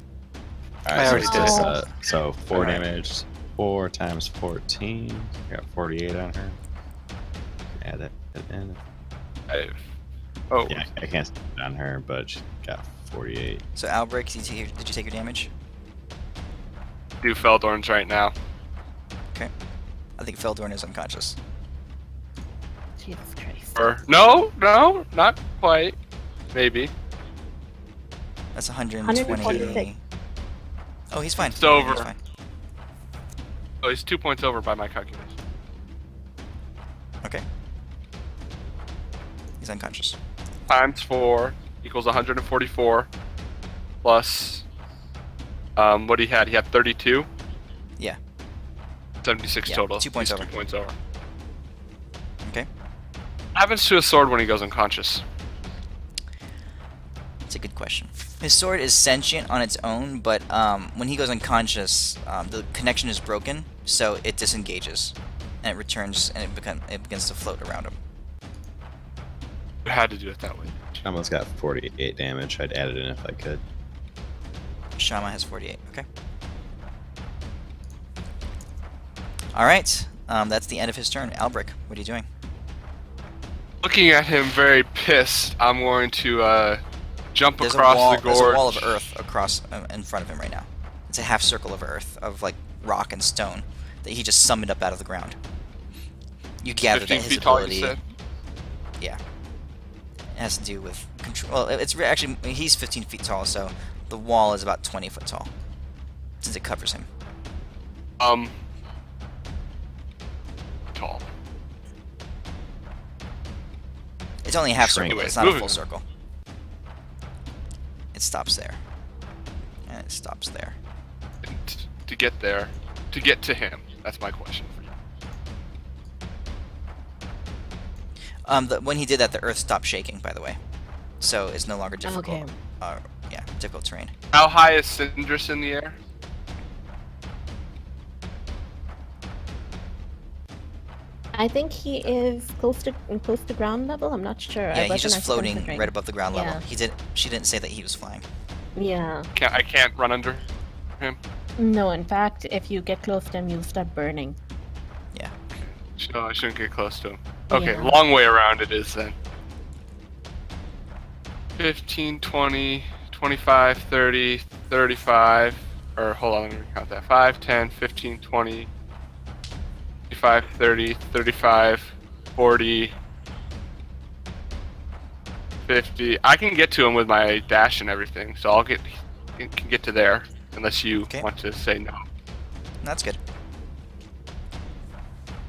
All right, I already so did it's, it. so 4 Alright. damage, 4 times 14. Got 48 on her. Add that in. Oh, Yeah, I can't see it on her, but she got 48. So Albrecht, did you take your damage? do Feldorn's right now. I think Feldorn is unconscious. Jesus Christ. Or no, not quite. Maybe. That's 120. 146. Oh, he's fine. It's over. He's fine. Oh, he's 2 points over by my calculation. Okay. He's unconscious. Times 4 equals 144 plus what he had. He had 32. Yeah. 76 Yeah, total. 2 points He's over. 2 points over. Okay. What happens to his sword when he goes unconscious? It's a good question. His sword is sentient on its own, but when he goes unconscious, the connection is broken, so it disengages, and it returns, and it begins to float around him. You had to do it that way. I almost got 48 damage. I'd add it in if I could. Shama has 48. Okay. All right. That's the end of his turn. Albrecht, what are you doing? Looking at him very pissed, I'm going to jump There's across the gorge. There's a wall of earth across in front of him right now. It's a half circle of earth, of like rock and stone, that he just summoned up out of the ground. You gather that 15 his feet tall, ability. you said? Yeah. It has to do with control. Well, actually he's 15 feet tall, so the wall is about 20 foot tall, since it covers him. Tall. It's only a half circle. Anyway, It's not a moving full on. circle. It stops there, and it stops there. To get there, to get to him. That's my question for you. When he did that, the earth stopped shaking. By the way, so it's no longer difficult. Okay. Yeah, difficult terrain. How high is Syndrus in the air? I think he is close to ground level. I'm not sure. Yeah, I he's wasn't just actually floating considering. right above the ground level. Yeah. She didn't say that he was flying. Yeah. I can't run under him. No, in fact, if you get close to him, you'll start burning. Yeah. No, I shouldn't get close to him. Okay, Yeah. long way around it is then. 15, 20, 25, 30, 35. Or hold on, let me count that. 5, 10, 15, 20, 25, 30, 35, 40, 50. I can get to him with my dash and everything, so can get to there unless you Okay. want to say no. That's good.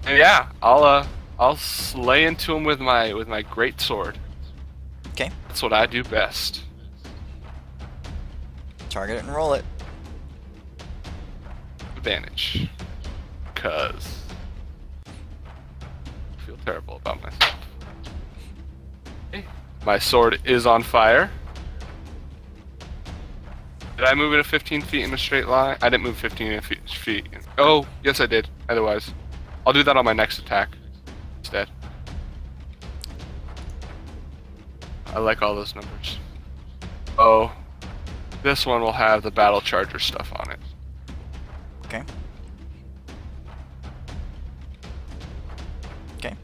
And yeah, I'll slay into him with my great sword. Okay. That's what I do best. Target it and roll it. Advantage. Cause I feel terrible about myself. Okay. My sword is on fire. Did I move it at 15 feet in a straight line? I didn't move 15 feet. Oh, yes I did. Otherwise, I'll do that on my next attack instead. I like all those numbers. Oh, this one will have the battle charger stuff on it. Okay. Okay.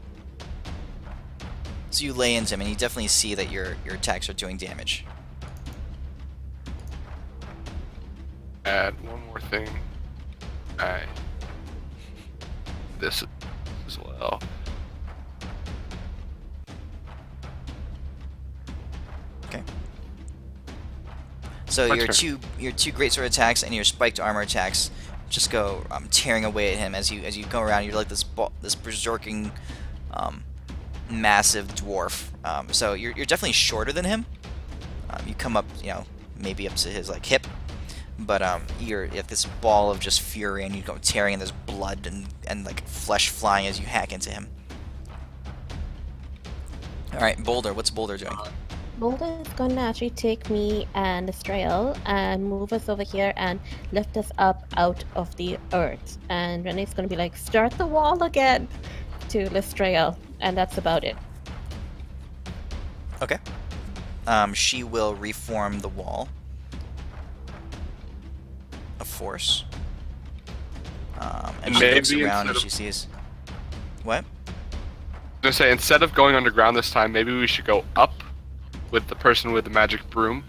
So you lay into him, and you definitely see that your attacks are doing damage. Add one more thing. This as well. Okay. So My your turn. two greatsword attacks and your spiked armor attacks just go tearing away at him as you go around. You're like this berserking, massive dwarf. So you're definitely shorter than him. You come up, maybe up to his like hip, but you have this ball of just fury, and you go tearing, and there's blood and like flesh flying as you hack into him. All right, Boulder. What's Boulder doing? Boulder is gonna actually take me and Estrael and move us over here and lift us up out of the earth. And Renee's gonna be like, start the wall again to Lestrael, and that's about it. Okay. She will reform the wall of force. And she looks Maybe around and instead she sees. What? To say, instead of going underground this time, maybe we should go up with the person with the magic broom.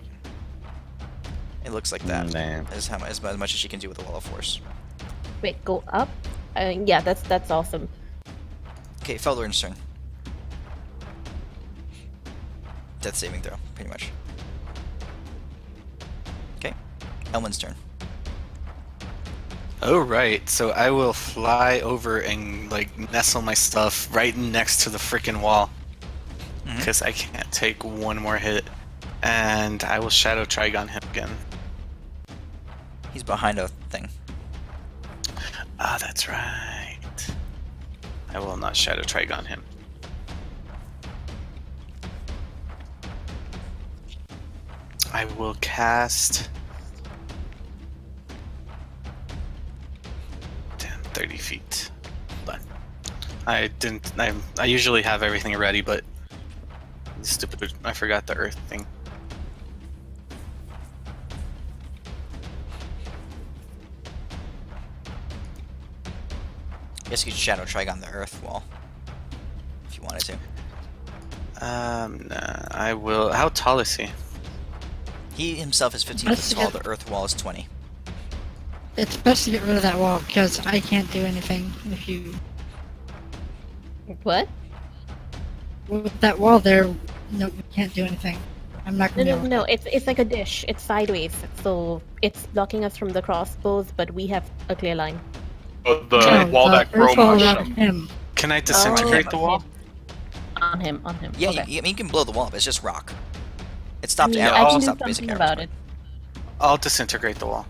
It looks like that. Nah. As much as she can do with the wall of force. Wait, go up? Yeah, that's awesome. Okay, Feldorn's turn. Death saving throw, pretty much. Okay, Elwyn's turn. Oh, right. So I will fly over and like nestle my stuff right next to the freaking wall. Mhm. Because I can't take one more hit. And I will Shadow Trigon him again. He's behind a thing. Ah, that's right. I will not Shadow Trigon him. I will cast... Damn, 30 feet. But I didn't... I usually have everything ready, but... Stupid, I forgot the earth thing. I guess you could Shadow Trigon the earth wall. If you wanted to. Nah, I will... How tall is he? He himself is 15 Let's feet tall, get- the earth wall is 20. It's best to get rid of that wall because I can't do anything if you. What? With that wall there, no, we can't do anything. I'm not No, gonna. no, no. It's like a dish. It's sideways, so it's blocking us from the crossbows, but we have a clear line. The wall that earth wall Gromash around him. Can I disintegrate Oh, the wall? On him. Yeah, Okay. you can blow the wall up, it's just rock. It stopped Yeah, arrows, I it can do stopped basic something arrows. about it. I'll disintegrate the wall.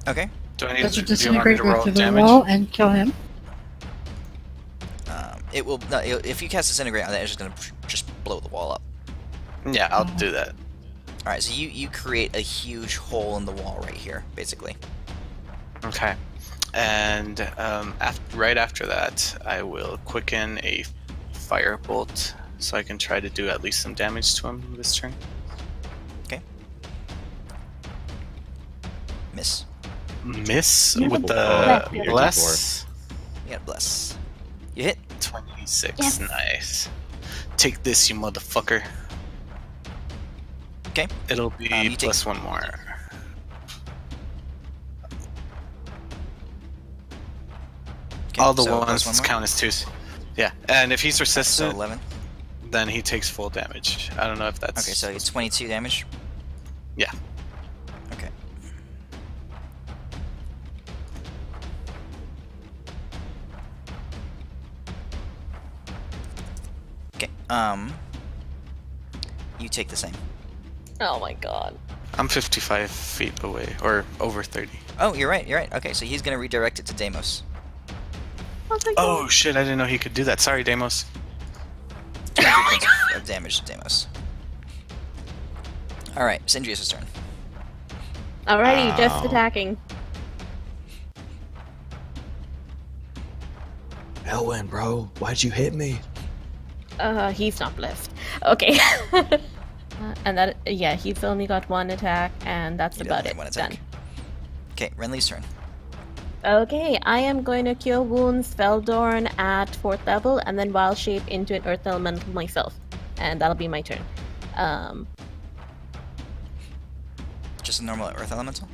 Okay. Do I need Let's to, just do you want me disintegrate to go roll to the damage? wall and kill him. It will. No, if you cast Disintegrate on that, it's just gonna just blow the wall up. Yeah, I'll do that. Alright, so you create a huge hole in the wall right here, basically. Okay. And right after that, I will quicken a firebolt so I can try to do at least some damage to him this turn. Miss. Miss Yeah, with but the bless. bless. You got bless. You hit. 26. Yes. Nice. Take this, you motherfucker. Okay. It'll be You take- plus one more. Okay, All the so plus ones one more. count as twos. Yeah, and if he's So resistant, 11. then he takes full damage. I don't know if that's... Okay, so it's 22 damage. Yeah. Okay. Okay. You take the same. Oh my god. I'm 55 feet away, or over 30. Oh, you're right. You're right. Okay, so he's gonna redirect it to Deimos. Oh shit, I didn't know he could do that. Sorry, Deimos. 200 points of damage to Deimos. All right, Sindrius' turn. Alrighty, just Ow. attacking. Elwyn, bro, why'd you hit me? He's not blessed. Okay. And that, yeah, he's only got one attack, and that's You don't about have it. one attack. Done. Okay, Renly's turn. Okay, I am going to Cure Wounds Feldorn at 4th level, and then Wild Shape into an Earth Elemental myself. And that'll be my turn. Just a normal Earth Elemental.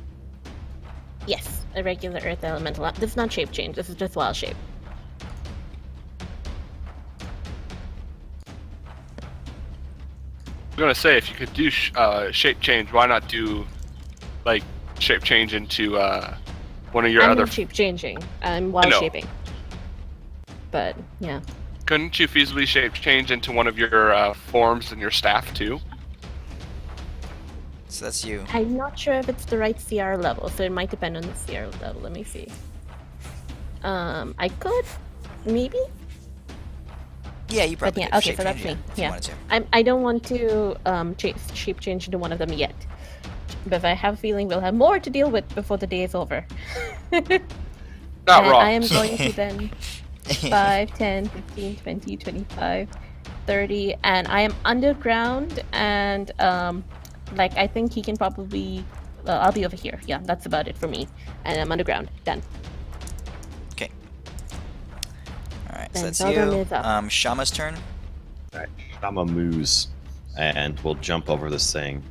Yes, a regular Earth Elemental. This is not Shape Change, this is just Wild Shape. I was gonna say, if you could do shape change, why not do like shape change into one of your I'm other? not Shape Changing, I'm Wild know. Shaping. But, yeah. Couldn't you feasibly shape change into one of your forms in your staff too? So that's you. I'm not sure if it's the right CR level, so it might depend on the CR level. Let me see. I could, maybe. Yeah, you probably yeah, could okay, shape so that's change, me. if you Yeah. wanted to. I don't want to shape change into one of them yet. But I have a feeling we'll have more to deal with before the day is over. Not And wrong. I am going to then 5, 10, 15, 20, 25, 30, and I am underground, and like I think he can probably I'll be over here. Yeah, that's about it for me. And I'm underground. Done. Okay. Alright, so Then that's Zeldon you. is up. Shama's turn. Alright, Shama moves, and we'll jump over this thing.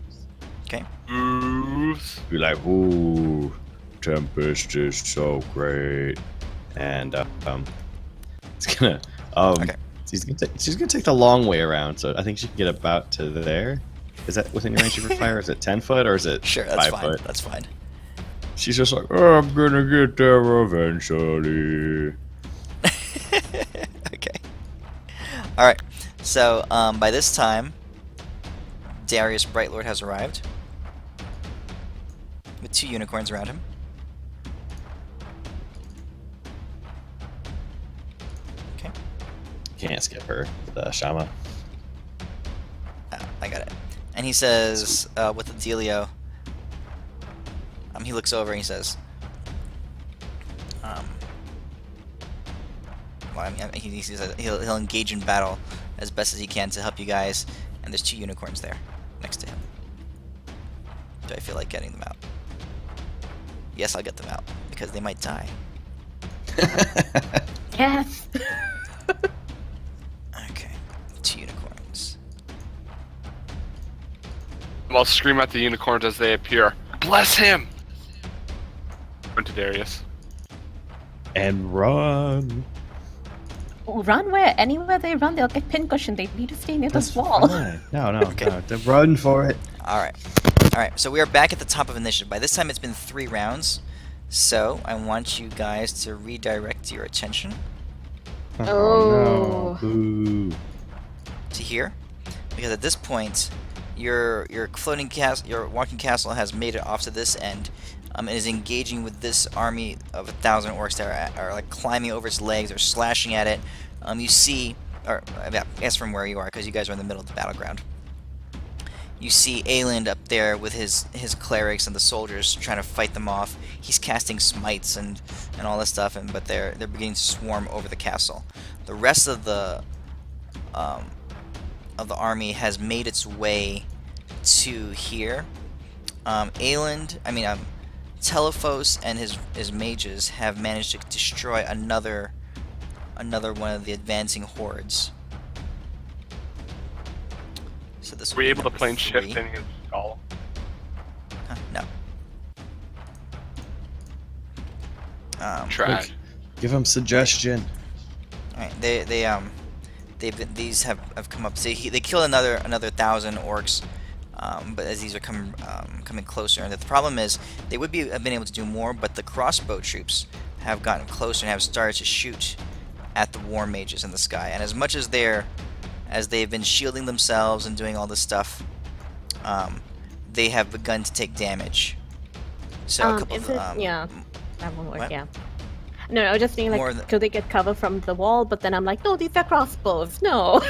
Okay. Moves. Be like, ooh, Tempest is so great. And it's gonna Okay. she's gonna take the long way around, so I think she can get about to there. Is that within your range of her fire? Is it 10 foot or is it Sure, that's 5 fine. foot? That's fine. She's just like, oh, I'm gonna get there eventually. Okay. Alright. So, by this time, Darius Brightlord has arrived. With 2 unicorns around him. Okay. Can't skip her, the Shama. Ah, I got it. And he says, with the dealio, he looks over and he says, well, I mean, he says he'll engage in battle as best as he can to help you guys, and there's 2 unicorns there next to him. Do I feel like getting them out? Yes, I'll get them out, because they might die. Yes. Okay, 2 unicorns. I'll scream at the unicorns as they appear. Bless him! Run to Darius. And run. Run where? Anywhere they run, they'll get pincushion. They need to stay near That's the wall. fine. No, run for it. Alright. Alright, so we are back at the top of initiative. By this time it's been 3 rounds, so I want you guys to redirect your attention Oh. No. Boo. to here, because at this point your floating castle, your walking castle has made it off to this end, and is engaging with this army of 1,000 orcs that are like climbing over its legs or slashing at it. You see, or I guess from where you are, because you guys are in the middle of the battleground. You see Ayland up there with his clerics and the soldiers trying to fight them off. He's casting smites and all this stuff, but they're beginning to swarm over the castle. The rest of the army has made its way to here. Telephos and his mages have managed to destroy another one of the advancing hordes. So this Were you will be able to number plane 3. shift in his skull? No. Trash. Give him suggestion. Alright, these have come up. So they killed another 1,000 orcs, but as these are coming closer, and the problem is they would have been able to do more, but the crossbow troops have gotten closer and have started to shoot at the war mages in the sky. And as much as they've been shielding themselves and doing all this stuff, they have begun to take damage. So a couple is of it, yeah, that won't work. what? Yeah. No, I was just thinking like, could they get cover from the wall? But then I'm like, no, these are crossbows. No.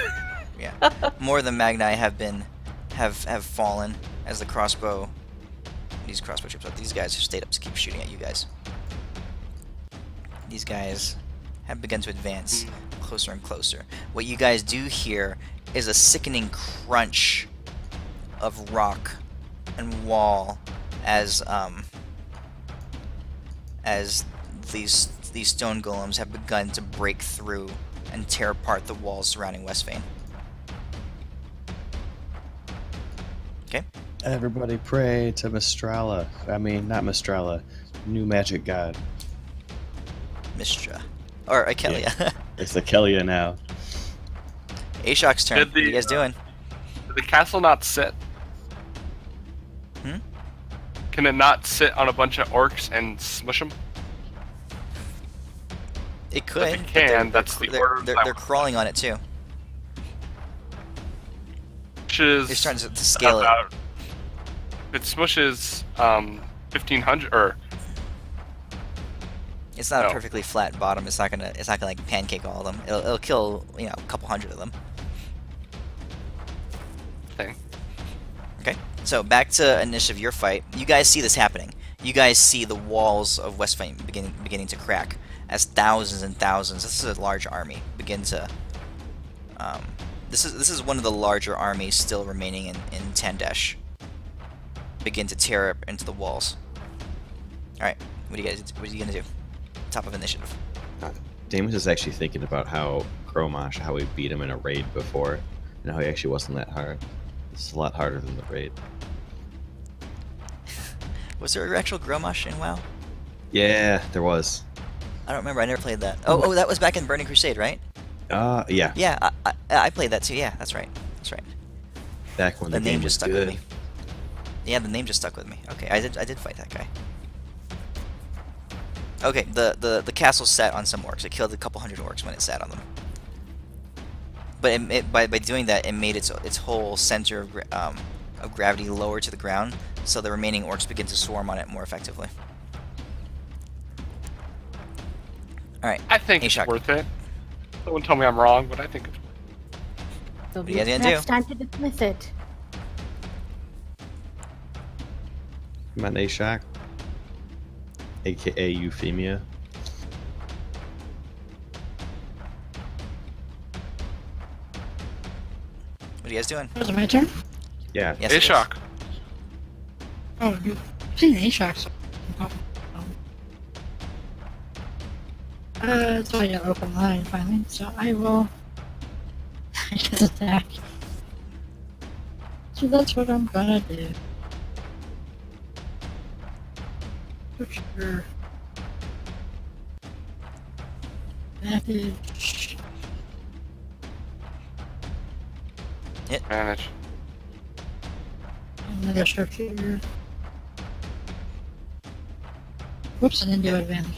Yeah, more than Magni have fallen as the crossbow. These crossbow troops, but these guys have stayed up to keep shooting at you guys. These guys have begun to advance closer and closer. What you guys do hear is a sickening crunch of rock and wall as these stone golems have begun to break through and tear apart the walls surrounding Westvein. Okay. Everybody pray to Mistrala. I mean, not Mistrala. New magic god. Mistra. Or Akelia. Yeah. It's Akelia now. Ashok's turn. What are you guys doing? Did the castle not sit? Can it not sit on a bunch of orcs and smush them? It could. If it can, that's the order. They're crawling on it too. They're starting to scale it. It smushes 1,500 or It's not No. a perfectly flat bottom. It's not gonna like pancake all of them. It'll kill a couple hundred of them. Thing. Okay. So back to initiative, your fight. You guys see this happening. You guys see the walls of Westvein beginning to crack as thousands and thousands. This is a large army begin to. This is one of the larger armies still remaining in Tandesh. Begin to tear up into the walls. All right. What are you gonna do? Top of initiative. Damus is actually thinking about how Gromash, how we beat him in a raid before, and how he actually wasn't that hard. This is a lot harder than the raid. Was there an actual Gromash in WoW? Yeah, there was. I don't remember. I never played that. Oh, that was back in Burning Crusade, right? Yeah. Yeah, I played that too. Yeah, that's right. That's right. Back when The the name game just was stuck good. with me. Yeah, the name just stuck with me. Okay, I did fight that guy. Okay, the castle sat on some orcs. It killed a couple hundred orcs when it sat on them. But by doing that, it made its whole center of gravity lower to the ground, so the remaining orcs begin to swarm on it more effectively. All right. I think it's Ashok. worth it. Someone tell me I'm wrong, but I think it's So What are you guys gonna do? it's time to dismiss it. Come on, Ashok. AKA Euphemia. What are you guys doing? Was it my turn? Yeah. Yes, it is. Ashok. Oh, you've seen A-Shocks. So I got open line finally, so I will just attack. So that's what I'm gonna do. For sure. Advantage. Manage. Another sharpshooter. Whoops, I didn't do advantage.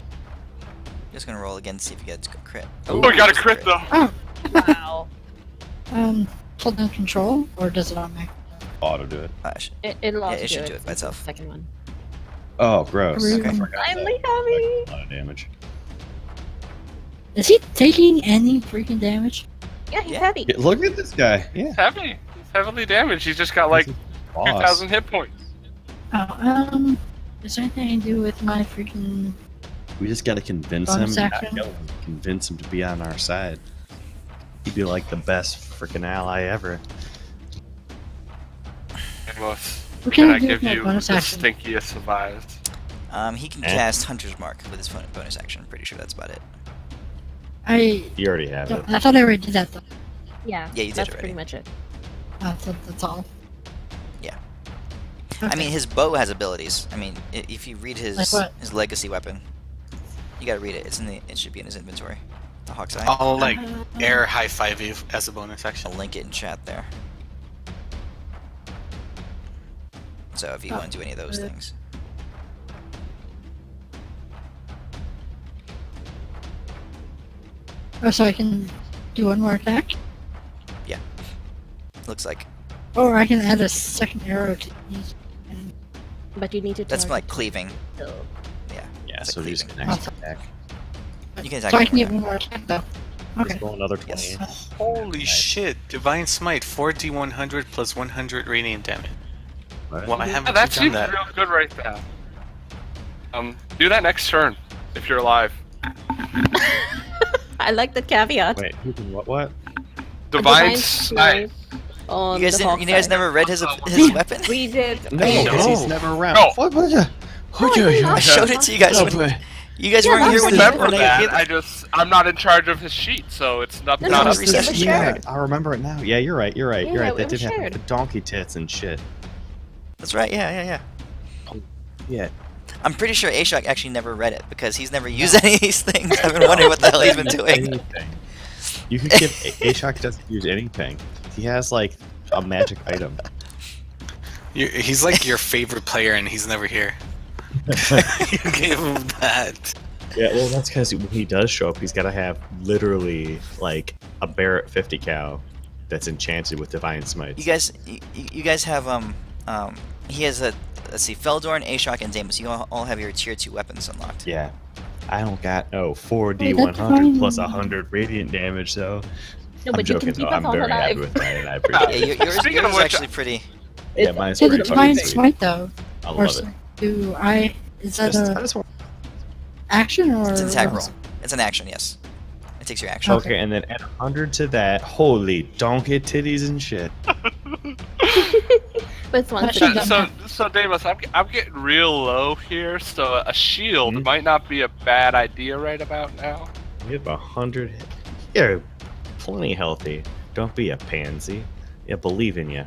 Just gonna roll again, see if you get a crit. Oh, we got a it's crit though. Oh, Wow. hold down control, or does it automatically? Auto do it. It lost it should to do it by since itself. the second one. Oh, gross. Okay. I forgot I'm that. really heavy. A lot of damage. Is he taking any freaking damage? Yeah, he's Yeah. heavy. Yeah, look at this guy. Yeah. He's heavy. He's heavily damaged. He's just got like Boss. 2,000 hit points. Oh, is there anything I can do with my freaking... We just gotta convince him. Bonus not action? kill him, convince him to be on our side. He'd be like the best freaking ally ever. Amos, What can can I I do give with my you bonus the action? stinkiest of eyes? He can Eh? cast Hunter's Mark with his bonus action. I'm pretty sure that's about it. You already have it. I thought I already did that though. Yeah, Yeah, you did that's already. pretty much it. That's all. Yeah. Okay. I mean, his bow has abilities. I mean, if you read Like what? his legacy weapon, you gotta read it. It should be in his inventory. The Hawk's Eye. I'll like air high five you as a bonus action. I'll link it in chat there. So if you want to do any of those things. Oh, so I can do one more attack? Looks like Or I can add a second arrow to each. And But you need to. that's target like cleaving. still. Yeah. Yeah, It's so like he just cleaving. connects attack. You can so attack I can him get with one more attack though. Okay. Just roll another 20. Yes. Holy Nice. shit! Divine Smite, 4d100 plus 100 radiant damage. What? Why Yeah, haven't that you done seems that? real good right there. Do that next turn if you're alive. I like the caveat. Wait, who can what? Divine Smite. On You guys the didn't. You guys Hawk's never read his Eye. weapon? We did. No, we because did. he's never around. No. What was it? I showed it to you guys. You guys Yeah, weren't here that's when the you Remember when I that? gave it. I'm not in charge of his sheet, so it's not No, not no, up it to was me. shared. Yeah, I remember it now. Yeah, you're right. You're right. Yeah, You're right. it That was did happen. shared. The donkey tits and shit. That's right. Yeah. Yeah. I'm pretty sure Ashok actually never read it because he's never used any of these things. I've been wondering what the hell he's been doing. Anything. You can give Ashok doesn't use anything. He has like a magic item. He's like your favorite player, and he's never here. You gave him that. Yeah, well, that's because when he does show up, he's got to have literally like a Barrett 50 cal that's enchanted with Divine Smites. You guys have he has a let's see, Feldorn, Ashok, and Damus. You all have your tier 2 weapons unlocked. Yeah. I don't got 4d100 that's fine. plus 100 radiant damage, though. No, I'm but you joking can though. keep us I'm all very happy alive. with that, and I appreciate Yeah, it. yours Speaking of is which, actually pretty. Yeah, mine's Is pretty it fucking divine sweet. smite though? I Or love it. do I? Is that I a just want. action or? It's an attack what roll. is it? It's an action, yes. It takes your action. Okay, and then add 100 to that. Holy donkey titties and shit. But once Actually, again, So Davis, I'm getting real low here, so a shield Mhm. might not be a bad idea right about now. You have 100. You're plenty healthy. Don't be a pansy. Yeah, believe in you.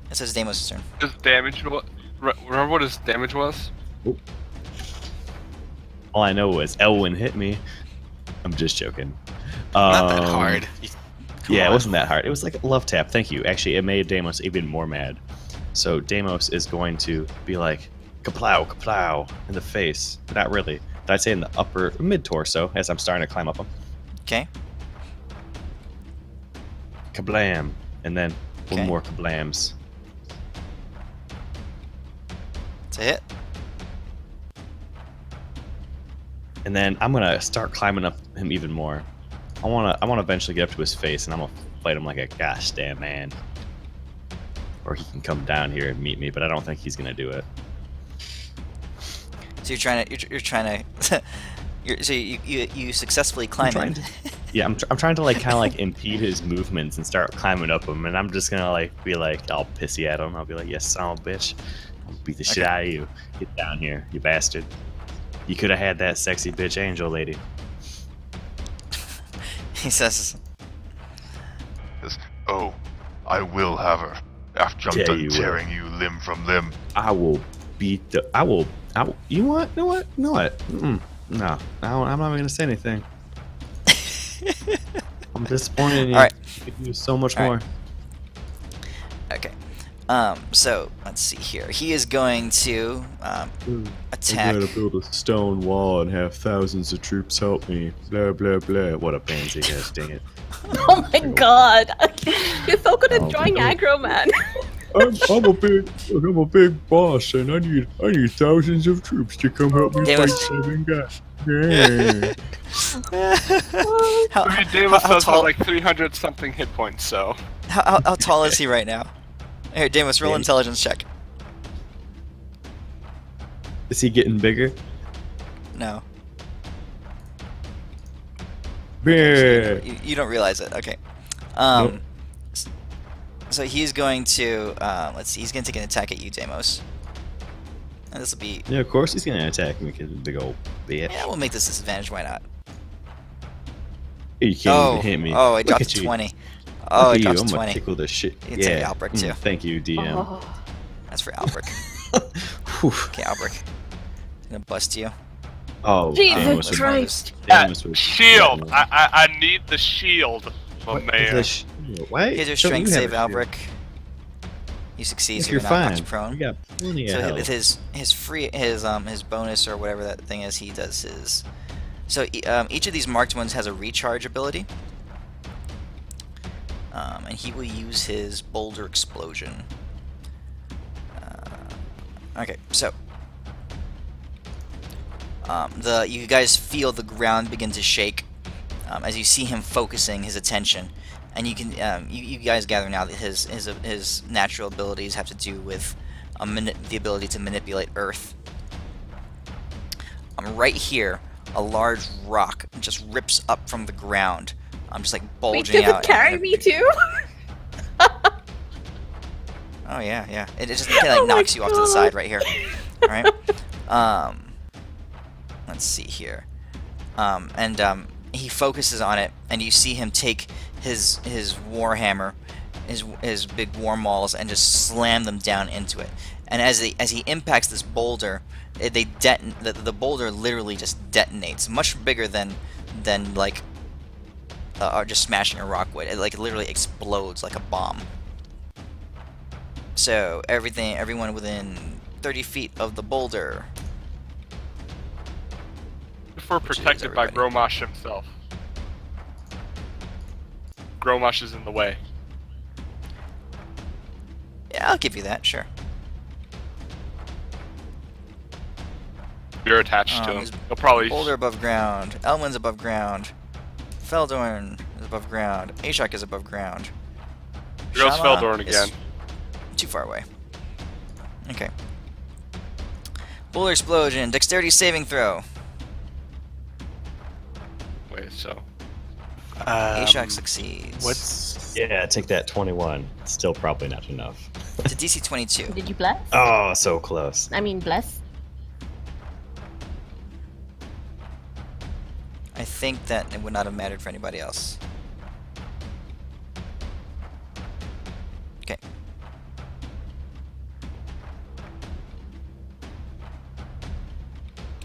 It says Deimos' turn. His damage was. Remember what his damage was? All I know was Elwyn hit me. I'm just joking. Not that hard. Yeah, it wasn't that hard. It was like a love tap. Thank you. Actually, it made Deimos even more mad. So Deimos is going to be like, kaplow, kaplow, in the face. Not really. But I'd say in the upper mid-torso as I'm starting to climb up him. Okay. Kablam. And then Okay. one more kablams. It's a hit. And then I'm gonna start climbing up him even more. I wanna eventually get up to his face, and I'm gonna fight him like a gosh damn man. Or he can come down here and meet me, but I don't think he's gonna do it. So you're trying to you successfully climb trying in. Yeah, I'm trying to like kind of like impede his movements and start climbing up him, and I'm just gonna like be like all pissy at him. I'll be like, "Yes, son of a bitch, I'll beat the shit out of you. Get down here, you bastard. You could have had that sexy bitch angel lady." He says, Oh, I will have her. After I'm Yeah, done you will. tearing you limb from limb. I will beat the. I will. You know what? Mm-mm. No, I'm not even gonna say anything. I'm disappointed in you. All right. You could do so much All more. right. Okay. So let's see here. He is going to attack. I gotta build a stone wall and have thousands of troops help me. Blah blah blah. What a pansy, gosh dang it. oh my god, you're so good at Oh, drawing no. aggro, man. I'm a big boss, and I need thousands of troops to come help me Damn fight it. 7 guys. Yeah. how, I mean, Davis how does have tall? like 300 something hit points, so. How tall is he right now? Here, Deimos, roll Yeah. intelligence check. Is he getting bigger? No. Yeah. You don't realize it. Okay. Nope. So he's going to let's see. He's going to take an attack at you, Deimos. And this will be. Yeah, of course he's gonna attack me because he's a big old bitch. Yeah, we'll make this disadvantage. Why not? You can't even hit me. Oh, I Look dropped at to you. 20. Look Oh, I at you. dropped I'm to gonna 20. tickle the shit. You can take Albrecht, too. Thank you, DM. Oh. That's for Albrecht. Whew. Okay, Albrecht. I'm gonna bust you. Oh, Jesus Deimos was- Christ. Deimos was- Shield! I need the shield, my What is man. the shield? Why? Here's your don't strength you have save, a shield? Albrecht. You succeed, Yes, so you're you're not fine. knocked prone. You got plenty of So health. with his bonus or whatever that thing is, he does his. So each of these marked ones has a recharge ability, and he will use his boulder explosion. Okay, so you guys feel the ground begin to shake as you see him focusing his attention. And you can you guys gather now that his natural abilities have to do with the ability to manipulate earth. Right here, a large rock just rips up from the ground. I'm just like Wait, bulging does out. it carry me too? Oh yeah. It just kind of like Oh my knocks you off to the God. side right here. All right. Let's see here. He focuses on it, and you see him take his warhammer, his big war mauls, and just slam them down into it. And as he impacts this boulder, the boulder literally just detonates, much bigger than like just smashing a rock would. It like literally explodes like a bomb. So everyone within 30 feet of the boulder. If we're Which is protected by everybody. Gromash himself. Gromash is in the way. Yeah, I'll give you that, sure. You're attached to him. there's He'll probably. Boulder above ground. Elwin's above ground. Feldorn is above ground. Ashok is above ground. Here goes Shala Feldorn is again. Too far away. Okay. Boulder explosion. Dexterity saving throw. Wait, so. Ashok succeeds. What's Yeah, take that 21. Still probably not enough. to DC 22? Did you bless? Oh, so close. I mean, bless. I think that it would not have mattered for anybody else. Okay.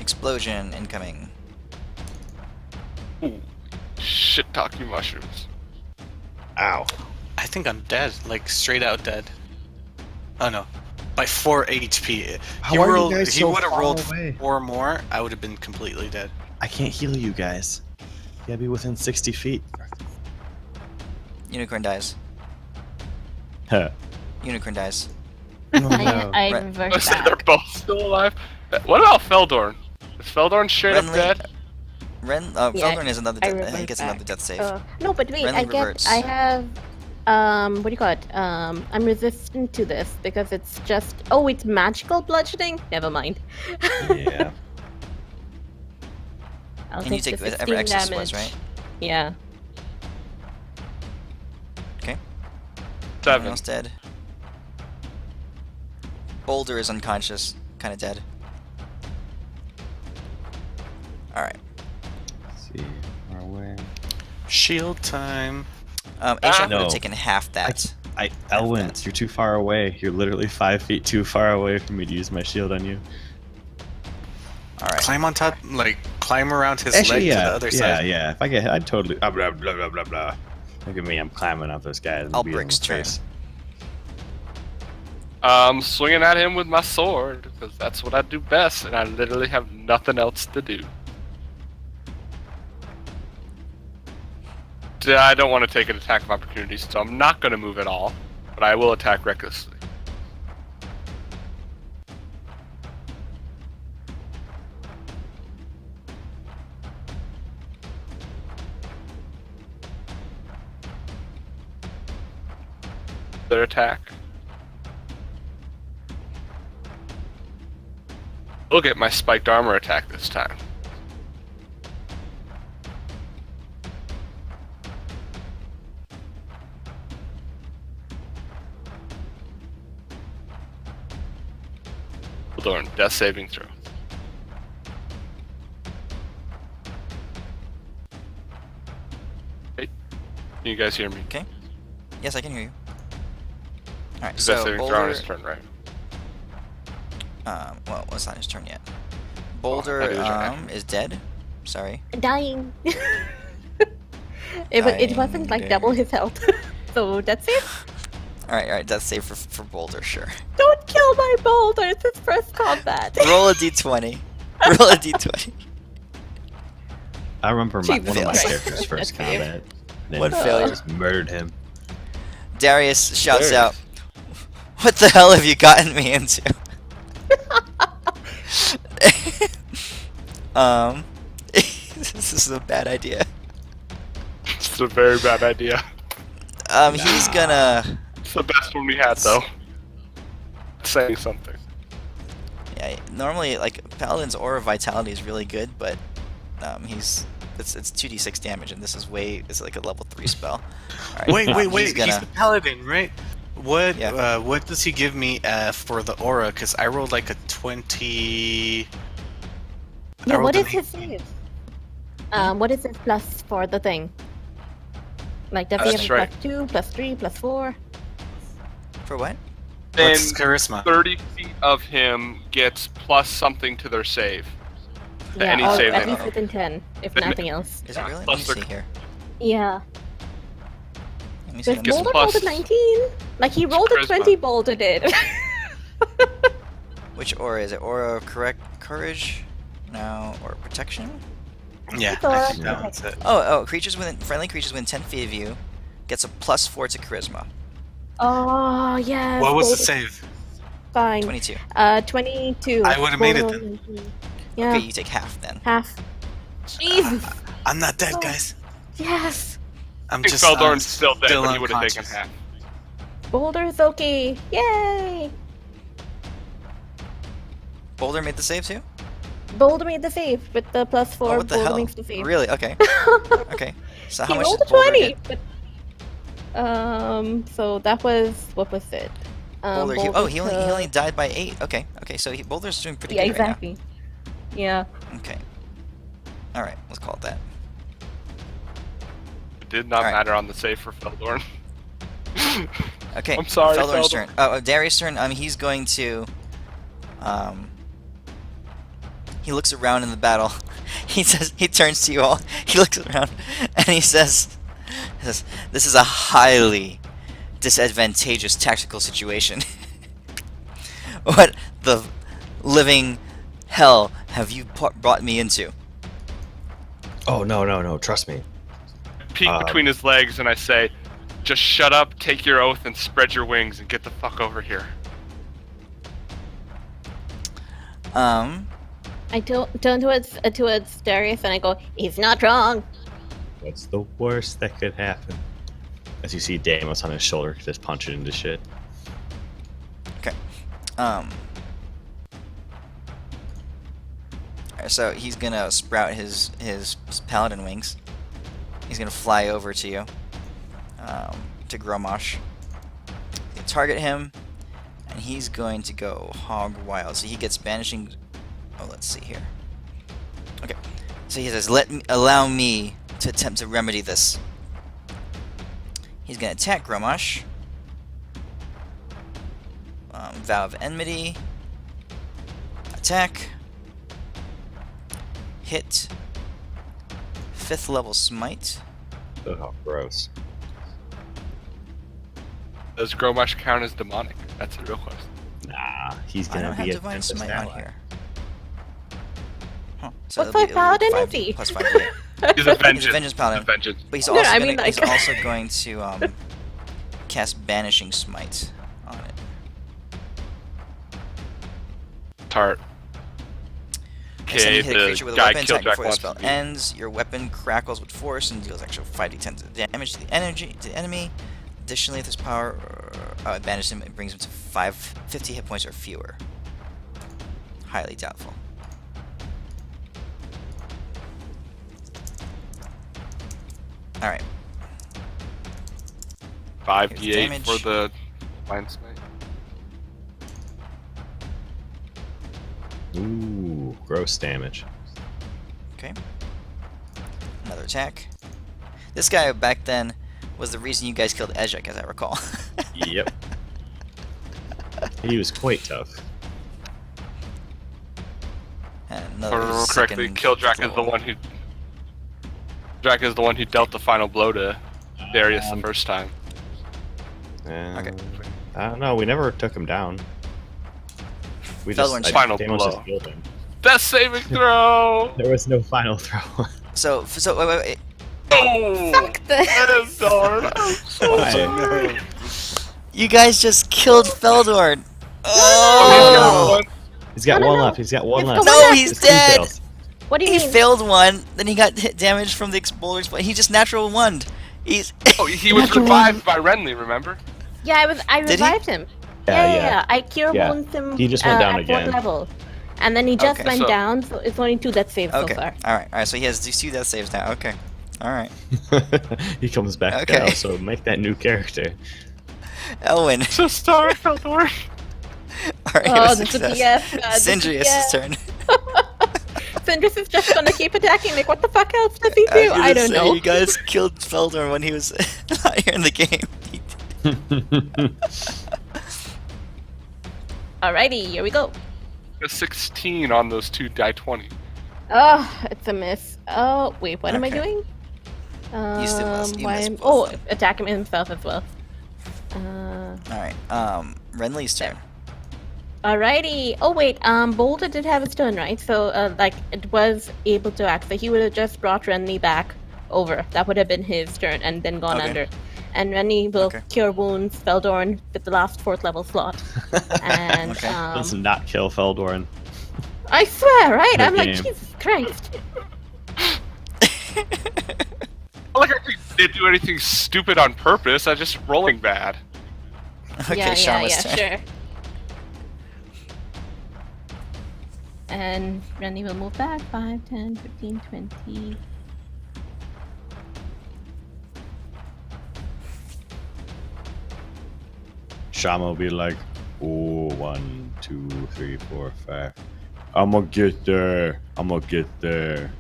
Explosion incoming. Ooh. Shit talking mushrooms. Ow. I think I'm dead, like straight out dead. Oh no, by 4 HP. How are you guys he so would have far rolled away? 4 more. I would have been completely dead. I can't heal you guys. You gotta be within 60 feet. Unicorn dies. Huh. Unicorn dies. Oh, no. I Right. reversed They're back. both still alive. What about Feldorn? Is Feldorn straight up Renly- dead? Yeah, Feldorn is another I death. He reversed gets another back. death save. No, but wait, Renly reverts. I have, what do you call it? I'm resistant to this because it's just, oh, it's magical bludgeoning? Never mind. Yeah. I'll And you take the whatever 16 excess damage. was, right? Yeah. Okay. Everyone 7. else dead. Boulder is unconscious, kind of dead. All right. Let's see. Far away. Shield time. Ashok would No. have taken half that. Elwin, That's- you're too far away. You're literally 5 feet too far away for me to use my shield on you. All right. Climb on top, like climb around his Actually, leg yeah, to the other yeah, side. yeah. If I get hit, I'd totally. Blah, blah, blah, blah, blah, blah. Look at me, I'm climbing up this guy. and beating him in Albric's the turn. face. Swinging at him with my sword because that's what I do best, and I literally have nothing else to do. I don't want to take an attack of opportunity, so I'm not going to move at all, but I will attack recklessly. Their attack. We'll get my spiked armor attack this time. Hold on, death saving throw. Hey, can you guys hear me? Yes, I can hear you. All right. Death So saving throw on Boulder. his turn, right? Well, it's not his turn yet. I Boulder do the turn. is dead. Sorry. Dying. It wasn't like double his health. So that's it. All right. Death save for Boulder, sure. Don't kill my boulder. It's his first combat. Roll a d20. Roll a d20. I remember Jesus one of my Christ. characters' first That's brave. combat. Then One I failure. just murdered him. Darius shouts There. out, "What the hell have you gotten me into?" This is a bad idea. It's a very bad idea. He's gonna. It's the best one we had, though. Saying something. Yeah, normally like Paladin's Aura of Vitality is really good, but it's 2d6 damage, and this is it's like a level 3 spell. All right, Wait. He's gonna, He's the paladin, right? What Yeah. what does he give me for the aura? Because I rolled like a 20. I Yeah, rolled what an is his save? What is his plus for the thing? Like, does he That's have right. plus 2, plus 3, plus 4? for what? And What's charisma? 30 feet of him gets plus something to their save. Yeah, Any or save at they least make. within 10, if Then- nothing else. Is it really? Let me Plus see they're- here. Yeah. Let me see. Does Let me Gets see. Boulder plus- rolled a 19? Like, he rolled a charisma. 20, Boulder did. Which aura is it? Aura of courage? No, or protection? Yeah, It's I aura think that one's it. Oh, friendly creatures within 10 feet of you gets a plus 4 to charisma. Oh, yes. What was the Boulder- save? Fine. 22. 22. I would've made it Boulder then. rolled 19. Yeah. Okay, you take half then. Half. Jesus. I'm not dead, Oh. guys. Yes. I'm I think just Feldorn's still dead, still but he would have taken unconscious. half. Boulder's okay. Yay! Boulder made the save too? Boulder made the save with the +4. Oh, what the Boulder hell? makes the save. Really? Okay. Okay. So how He much rolled did a Boulder 20. get? But, so that was, what was it? Boulder, he Boulder only died by 8. Okay. Okay, so Boulder's doing pretty Yeah, good exactly. Yeah. right now. Okay. Alright, let's call it that. It did not Alright. matter on the save for Feldorn. Okay. I'm sorry, Feldorn's Feldorn. turn. Oh, Darius' turn. He's going to he looks around in the battle. He turns to you all. He looks around and he says, "This is a highly disadvantageous tactical situation. What the living hell have you brought me into?" Oh no! Trust me. Peek between his legs and I say, just shut up, take your oath, and spread your wings and get the fuck over here. I turn towards Darius and I go, he's not wrong. What's the worst that could happen? As you see Deimos on his shoulder just punching into shit. Okay. Alright, so he's gonna sprout his paladin wings. He's gonna fly over to you, to Gromosh. He's gonna target him, and he's going to go hog wild. So he gets banishing. Oh, let's see here. Okay, so he says, allow me to attempt to remedy this." He's gonna attack Gromosh. Vow of Enmity. Attack. Hit. 5th level smite. Oh, gross. Does Gromosh count as demonic? That's a real question. Nah, he's I gonna don't have be a divine tempest smite on ally. here. Huh. So What it'll be- type paladin it'll is be he? 5d plus 5d8. He's a vengeance. He's a vengeance paladin. He's a vengeance. But he's No, also I gonna, mean, like- he's also going to cast banishing smite on it. Tart. Next time Okay, you hit a creature the with a guy weapon attack Killjack before the wants spell to be. ends, your weapon crackles with force and deals extra 5d10 damage to the enemy. Additionally, if this power banishes him, it brings him to 50 hit points or fewer. Highly doubtful. Alright. 5d8 damage. for the Divine Smite. Ooh, gross damage. Okay. Another attack. This guy back then was the reason you guys killed Ezek, as I recall. Yep. He was quite tough. And If I another remember correctly, second Killjack is the level. one who. Jack is the one who dealt the final blow to Darius the first time. Okay. I don't know. We never took him down. We Feldorn's final Deimos blow. just killed him. Death saving throw! There was no final throw. So wait. Oh! Fuck this. Feldorn! Why? You guys just killed Feldorn. Oh! He's got No, one no. left. He's got one It's left. the No, one he's It's two dead. fails. What do you He mean? failed one, then he got hit damage from the boulder explosion. He just natural one. He's Oh, he was revived by Renly, remember? Yeah, I Did he? revived him. Yeah. I cure Yeah. wounds him. He just went down at 4th again. level. And then he just Okay, went so- down, so it's only 2 death saves okay. so far. All right. So he has 2 death saves now. Okay. All right. He comes back Okay. down, so make that new character. Elwin. Just sorry, Feldorn. All right. Oh, with this is success. BS, man. Sindrius' turn. Sindris is just gonna keep attacking. Like, what the fuck else does he I do? was gonna I don't say, know. You guys killed Feldorn when he was not here in the game. Alrighty, here we go. A 16 on those 2 die 20. Oh, it's a miss. Oh, wait, what am I Okay. doing? You still missed- you missed Oh, both. attack him himself as well. All right. Renly's turn. Alrighty. Oh wait, Boulder did have his turn, right? So, like, it was able to act. So he would have just brought Renly back over. That would have been his turn, and then gone Okay. under. And Renly will Okay. cure wounds Feldorn with the last 4th level slot. And Okay. Let's not kill Feldorn. I swear, right? Good I'm like, game. Jesus Christ. Like I didn't do anything stupid on purpose. I just rolling bad. Okay, yeah, Sharma's turn. sure. And Rennie will move back 5, 10, 15, 20. Shama will be like, oh, 1, 2, 3, 4, 5. I'm gonna get there. I'm gonna get there.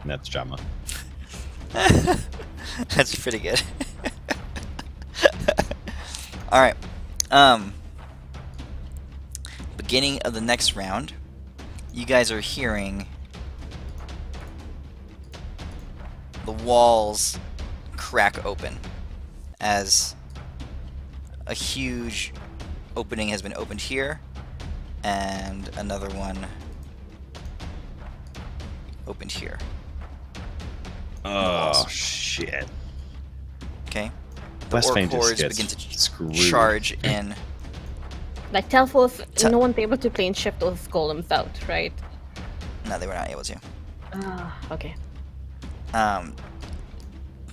And that's Shama. That's pretty good. Alright. Beginning of the next round, you guys are hearing the walls crack open as a huge opening has been opened here, and another one opened here. Oh, shit. Okay? The Westvein orc just hordes gets begin to screwed. charge in. Like, Telfos, no one's able to plane shift those golems out, right? No, they were not able to. Okay.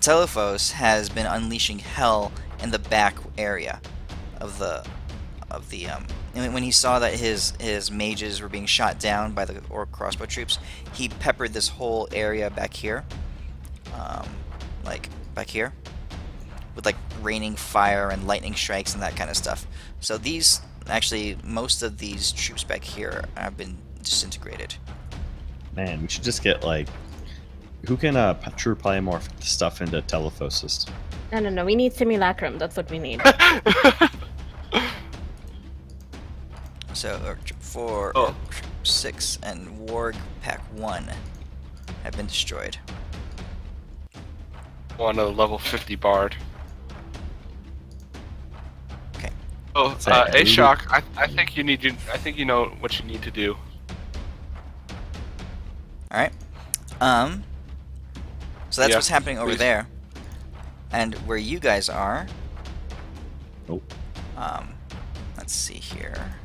Telephos has been unleashing hell in the back area of the and when he saw that his mages were being shot down by the orc crossbow troops, he peppered this whole area back here, like back here, with like raining fire and lightning strikes and that kind of stuff. So these, actually, most of these troops back here have been disintegrated. Man, we should just get, like... Who can true polymorph stuff into Telephosis? No. We need Simulacrum. That's what we need. So 4, 6, and Warg Pack 1 have been destroyed. On a level 50 bard. Okay. Oh, that Ashok, I think you need to. I think you know what you need to do. All right. So that's Yeah, what's happening over please. there, and where you guys are. Oh. Let's see here.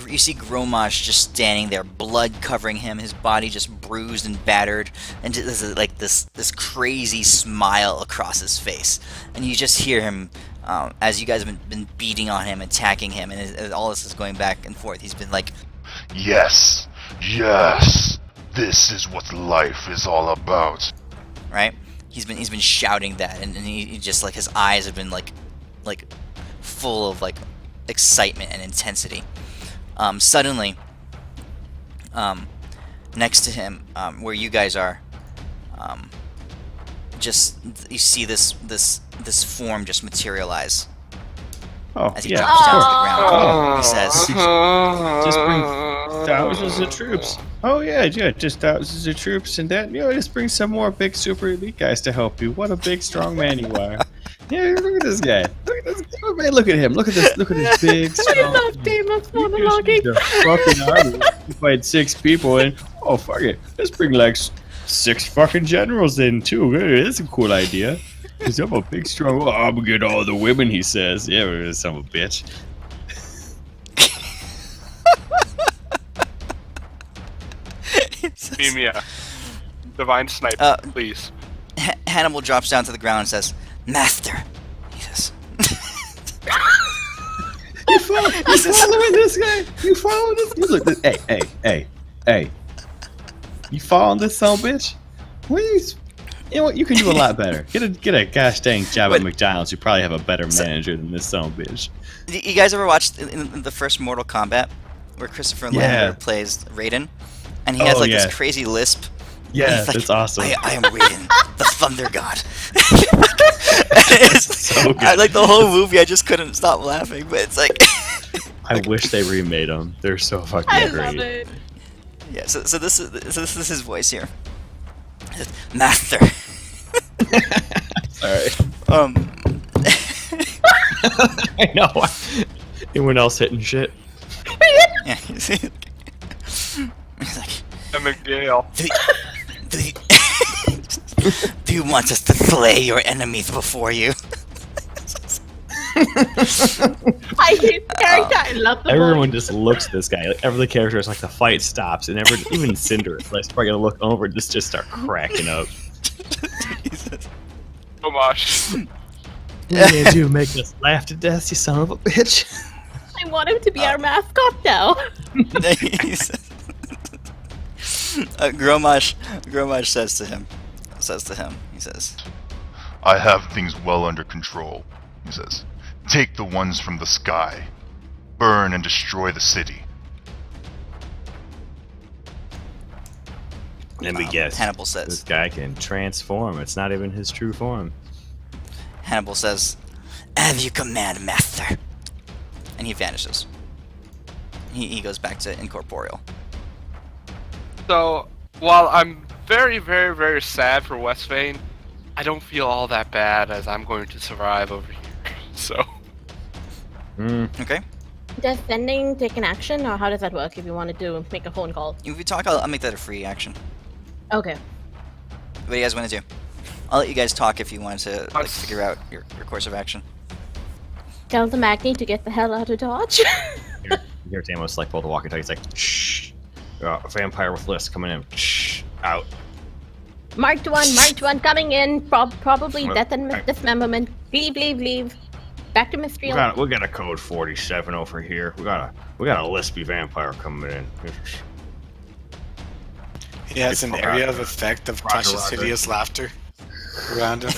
You see Gromash just standing there, blood covering him, his body just bruised and battered, and there's like this crazy smile across his face. And you just hear him, as you guys have been beating on him, attacking him, and as all this is going back and forth, he's been like, Yes, yes, this is what life is all about. right? He's been shouting that, and he just like his eyes have been like full of like excitement and intensity. Suddenly, next to him, where you guys are, just you see this form just materialize Oh, as he yeah. drops down to the ground. He says, Just bring thousands of troops. Oh, yeah, just thousands of troops, and that, just bring some more big super elite guys to help you. What a big, strong man you are. Yeah, look at this guy. Look at this guy. Man, look at him. Look at this big, strong... I love Damon's monologuing. The fucking army. You fight 6 people, and, oh, fuck it. Let's bring, like, 6 fucking generals in, too. That's a cool idea. Because I'm a big, strong... Oh, I'm gonna get all the women, he says. Yeah, son of a bitch. Beam me up. Divine snipe, please. Hannibal drops down to the ground and says, Master. He says, You following this guy? You following this? You look this. Hey. You following this son of a bitch? You know what? You can do a lot better. Get a gosh dang job at McDonald's. You probably have a better manager than this son of a bitch. You guys ever watched in the first Mortal Kombat where Christopher Lambert plays Raiden, and he has like this crazy lisp? Yeah, He's like, that's awesome. I am Raiden, the Thunder God. So good. I like the whole movie. I just couldn't stop laughing, but it's like I wish they remade them. They're so fucking I great. love it. yeah. So this is his voice here. Master. Sorry. I know. Anyone else hitting shit? Yeah, he's like, McGale. do you want us to slay your enemies before you? I hate the character. I love the Everyone voice. just looks at this guy. Like, every character is like the fight stops, and even Cinder is like probably gonna look over and just start cracking up. Homage. Did you make us laugh to death, you son of a bitch? I want him to be our mascot now. Gromash says to him, he says, I have things well under control, he says. Take the ones from the sky. Burn and destroy the city. Let me guess. Hannibal This says, guy can transform. It's not even his true form. Hannibal says, have you command, master? And he vanishes. He goes back to incorporeal. So, while I'm very, very, very sad for Westvein, I don't feel all that bad as I'm going to survive over here. So, Okay. Does sending take an action, or how does that work if you wanted to make a phone call? If we talk, I'll make that a free action. Okay. What do you guys want to do? I'll let you guys talk if you want to like, figure out your course of action. Tell the Magni to get the hell out of Dodge. You hear Tamos like pull the walkie-talkie. He's like, shh. Vampire with list coming in. Shh. Out. Marked one coming in. Probably death and dismemberment. Leave. Back to Mystery. We got a code 47 over here. We got a lispy vampire coming in. He has an area of effect of Tasha's hideous laughter around him.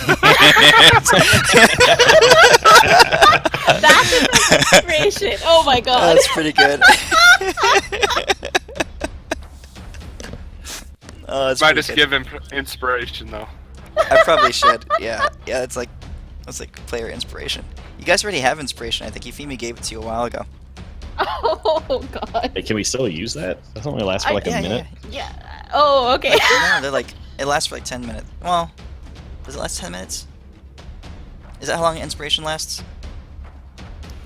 That is an inspiration. Oh my god. That's pretty good. That's might pretty just good. give him inspiration though. I probably should. Yeah. It's like player inspiration. You guys already have inspiration. I think Euphemia gave it to you a while ago. Oh god. Hey, can we still use that? That only lasts for like a minute. Yeah. Oh, okay. No, they're like it lasts for like 10 minutes. Well, does it last 10 minutes? Is that how long inspiration lasts?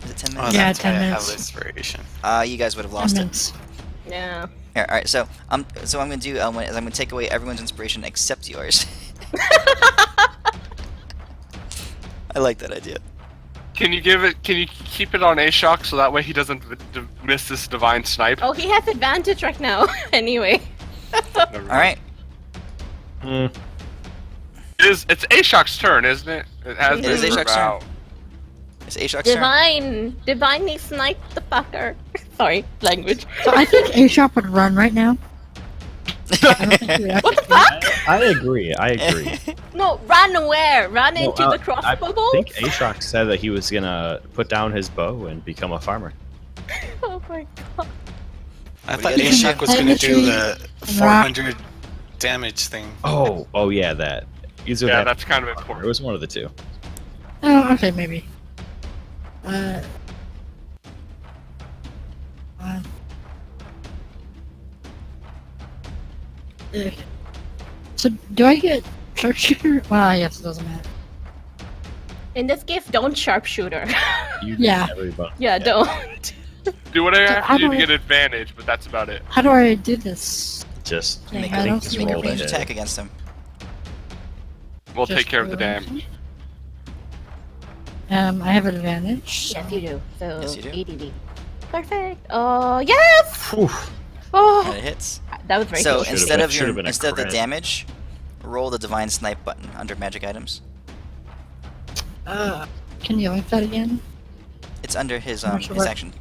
Is it 10 minutes? Yeah, that's 10 why I minutes. have inspiration. You guys would have lost it. Minutes. Yeah. Here, all right. So I'm gonna do. I'm gonna take away everyone's inspiration except yours. I like that idea. Can you keep it on A-Shock so that way he doesn't miss this divine snipe? Oh, he has advantage right now. Anyway. All right. It's A-Shock's turn, isn't it? It has It been is for A-Shock's turn. about- It's A-Shock's turn. Divinely snipe the fucker. Sorry, language. So I think A-Shop would run right now. I don't think he would actually What the fuck? I agree. No, run where? Run Well, into the crossbow I bolt? think Ashok said that he was gonna put down his bow and become a farmer. Oh my god. I What thought do you Ashok think? was going to do the 400 damage thing. Oh yeah, that. Either Yeah, that. that's kind of It important. was one of the two. Oh, okay, maybe. So, do I get sharpshooter? Well, I guess it doesn't matter. In this case, don't sharpshooter. Yeah. Everybody. Yeah, don't. Do whatever you So have how to do do to I- get advantage, but that's about it. How do I do this? Just Make I I think don't just see Make a roll ranged the attack hit. against him. We'll Just take care of the roll. damage. I have advantage. Yes, you do. So, Yes, you do. ADD. Perfect. Oh, yes! Oof. Oh, And it hits. that was very So close. instead of should've been a instead of the crit. damage, roll the divine snipe button under magic items. Can you link that again? It's under his Not sure his what- action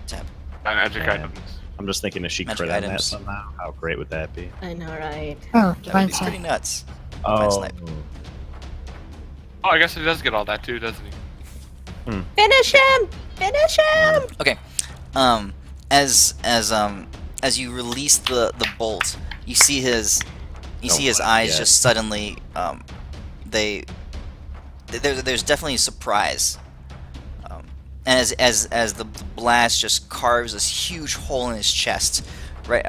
tab. Magic Yeah. items. I'm just thinking if she Magic crit on that items. somehow, how great would that be? I know, right? Oh, That would divine be pretty sight. nuts. Oh, snipe. Oh, I guess he does get all that too, doesn't he? Finish him! Finish him! Okay. As you release the bolt, you see his eyes yeah. just suddenly there's definitely surprise. And as the blast just carves this huge hole in his chest, right?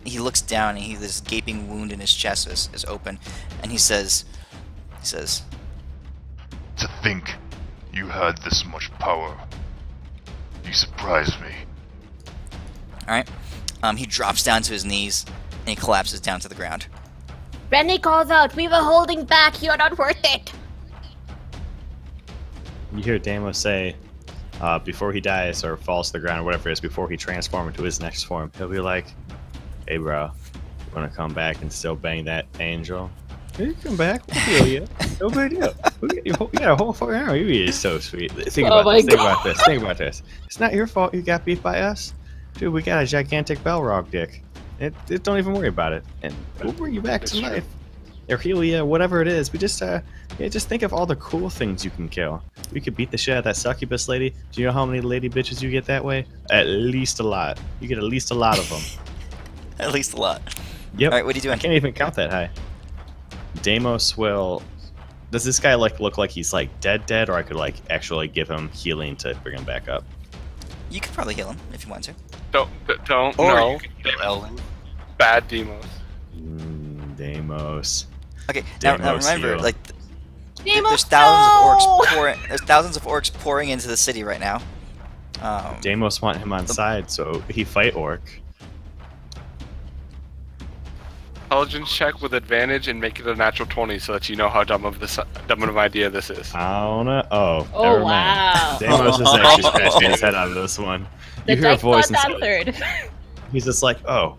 He looks down and this gaping wound in his chest is open, and he says, To think you had this much power. You surprised me. all right. He drops down to his knees and he collapses down to the ground. Rennie calls out, "We were holding back, you're not worth it!" you hear Deimos say, before he dies or falls to the ground or whatever it is, before he transforms into his next form, he'll be like, "Hey, bro, you want to come back and still bang that angel? Hey, come back. We'll heal you. No big deal. You got a whole fucking arm. You're so sweet. Think about this. Think about this. Think about this. It's not your fault you got beat by us. Dude, we got a gigantic Balrog dick. Don't even worry about it. And we'll bring you back to life. Or heal you, whatever it is. We just think of all the cool things you can kill. We could beat the shit out of that succubus lady. Do you know how many lady bitches you get that way? At least a lot. You get at least a lot of them. At least a lot. Yep. All right, what are you doing? I can't even count that high. Deimos will... Does this guy look like he's dead, or I could actually give him healing to bring him back up? You could probably heal him if you want to. Don't. Or No. you could kill Ellen. Bad Demos. Deimos. Okay, now Deimos remember, heal. there's thousands of orcs pouring into the city right now. Deimos want him on side, so he fight orc. Intelligence check with advantage and make it a natural 20 so that you know how dumb of an idea this is. I don't know. Oh, Oh, never wow. mind. Deimos is actually scratching his head out of this one. The You hear a dice voice got inside. answered. He's just like, oh.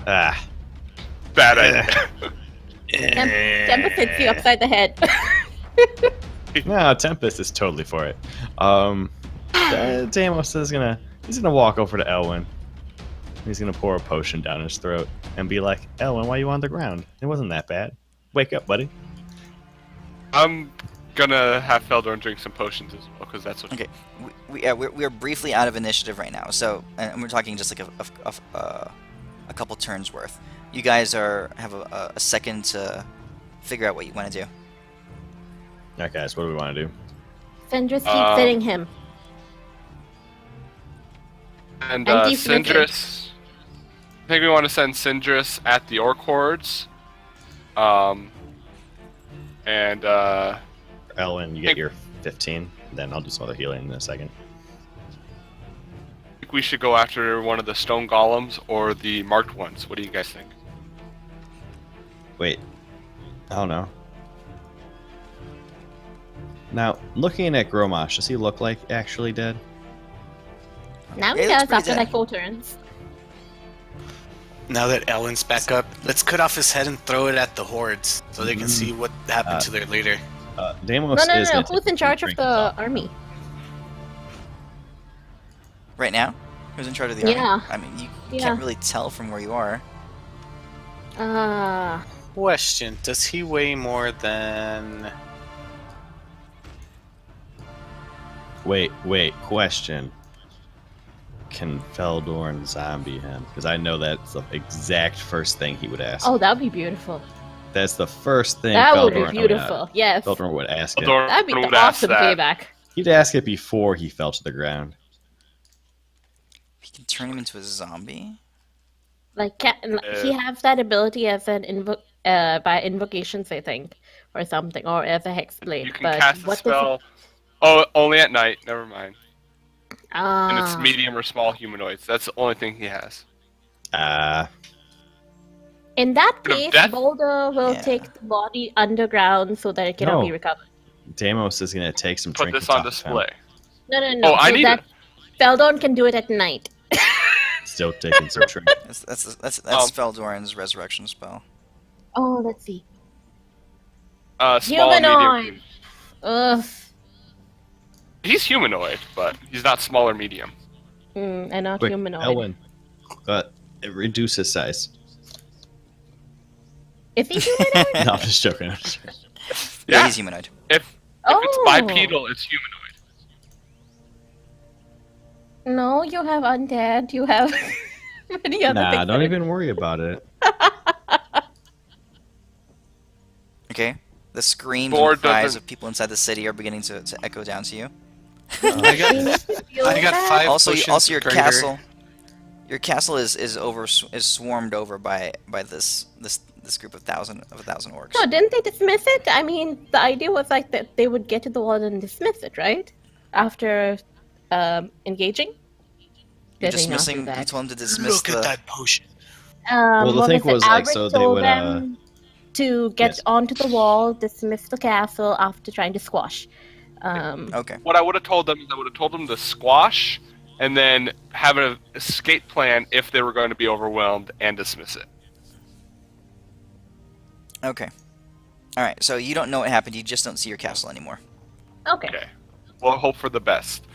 Bad idea. Tempest hits you upside the head. No, Tempest is totally for it. Deimos is he's gonna walk over to Elwyn. He's gonna pour a potion down his throat and be like, "Elwyn, why are you on the ground? It wasn't that bad. Wake up, buddy." I'm gonna have Feldorn drink some potions as well, because that's what. Okay, we are briefly out of initiative right now, so and we're talking just like a couple turns worth. You guys have a second to figure out what you want to do. Alright, guys, what do we want to do? Sindris keeps hitting him. And And defensive. Sindris. I think we want to send Sindris at the orc hordes. And Elwyn, you get your 15. Then I'll do some other healing in a second. I think we should go after one of the stone golems or the marked ones. What do you guys think? Wait. I don't know. Now, looking at Gromosh, does he look like actually dead? Now Yeah, he that's does pretty after dead. like 4 turns. Now that Ellen's back up, let's cut off his head and throw it at the hordes so they can see what happened to their leader. Deimos No. is gonna Who's take in charge of drink the himself. army? Right now, who's in charge of the Yeah. army? I mean, you Yeah. can't really tell from where you are. Question: does he weigh more than? Wait, question. Can Feldorn zombie him? Because I know that's the exact first thing he would ask. Oh, that'd be beautiful. That's the first thing That would Feldorn be beautiful. Yes. Feldorn would ask it. Feldorn That'd be would the ask awesome that. payback. He'd ask it before he fell to the ground. You can turn him into a zombie. Like he has that ability as an by invocations, I think, or something, or as a hex blade. You can but cast the what spell. Oh, only at night. Never mind. does And it's medium or small humanoids. That's the only thing he has. In that Bit of case, death? Boulder will Yeah. take the body underground so that it cannot No. be recovered. Deimos is gonna take some Put trinkets this on off him. display. No. Oh, I so need that Feldon can do it at night. Still taking some trinkets. That's Um, Feldorn's resurrection spell. Oh, let's see. Small, Humanoid. medium. Ugh. He's humanoid, but he's not small or medium. And not Quick, humanoid. Elwyn. It reduces size. Is he humanoid? No, I'm just joking. Yeah, he's humanoid. If Oh. it's bipedal, it's humanoid. No, you have undead. You have many other Nah, things. don't even worry about it. Okay. The screams Thor and cries doesn't- of people inside the city are beginning to echo down to you. I got 5 Also, potions your of Gregor. castle. Your castle is swarmed over by this group of 1,000 orcs. No, didn't they dismiss it? I mean, the idea was like that they would get to the wall and dismiss it, right? After engaging? You're Did they not do dismissing. You that? told him to dismiss Look the. at that potion. Well, the what thing was it? was, like, Albert so they told would, them to get yes. onto the wall, dismiss the castle after trying to squash Okay. What I would have told them is I would have told them to squash and then have an escape plan if they were going to be overwhelmed and dismiss it. Okay. All right. So you don't know what happened. You just don't see your castle anymore. Okay. Okay. We'll hope for the best.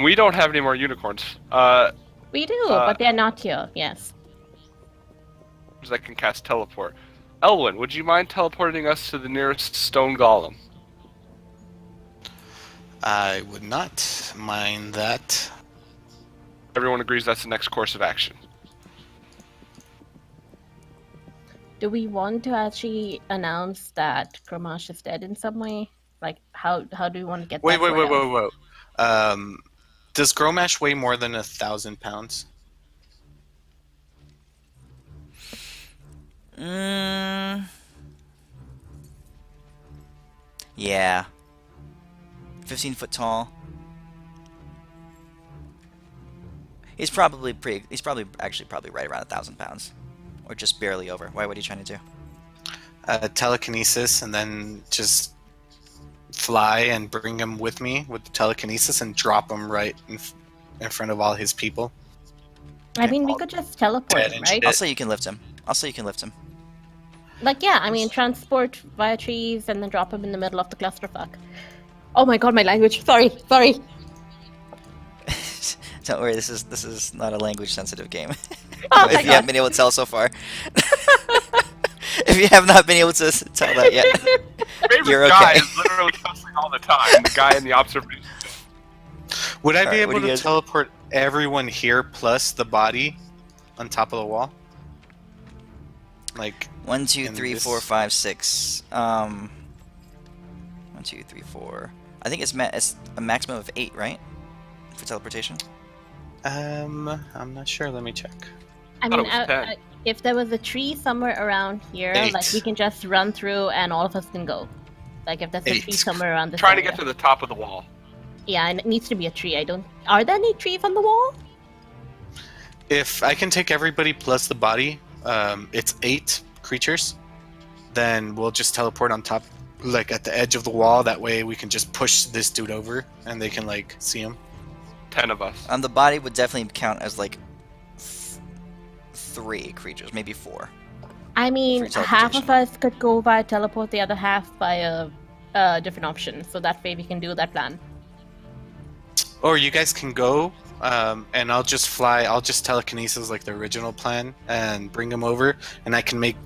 We don't have any more unicorns. We do, but they're not here. Yes. That can cast teleport. Elwyn, would you mind teleporting us to the nearest stone golem? I would not mind that. Everyone agrees that's the next course of action. Do we want to actually announce that Gromash is dead in some way? Like, how do we want to get Wait. that word out? Does Gromash weigh more than 1,000 pounds? Yeah. 15 foot tall. He's probably actually right around 1,000 pounds, or just barely over. Why? What are you trying to do? Telekinesis, and then just fly and bring him with me with the telekinesis and drop him right in front of all his people. I mean, we could just teleport him, right? I'll say you can lift him. Like, yeah, I mean, transport via trees and then drop him in the middle of the clusterfuck. Oh my god, my language. Sorry. Don't worry, this is not a language sensitive game. Oh If you haven't been able to tell so far. If you have not been able to tell that yet, Favorite you're guy okay. is literally cussing all the time. The guy in the observation. Would I be Alright, what able do you to guys- teleport everyone here plus the body on top of the wall? Like 1, 2, in 3, this- 4, 5, 6. 1, 2, 3, 4. I think it's a maximum of 8, right? For teleportation. I'm not sure. Let me check. I thought mean, it was 10. if there was a tree somewhere around here, 8. like, we can just run through and all of us can go. Like, if there's a 8. tree somewhere around this Trying to area. get to the top of the wall. Yeah, and it needs to be a tree. Are there any trees on the wall? If I can take everybody plus the body, it's 8 creatures. Then we'll just teleport on top, like at the edge of the wall. That way we can just push this dude over, and they can like see him. 10 of us. The body would definitely count as like 3 creatures, maybe 4. I mean, Free half teleportation. of us could go by teleport, the other half by a different option. So that way we can do that plan. Or you guys can go, and I'll just fly. I'll just telekinesis like the original plan and bring him over, and I can make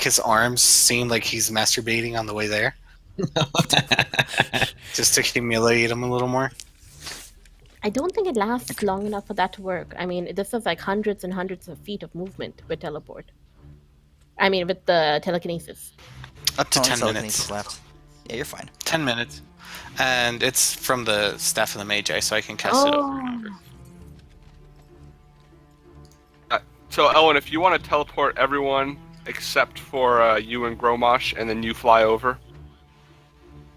his arms seem like he's masturbating on the way there, just to humiliate him a little more. I don't think it lasts long enough for that to work. I mean, this is like hundreds and hundreds of feet of movement with teleport. I mean, with the telekinesis. Up to How long 10 telekinesis minutes. left? Yeah, you're fine. 10 minutes. And it's from the Staff of the Magi, so I can cast it over and over. So, Elwyn, if you want to teleport everyone except for you and Gromosh, and then you fly over.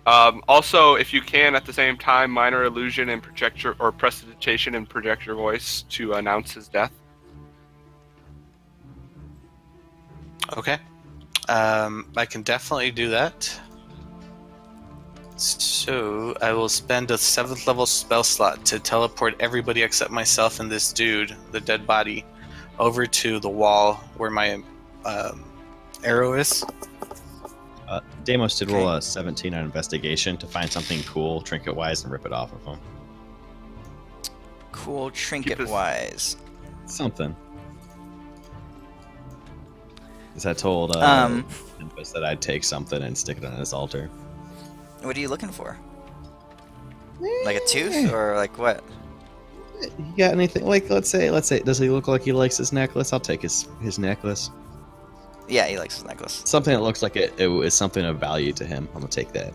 Also, if you can, at the same time, minor illusion and project your, or prestidigitation and project your voice to announce his death. Okay. I can definitely do that. So, I will spend a 7th level spell slot to teleport everybody except myself and this dude, the dead body, over to the wall where my arrow is. Deimos did roll a 17 on investigation to find something cool, trinket-wise, and rip it off of him. Cool Keep trinket this- wise. Something. Because I told Tempest that I'd take something and stick it on his altar. What are you looking for? Like a tooth or like what? You got anything? Like, let's say, does he look like he likes his necklace? I'll take his necklace. Yeah, he likes his necklace. Something that looks like it is something of value to him. I'm gonna take that.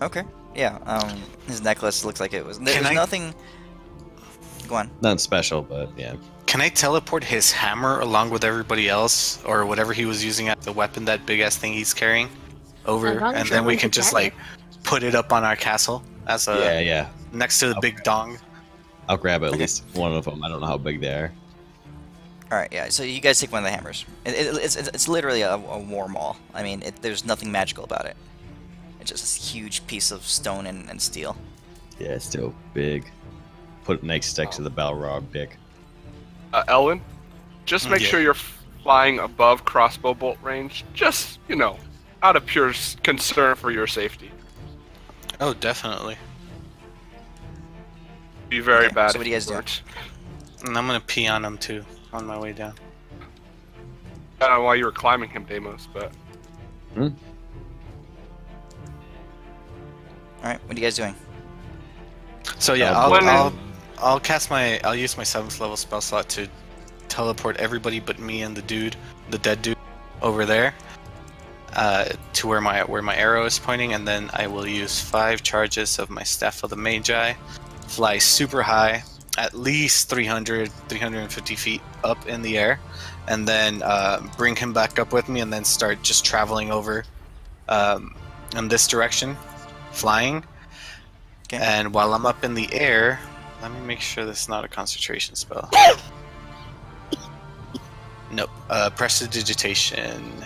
Okay. Yeah. His necklace looks like it was. There's Can I- nothing. Go on. Nothing special, but yeah. Can I teleport his hammer along with everybody else, or whatever he was using at the weapon, that big ass thing he's carrying, over, As long as and then we everyone can can just carry like put it up on our castle as a Yeah. next to the big dong. I'll grab at Okay. least one of them. I don't know how big they are. All right, yeah. So you guys take one of the hammers. It's literally a war maul. I mean, there's nothing magical about it. It's just this huge piece of stone and steel. Yeah, it's still big. Put it next to the Balrog dick. Elwin, just make sure you're flying above crossbow bolt range. Just, out of pure concern for your safety. Oh, definitely. Be very bad. So what do you guys do? And I'm gonna pee on him too on my way down. I don't know why you were climbing him, Deimos, but. All right, what are you guys doing? So yeah, I'll cast I'll use my 7th level spell slot to teleport everybody but me and the dead dude over there, to where my arrow is pointing, and then I will use 5 charges of my Staff of the Magi, fly super high, at least 350 feet up in the air, and then bring him back up with me, and then start just traveling over in this direction, flying. Okay. And while I'm up in the air, let me make sure this is not a concentration spell. Nope. Prestidigitation.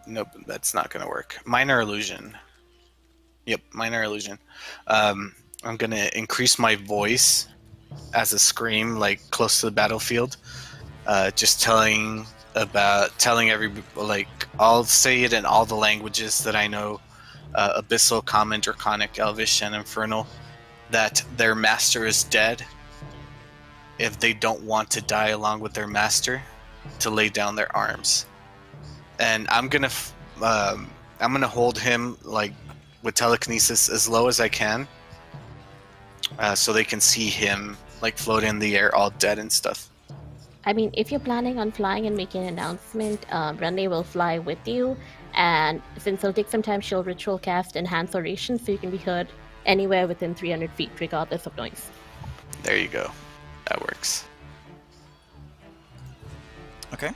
Nope, that's not gonna work. Minor illusion. Yep, minor illusion. I'm gonna increase my voice as a scream, like close to the battlefield. Just telling everybody, like, I'll say it in all the languages that I know. Abyssal, Common, Draconic, Elvish, and Infernal, that their master is dead. If they don't want to die along with their master, to lay down their arms. And I'm gonna hold him, like, with telekinesis as low as I can, so they can see him, like, float in the air all dead and stuff. I mean, if you're planning on flying and making an announcement, Renly will fly with you, and since it'll take some time, she'll ritual cast Enhance Oration, so you can be heard anywhere within 300 feet, regardless of noise. There you go. That works. Okay.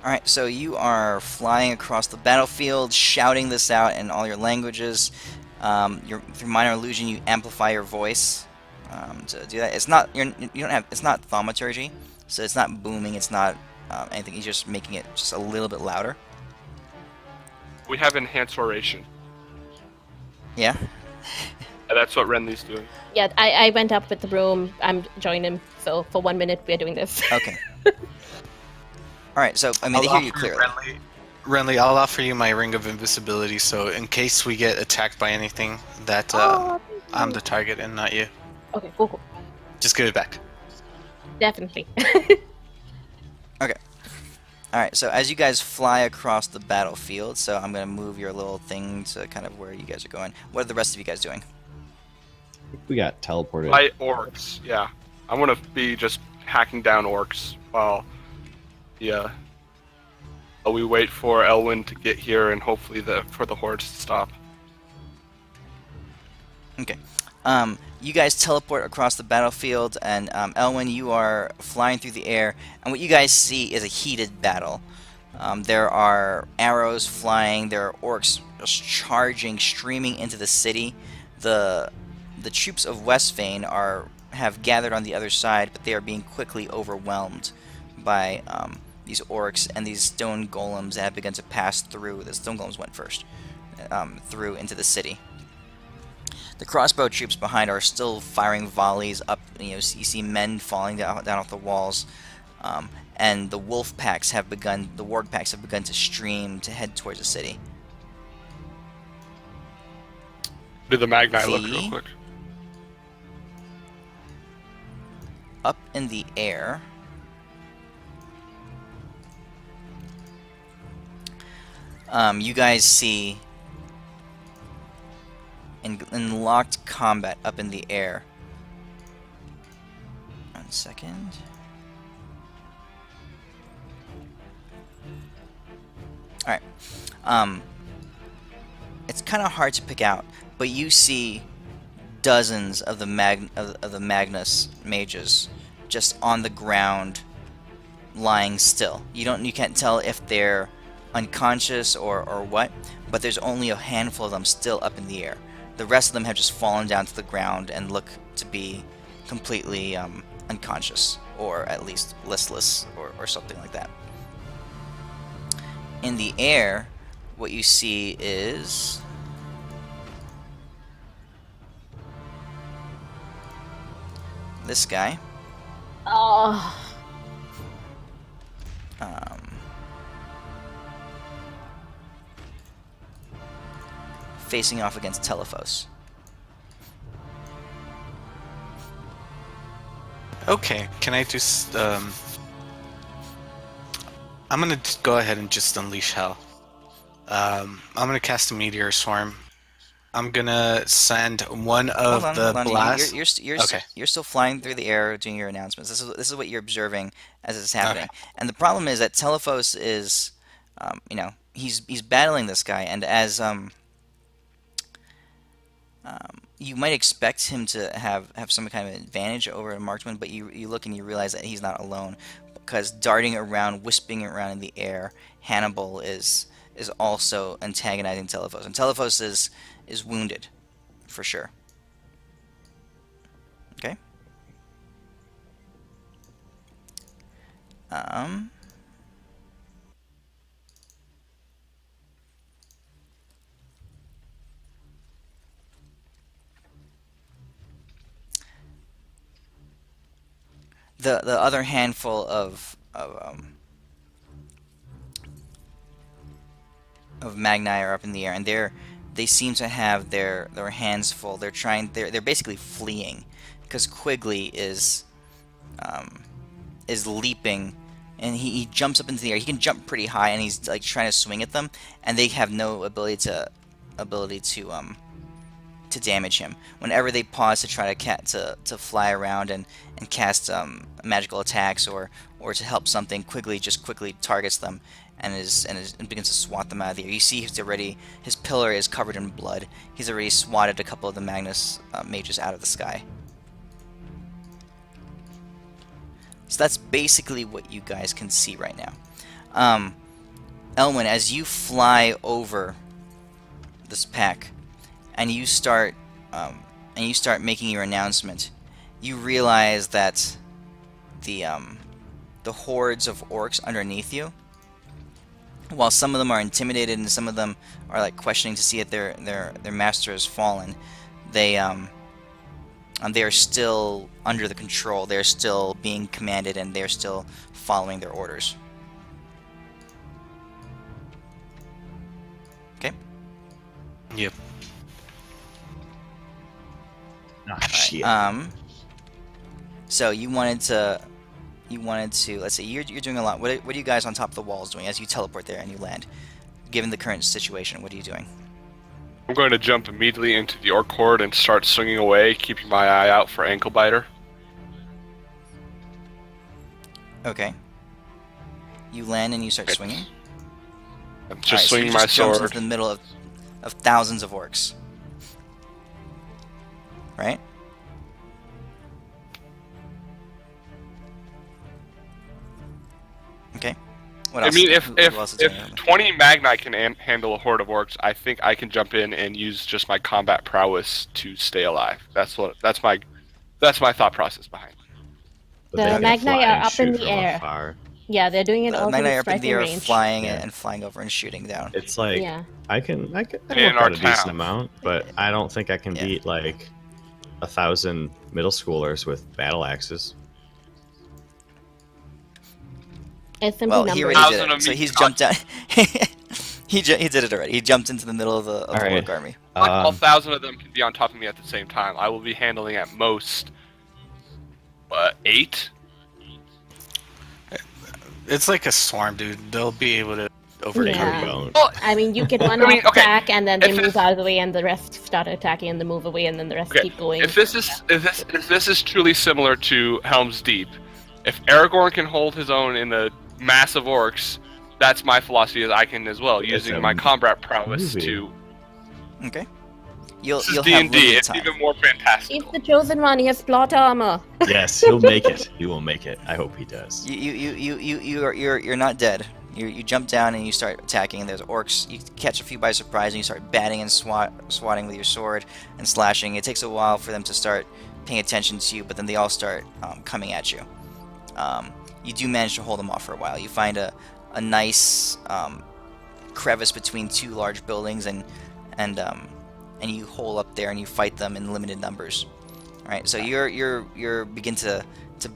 Alright, so you are flying across the battlefield, shouting this out in all your languages. Through minor illusion, you amplify your voice to do that. It's not it's not thaumaturgy, so it's not booming. It's not anything. You're just making it just a little bit louder. We have enhanced oration. Yeah. That's what Renly's doing. Yeah, I went up with the broom. I'm joining him. So for 1 minute, we're doing this. Okay. Alright, so, I mean, they hear you clearly. Renly, I'll offer you my Ring of Invisibility, so in case we get attacked by anything, that I'm the target and not you. Okay, cool. Just give it back. Definitely. Okay. Alright, so as you guys fly across the battlefield, so I'm going to move your little thing to kind of where you guys are going. What are the rest of you guys doing? We got teleported. Fight orcs, yeah. I want to be just hacking down orcs while we wait for Elwin to get here and hopefully for the hordes to stop. Okay. You guys teleport across the battlefield, and Elwin, you are flying through the air, and what you guys see is a heated battle. There are arrows flying, there are orcs just charging, streaming into the city. The troops of Westvein have gathered on the other side, but they are being quickly overwhelmed by these orcs and these stone golems that have begun to pass through. The stone golems went first, through into the city. The crossbow troops behind are still firing volleys up. You see men falling down off the walls, and the wolf packs have begun. The warg packs have begun to stream to head towards the city. Do the Magni look real quick? Up in the air. You guys see in locked combat up in the air. 1 second. Alright. It's kind of hard to pick out, but you see dozens of the Magnus mages just on the ground, lying still. You can't tell if they're unconscious or what, but there's only a handful of them still up in the air. The rest of them have just fallen down to the ground and look to be completely unconscious, or at least listless, or something like that. In the air, what you see is this guy. Oh. Facing off against Telephos. Okay, can I just I'm gonna go ahead and just unleash hell. I'm gonna cast a meteor swarm. I'm gonna send one of Hold the on. blasts. Okay. You're still flying through the air doing your announcements. This is what you're observing as it's happening. Okay. And the problem is that Telephos is, he's battling this guy, and as you might expect him to have some kind of advantage over a marksman, but you look and you realize that he's not alone, because darting around, wisping around in the air, Hannibal is also antagonizing Telephos, and Telephos is wounded, for sure. Okay. The other handful of Magni are up in the air, and they seem to have their hands full. They're basically fleeing, because Quigley is leaping, and he jumps up into the air. He can jump pretty high, and he's like trying to swing at them, and they have no ability to damage him. Whenever they pause to try to fly around and cast magical attacks or to help something, Quigley just quickly targets them and begins to swat them out of the air. You see his pillar is covered in blood. He's already swatted a couple of the Magnus mages out of the sky. So that's basically what you guys can see right now. Elwyn, as you fly over this pack, and you start making your announcement, you realize that the hordes of orcs underneath you, while some of them are intimidated and some of them are like questioning to see if their master has fallen, they are still under the control. They're still being commanded, and they're still following their orders. Okay. Yep. Shit. So you wanted to, let's see, you're doing a lot. What are you guys on top of the walls doing as you teleport there and you land? Given the current situation, what are you doing? I'm going to jump immediately into the orc horde and start swinging away, keeping my eye out for ankle biter. Okay. You land and you start swinging? I'm just swinging my jumps sword. into the middle of thousands of orcs. Right? Okay. What else? I mean, Who else is doing if it? 20 Magni can handle a horde of orcs, I think I can jump in and use just my combat prowess to stay alive. That's my thought process behind it. But The they can Magni fly are and up in shoot the from air. afar. Yeah, they're doing it The all Magni are up in striking the air, range. flying Yeah. and flying over and shooting down. It's like Yeah. I can work In our out a decent town. amount, but I don't think I can Yeah. beat like 1,000 middle schoolers with battle axes. It's simply Well, he numbers. already did Thousand it. of So me he's not- jumped down. He did it already. He jumped into the middle of the Alright. orc army. Not all 1,000 of them can be on top of me at the same time. I will be handling at most 8. It's like a swarm, dude. They'll be able to overtake Yeah. you. Well, I mean, you get one I mean, off okay, attack, and then they if move this- out of the way, and the rest start attacking, and they move away, and then the rest Okay, keep going. if this is truly similar to Helm's Deep, if Aragorn can hold his own in the massive orcs, that's my philosophy. Is I can as well, It's using a my combat prowess movie. to. Okay. You'll This is have D&D. limited It's time. even more fantastical. He's the chosen one. He has plot armor. Yes, he'll make it. He will make it. I hope he does. You're not dead. You jump down and you start attacking. And there's orcs. You catch a few by surprise and you start batting and swatting with your sword and slashing. It takes a while for them to start paying attention to you, but then they all start coming at you. You do manage to hold them off for a while. You find a nice crevice between two large buildings, and you hole up there and you fight them in limited numbers. All right, so you're begin to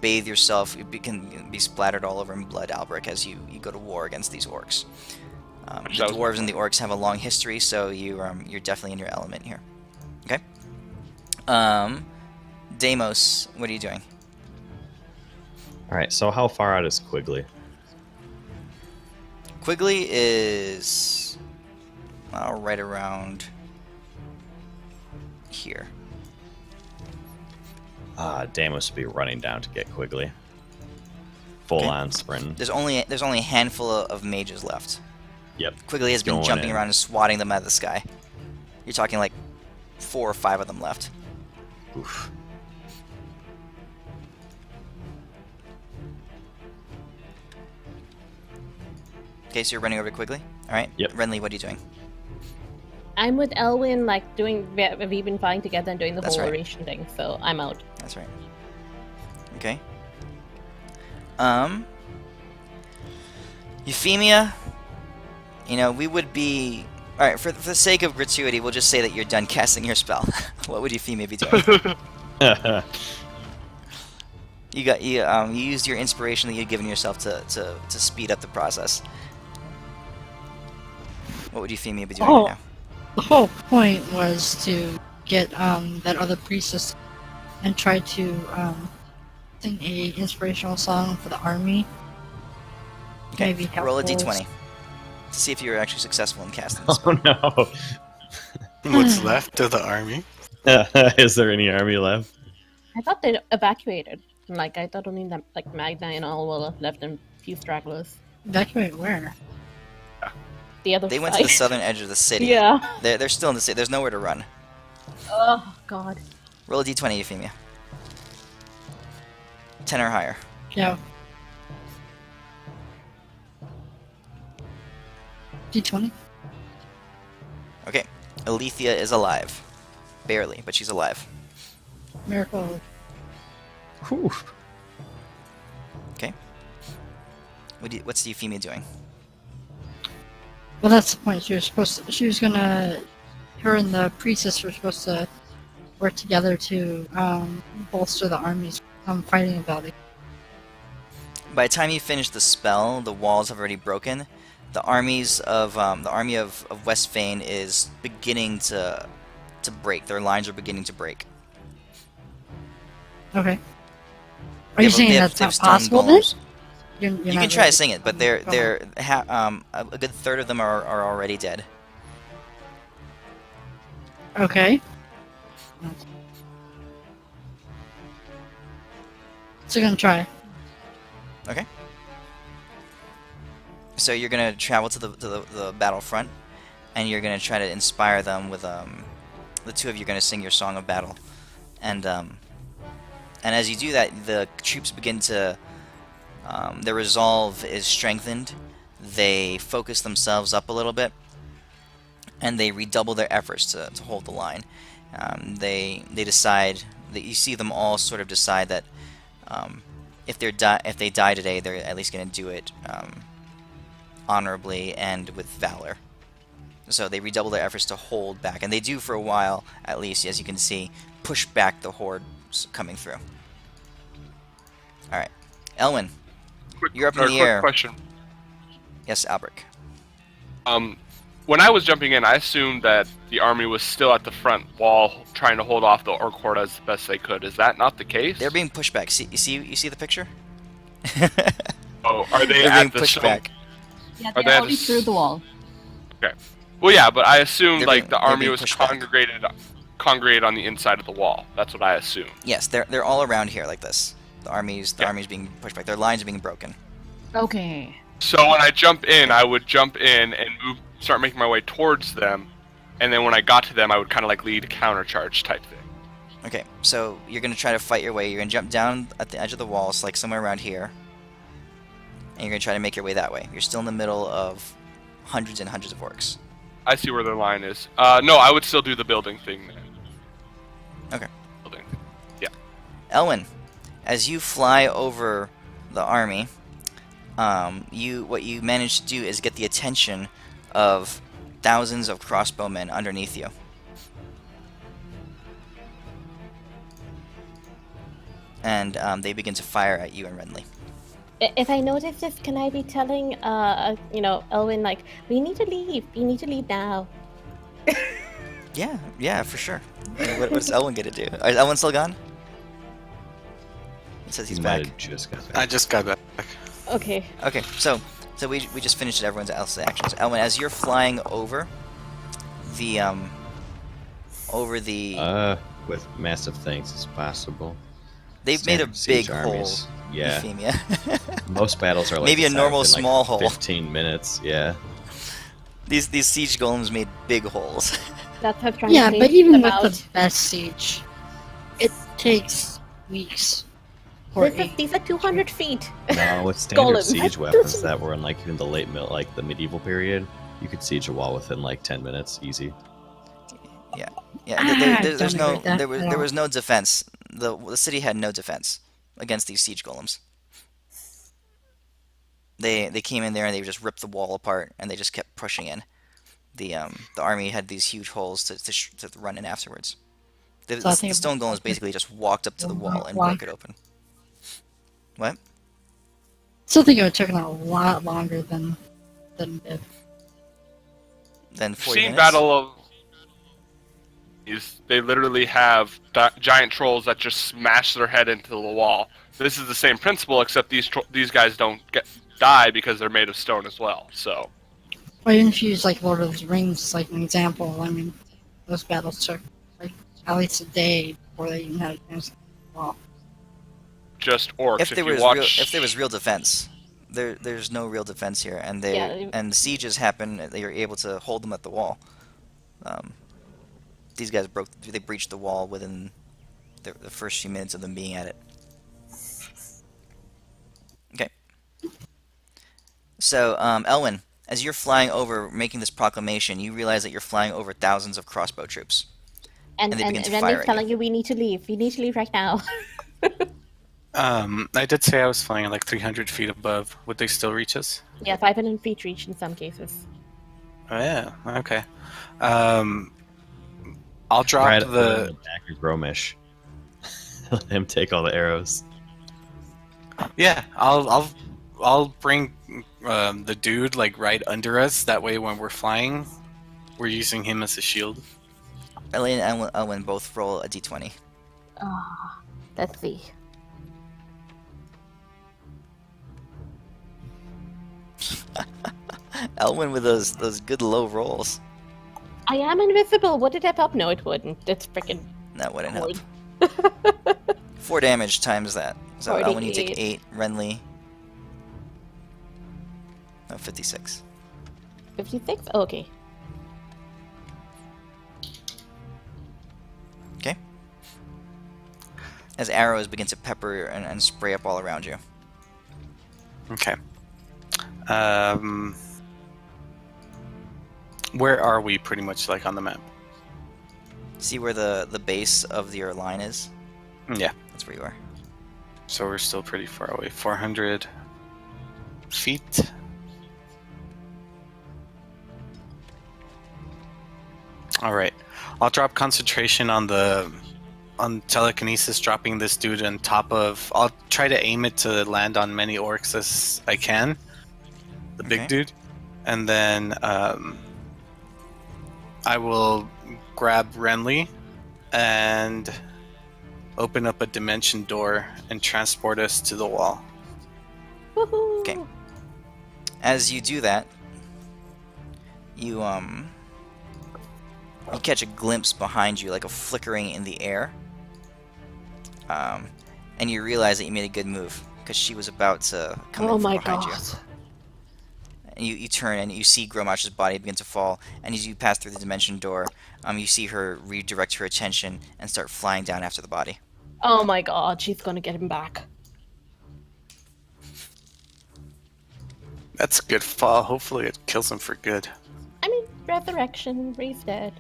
bathe yourself. You can be splattered all over in blood, Albrecht, as you go to war against these orcs. The dwarves and the orcs have a long history, so you're definitely in your element here. Okay. Deimos, what are you doing? All right. So how far out is Quigley? Quigley is right around here. Deimos would be running down to get Quigley. Full on sprint. There's only a handful of mages left. Yep. Quigley has been Going jumping in. around and swatting them out of the sky. You're talking like 4 or 5 of them left. Oof. Okay, so you're running over to Quigley? Alright. Yep. Renly, what are you doing? I'm with Elwyn, like we've been flying together and doing the That's whole right. oration thing, so I'm out. That's right. Okay. Euphemia, we would be... Alright, for the sake of gratuity, we'll just say that you're done casting your spell. What would Euphemia be doing? You used your inspiration that you'd given yourself to speed up the process. What would Euphemia be doing right now? The whole point was to get that other priestess and try to sing a inspirational song for the army. Okay, Maybe help roll a those. d20 to see if you're actually successful in casting this. Oh no. What's left of the army? Is there any army left? I thought they evacuated. Like, I thought only that, like, Magna and all were left and a few stragglers. Evacuate where? The other They went to side. the southern edge of the city. Yeah. They're still in the city. There's nowhere to run. Oh, God. Roll a d20, Euphemia. 10 or higher. Yeah. D20. Okay. Alethea is alive. Barely, but she's alive. Miracle. Whew. Okay. What's Euphemia doing? Well, that's the point. Her and the priestess were supposed to work together to bolster the army's fighting ability. By the time you finish the spell, the walls have already broken. The army of Westvein is beginning to break. Their lines are beginning to break. Okay. Are you saying that's they have not stone possible then? golems. You're You not can try really- to sing it, but a good third of them are already dead. Okay. So you're gonna try. Okay. So you're gonna travel to the battlefront, and you're gonna try to inspire them with the two of you are gonna sing your song of battle, and as you do that, the troops begin to their resolve is strengthened. They focus themselves up a little bit, and they redouble their efforts to hold the line. They decide that you see them all sort of decide that if they die today, they're at least going to do it honorably and with valor. So they redouble their efforts to hold back, and they do for a while, at least, as you can see, push back the hordes coming through. All right, Elwyn, you're up in the quick air. question. Yes, Albrecht. When I was jumping in, I assumed that the army was still at the front wall, trying to hold off the orc horde as best they could. Is that not the case? They're being pushed back. You see the picture? Oh, are they They're at being the pushed back. Yeah, Are they they're at already s- through the wall. Okay. Well, yeah, but I assumed They're like being- the they're army being was pushed back. congregated on the inside of the wall. That's what I assumed. Yes, they're all around here like this. The army's being pushed back. Their lines are being broken. Okay. So when I jump in, I would jump in and start making my way towards them, and then when I got to them, I would kind of like lead a countercharge type thing. Okay, so you're gonna try to fight your way. You're gonna jump down at the edge of the walls, like somewhere around here, and you're gonna try to make your way that way. You're still in the middle of hundreds and hundreds of orcs. I see where their line is. No, I would still do the building thing then. Okay. Building. Elwyn, as you fly over the army, what you manage to do is get the attention of thousands of crossbowmen underneath you. And they begin to fire at you and Renly. If I notice this, can I be telling, Elwyn, like, we need to leave. You need to leave now. Yeah, for sure. What's Elwyn gonna do? Is Elwyn still gone? It says he's He back. might have just got back. I just got back. Okay. Okay, so we just finished everyone else's actions. Elwyn, as you're flying over the with massive things as possible. they've made a Siege big hole. armies. Yeah. Euphemia. Most battles are like Maybe a decided normal within, like, small hole. 15 minutes. Yeah. These siege golems made big holes. That's how trying Yeah, to but think even about... with the best siege, it takes weeks. For These are 200 feet. No, with standard Golems. siege weapons that were in like in the the medieval period, you could siege a wall within like 10 minutes, easy. Yeah, I there's don't no agree with that there at all. was no defense. The city had no defense against these siege golems. They came in there and they just ripped the wall apart and they just kept pushing in. The army had these huge holes to run in afterwards. The So I think stone golems basically just walked up to the wall and Why? broke it open. What? Still think it would have taken a lot longer than if. Then 40 Seen minutes? Battle of... They literally have giant trolls that just smash their head into the wall. This is the same principle, except these guys don't die because they're made of stone as well. So, Or even if you use like Lord of the Rings, like an example, I mean, those battles took like at least a day before they even had a chance to well. just orcs. If there was real defense, there's no real defense here, and and sieges happen. They are able to hold them at the wall. These guys breached the wall within the first few minutes of them being at it. Okay. So, Elwyn, as you're flying over, making this proclamation, you realize that you're flying over thousands of crossbow troops. And they begin to Renly's fire at telling you we need to leave. We need to leave right now. I did say I was flying at like 300 feet above. Would they still reach us? Yeah, 500 feet reach in some cases. Oh, yeah. Okay. I'll drop Right the. back of Gromish. Let him take all the arrows. Yeah, I'll bring the dude like right under us. That way, when we're flying, we're using him as a shield. Ellie and Elwyn both roll a d20. Let's see. Elwyn with those good low rolls. I am invisible. Would it help? No, it wouldn't. It's freaking. That wouldn't help. hard. 4 damage times that. So Elwyn, you take 48. 8. Renly. No, 56. 56? Okay. Okay. As arrows begin to pepper and spray up all around you. Okay. Where are we pretty much like on the map? See where the base of your line is? Yeah. That's where you are. So we're still pretty far away. 400 feet. All right. I'll drop concentration on telekinesis, dropping this dude on top of. I'll try to aim it to land on many orcs as I can. The big Okay. dude, and then I will grab Renly and open up a dimension door and transport us to the wall. Woohoo! Okay. As you do that, you catch a glimpse behind you, like a flickering in the air. And you realize that you made a good move because she was about to come in Oh from my behind god. you. And you turn and you see Gromash's body begin to fall, and as you pass through the dimension door, you see her redirect her attention and start flying down after the body. Oh my god, she's gonna get him back. That's a good fall. Hopefully it kills him for good. I mean, resurrection, Ray's dead.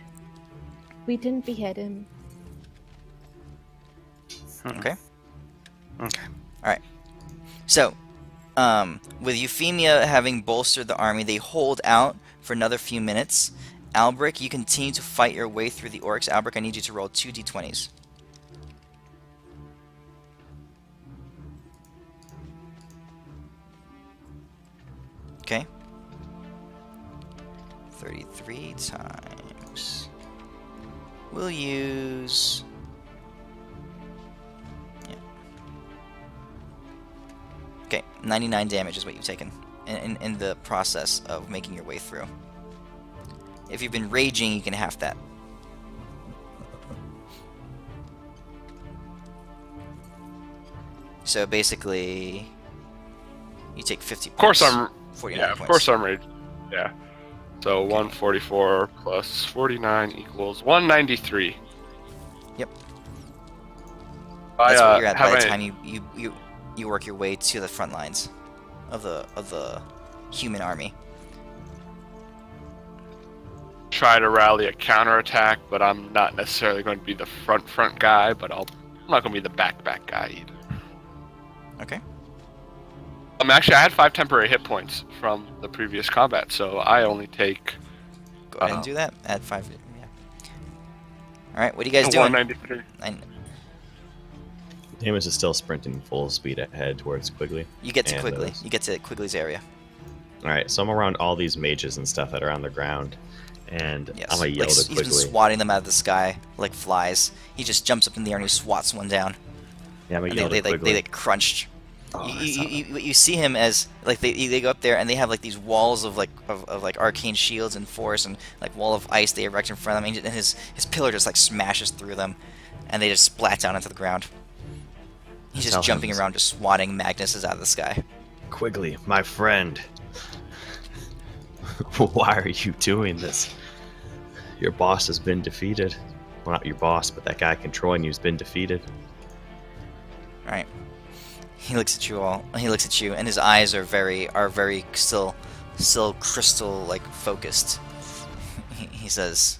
We didn't behead him. Okay. Okay. Alright. So, with Euphemia having bolstered the army, they hold out for another few minutes. Albric, you continue to fight your way through the orcs. Albric, I need you to roll 2 d20s. Okay. 33 times. We'll use... Yeah. Okay, 99 damage is what you've taken in the process of making your way through. If you've been raging, you can half that. So basically, you take 50 Of course points. I'm... 49 Yeah, points. of course I'm raged. Yeah. So 144 plus 49 equals 193. Yep. I, That's where you're at by the haven't- time you work your way to the front lines of the human army. Try to rally a counterattack, but I'm not necessarily going to be the front guy, but I'm not going to be the back guy either. Okay. Actually, I had 5 temporary hit points from the previous combat, so I only take... Go ahead and do that. Add 5. Yeah. Alright, what are you guys doing? 193. Damus is still sprinting full speed ahead towards Quigley. You get to and Quigley. those- You get to Quigley's area. Alright, so I'm around all these mages and stuff that are on the ground. And Yes. I'm gonna yell Like, to he's been Quigley. swatting them out of the sky like flies. He just jumps up in the air and he swats one down. Yeah, I'm gonna And yell to they Quigley. get crunched. Oh, You see him as like they go up there and they have like these walls of like arcane shields and force and like wall of ice they erect in front of him, and his pillar just like smashes through them, and they just splat down into the ground. He's just Tell him jumping this. around, just swatting Magnuses out of the sky. Quigley, my friend. Why are you doing this? Your boss has been defeated. Well, not your boss, but that guy controlling you has been defeated. All right. He looks at you all. He looks at you, and his eyes are very still crystal like focused. He says,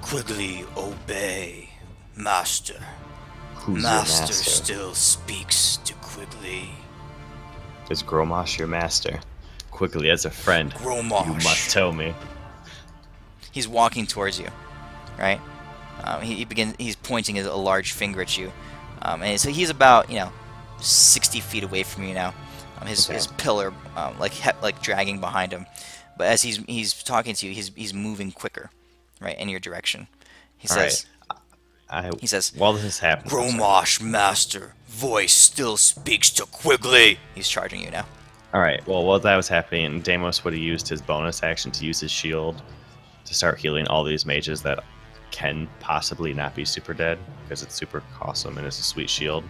"Quigley, obey, master. Who's Master your master? still speaks to Quigley. Is Gromosh your master? Quigley, as a friend, Gromosh." you must tell me. He's walking towards you, right? He's pointing a large finger at you, and so he's about 60 feet away from you now. His pillar like dragging behind him, but as he's talking to you, he's moving quicker, right, in your direction. He says, he says, while this is happening, "Gromosh, master, voice still speaks to Quigley." He's charging you now. all right. Well, while that was happening, Deimos would have used his bonus action to use his shield to start healing all these mages that can possibly not be super dead because it's super awesome and it's a sweet shield.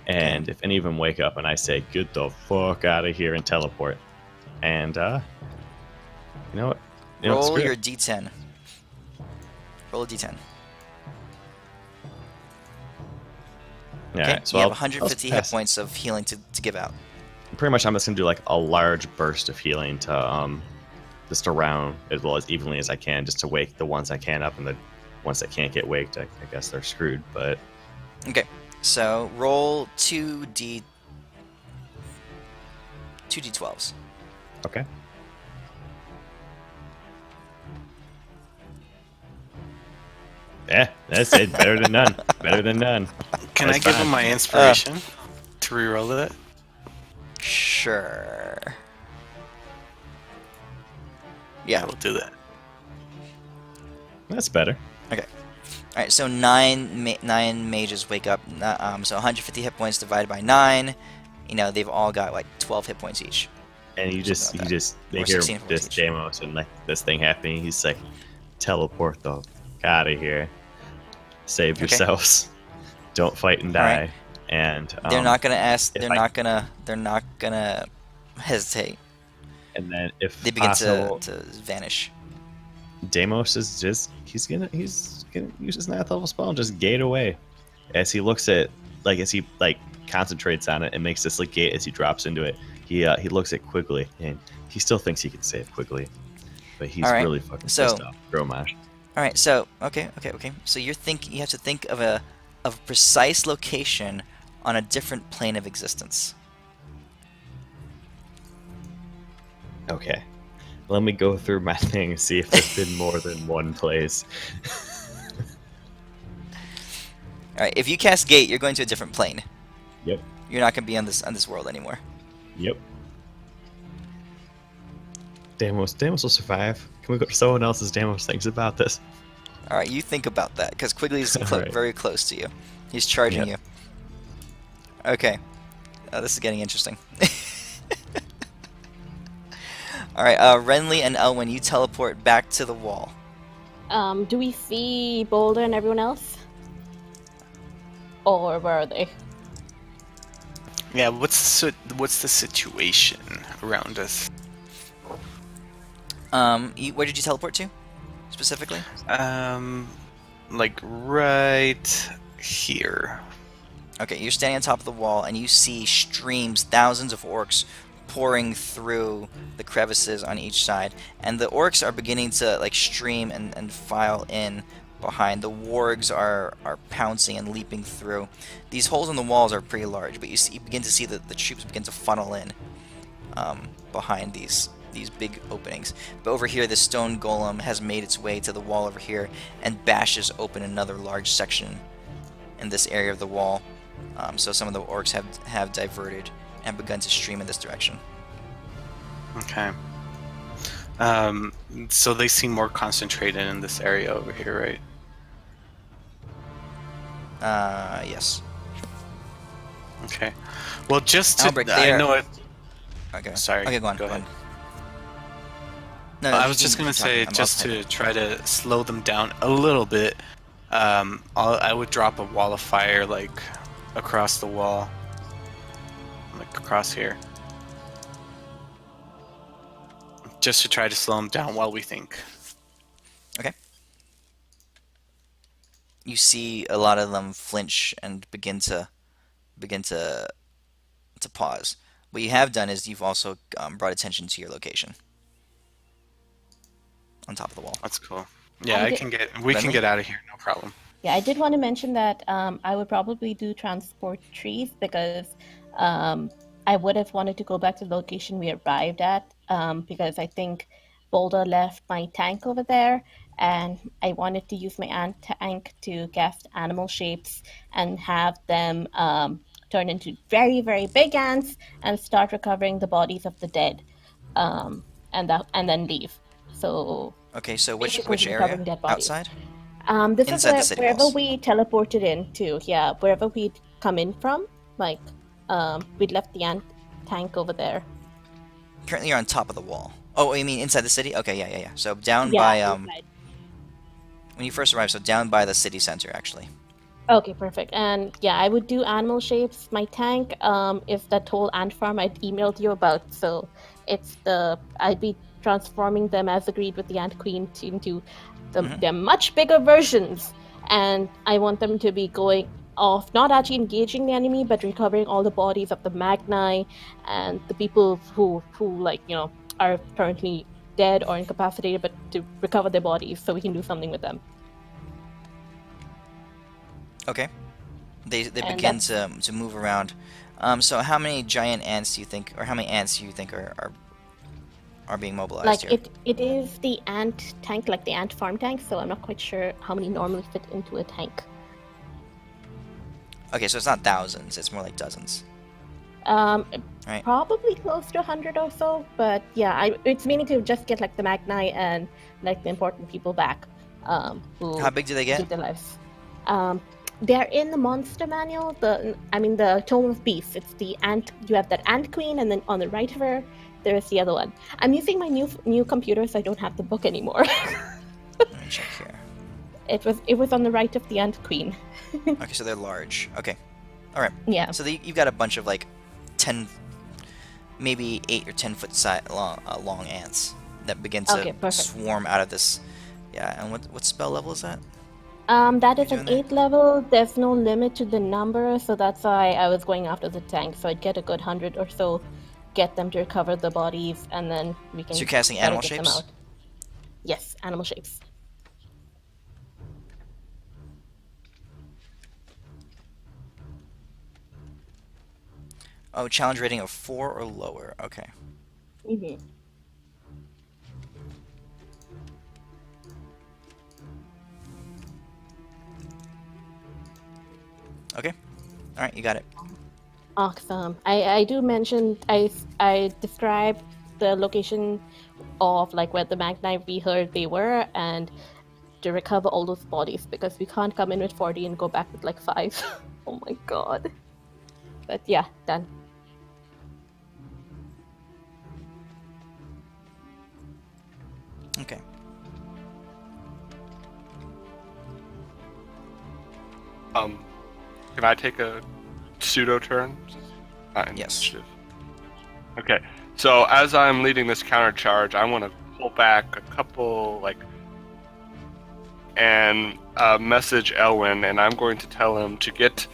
And if any of them wake up and I say, "Get the fuck out of here," and teleport, and you know what? Roll screw it. your d10. Roll a d10. Yeah, Okay, right, so you have I'll 150 hit pass. points of healing to give out. Pretty much, I'm just gonna do like a large burst of healing to just around as well as evenly as I can, just to wake the ones I can up, and the ones that can't get waked, I guess they're screwed. But Okay, so roll 2d12s. okay. Yeah, that's it. Better than none. Better than none. Can That's I give fine. him my inspiration to reroll it? Sure. Yeah, we'll do that. That's better. Okay. All right. So nine mages wake up. So 150 hit points divided by 9. They've all got like 12 hit points each. And they Something like hear Or 16 this each. Deimos and like this thing happening. He's like, "Teleport the out of here. Save Okay. yourselves. Don't fight and All die." right. And They're not gonna ask. if They're not gonna hesitate. And then if They begin possible, to vanish. Deimos is just he's gonna use his 9th level spell and just gate away. As he looks at as he concentrates on it and makes this like gate as he drops into it, he looks at Quigley, and he still thinks he can save Quigley, but he's All right, really fucking so- pissed off. Gromash. All right, so okay. So you have to think of a precise location on a different plane of existence. Okay. Let me go through my thing and see if there's been more than one place. All right, if you cast Gate, you're going to a different plane. Yep. You're not going to be on this world anymore. Yep. Damos will survive. Can we go to someone else's Damos thinks about this? All right, you think about that because Quigley's Alright. very close to you. He's charging you. Okay, this is getting interesting. All right, Renly and Elwyn, you teleport back to the wall. Do we see Boulder and everyone else? Or where are they? Yeah, what's the situation around us? Where did you teleport to, specifically? Like right here. Okay, you're standing on top of the wall, and you see streams, thousands of orcs pouring through the crevices on each side, and the orcs are beginning to like stream and file in behind. The wargs are pouncing and leaping through. These holes in the walls are pretty large, but you begin to see that the troops begin to funnel in behind these big openings. But over here, the stone golem has made its way to the wall over here and bashes open another large section in this area of the wall. So some of the orcs have diverted and begun to stream in this direction. Okay. So they seem more concentrated in this area over here, right? Yes. Okay. Well, just to Albrecht, I they are- know it. Okay. Sorry. Okay, go on. ahead. No, I you was just can gonna keep say, talking. just to try to slow them down a little bit. I would drop a wall of fire like across the wall, like across here, just to try to slow them down while we think. You see a lot of them flinch and begin to pause. What you have done is you've also brought attention to your location on top of the wall. That's cool. Yeah, we can Renly? get out of here, no problem. Yeah, I did want to mention that I would probably do transport trees because I would have wanted to go back to the location we arrived at because I think Boulder left my tank over there, and I wanted to use my ant tank to cast animal shapes and have them turn into very, very big ants and start recovering the bodies of the dead, and then leave. So Okay, so which basically area? recovering dead bodies. Outside? This Inside the is city wherever walls. we teleported into. Yeah, wherever we'd come in from. Like, we'd left the ant tank over there. Currently, you're on top of the wall. Oh, you mean inside the city? Okay, yeah. So down Yeah, by inside. when you first arrived, so down by the city center, actually. Okay, perfect. And yeah, I would do animal shapes. My tank is that whole ant farm I emailed you about. So I'd be transforming them as agreed with the ant queen into their much bigger versions. And I want them to be going off, not actually engaging the enemy, but recovering all the bodies of the Magni and the people who are currently dead or incapacitated, but to recover their bodies so we can do something with them. Okay. They And begin to move around. So how many giant ants do you think, or how many ants do you think are being mobilized Like here? it is the ant tank, like the ant farm tank, so I'm not quite sure how many normally fit into a tank. Okay, so it's not thousands; it's more like dozens. Right. Probably close to 100 or so, but yeah, it's meaning to just get like the Magni and like the important people back. Who How big do they get? give their lives. They're in the monster manual. The Tome of Beasts. It's the ant. You have that ant queen, and then on the right of her, there's the other one. I'm using my new computer, so I don't have the book anymore. Let me check here. It was on the right of the ant queen. Okay, so they're large. Okay, all right. Yeah. So you've got a bunch of like 10, maybe 8 or 10 foot long ants that begin to Okay, perfect. swarm out of this. Yeah, and what spell level is that? That is You're an doing 8th level. There's no limit to the number, so that's why I was going after the tank, so I'd get a good 100 or so get them to recover the bodies, and then we can. So you're casting try to animal get them shapes? out. Yes, animal shapes. Oh, challenge rating of 4 or lower. Okay. Mm-hmm. Okay. All right, you got it. Awesome. I do mention I described the location of like where the Magnite we heard they were, and to recover all those bodies, because we can't come in with 40 and go back with like 5. Oh my god. But yeah, done. Okay. Can I take a pseudo turn? Yes. Initiative. Okay. So as I'm leading this counter charge, I want to pull back a couple and message Elwyn, and I'm going to tell him to get